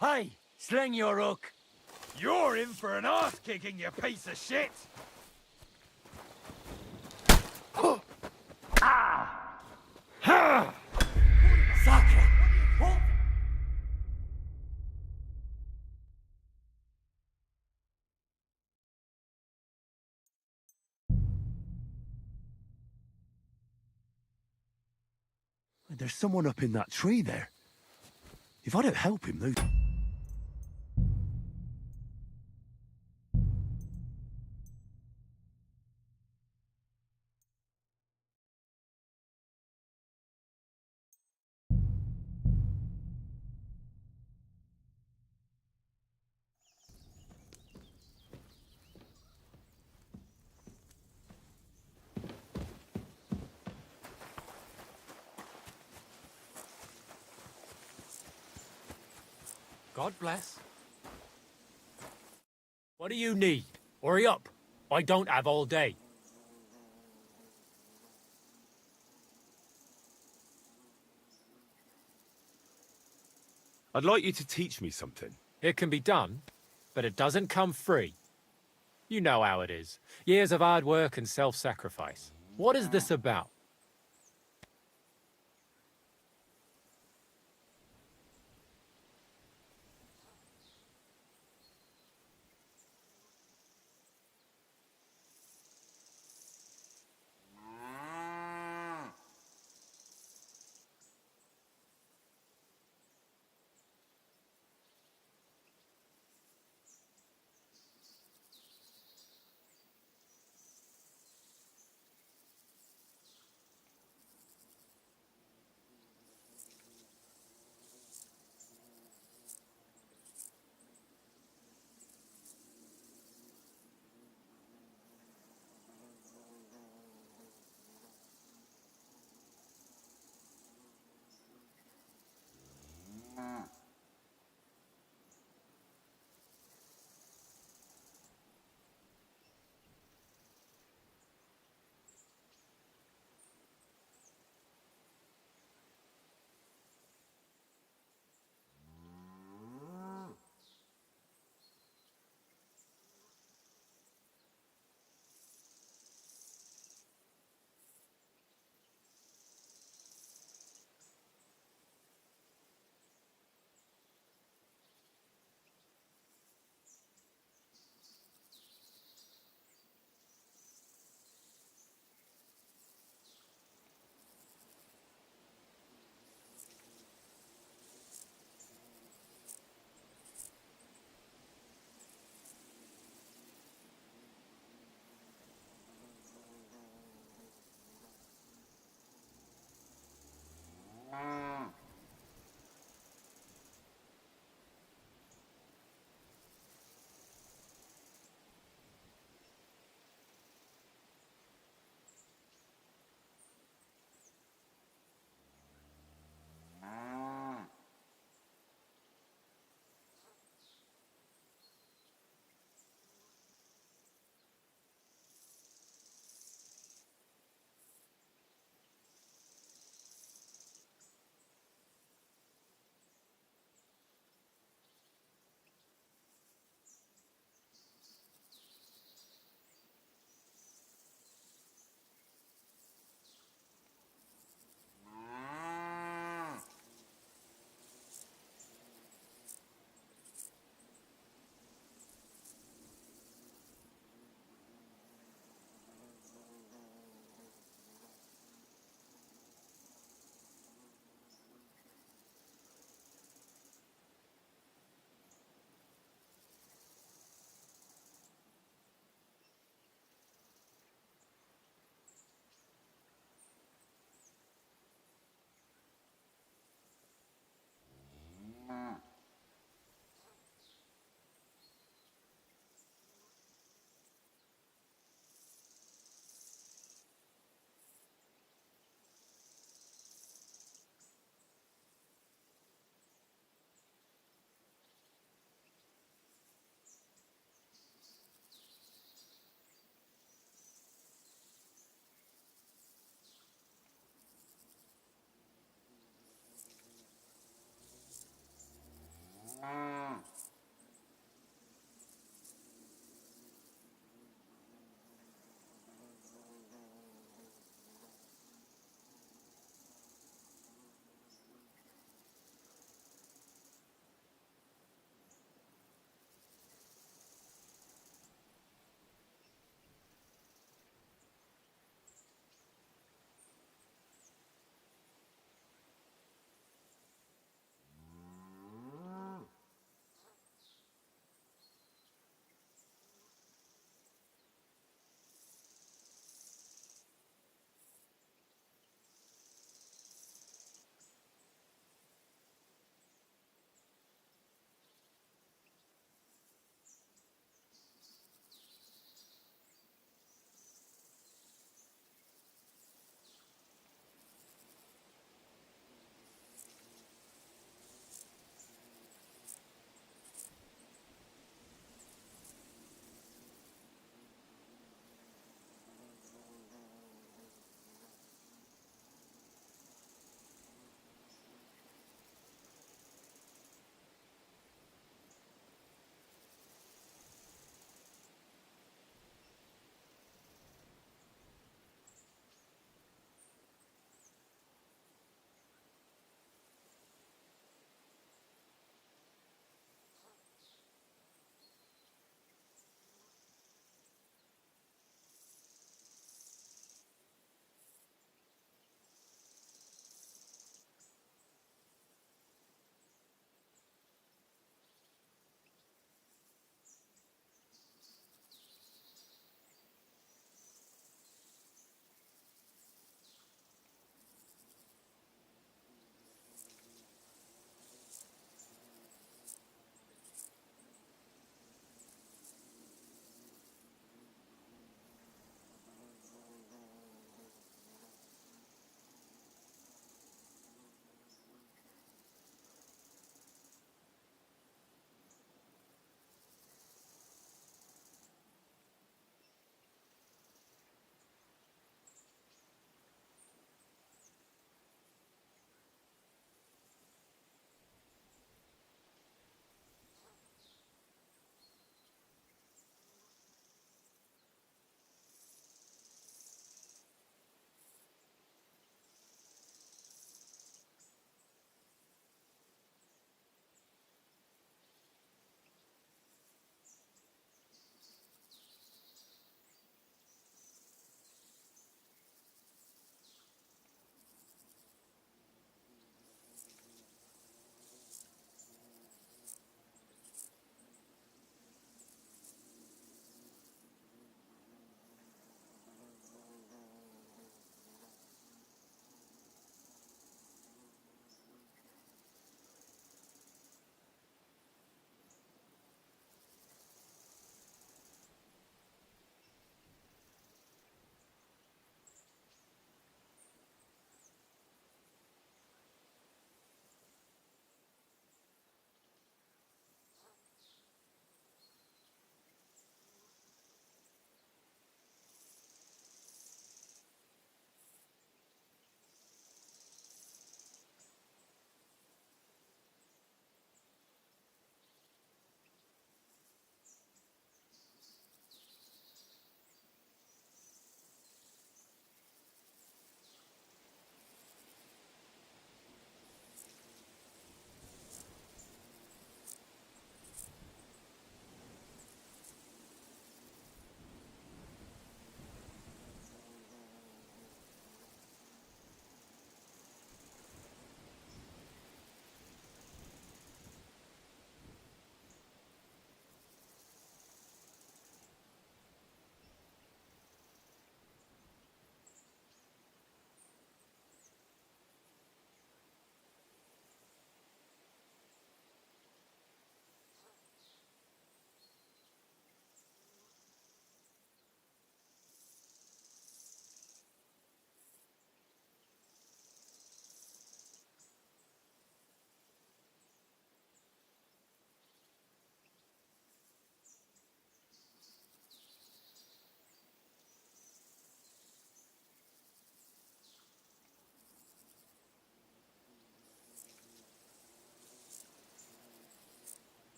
Hey, sling your hook. You're in for an arse kicking, you piece of shit. Sacre. There's someone up in that tree there. If I don't help him, though... God bless. What do you need? Hurry up. I don't have all day. I'd like you to teach me something. It can be done, but it doesn't come free. You know how it is. Years of hard work and self-sacrifice. What is this about?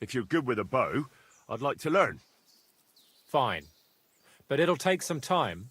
If you're good with a bow, I'd like to learn. Fine. But it'll take some time.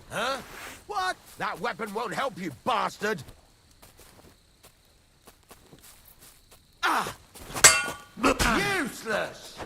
Huh? What? That weapon won't help you, bastard! Ah! Useless!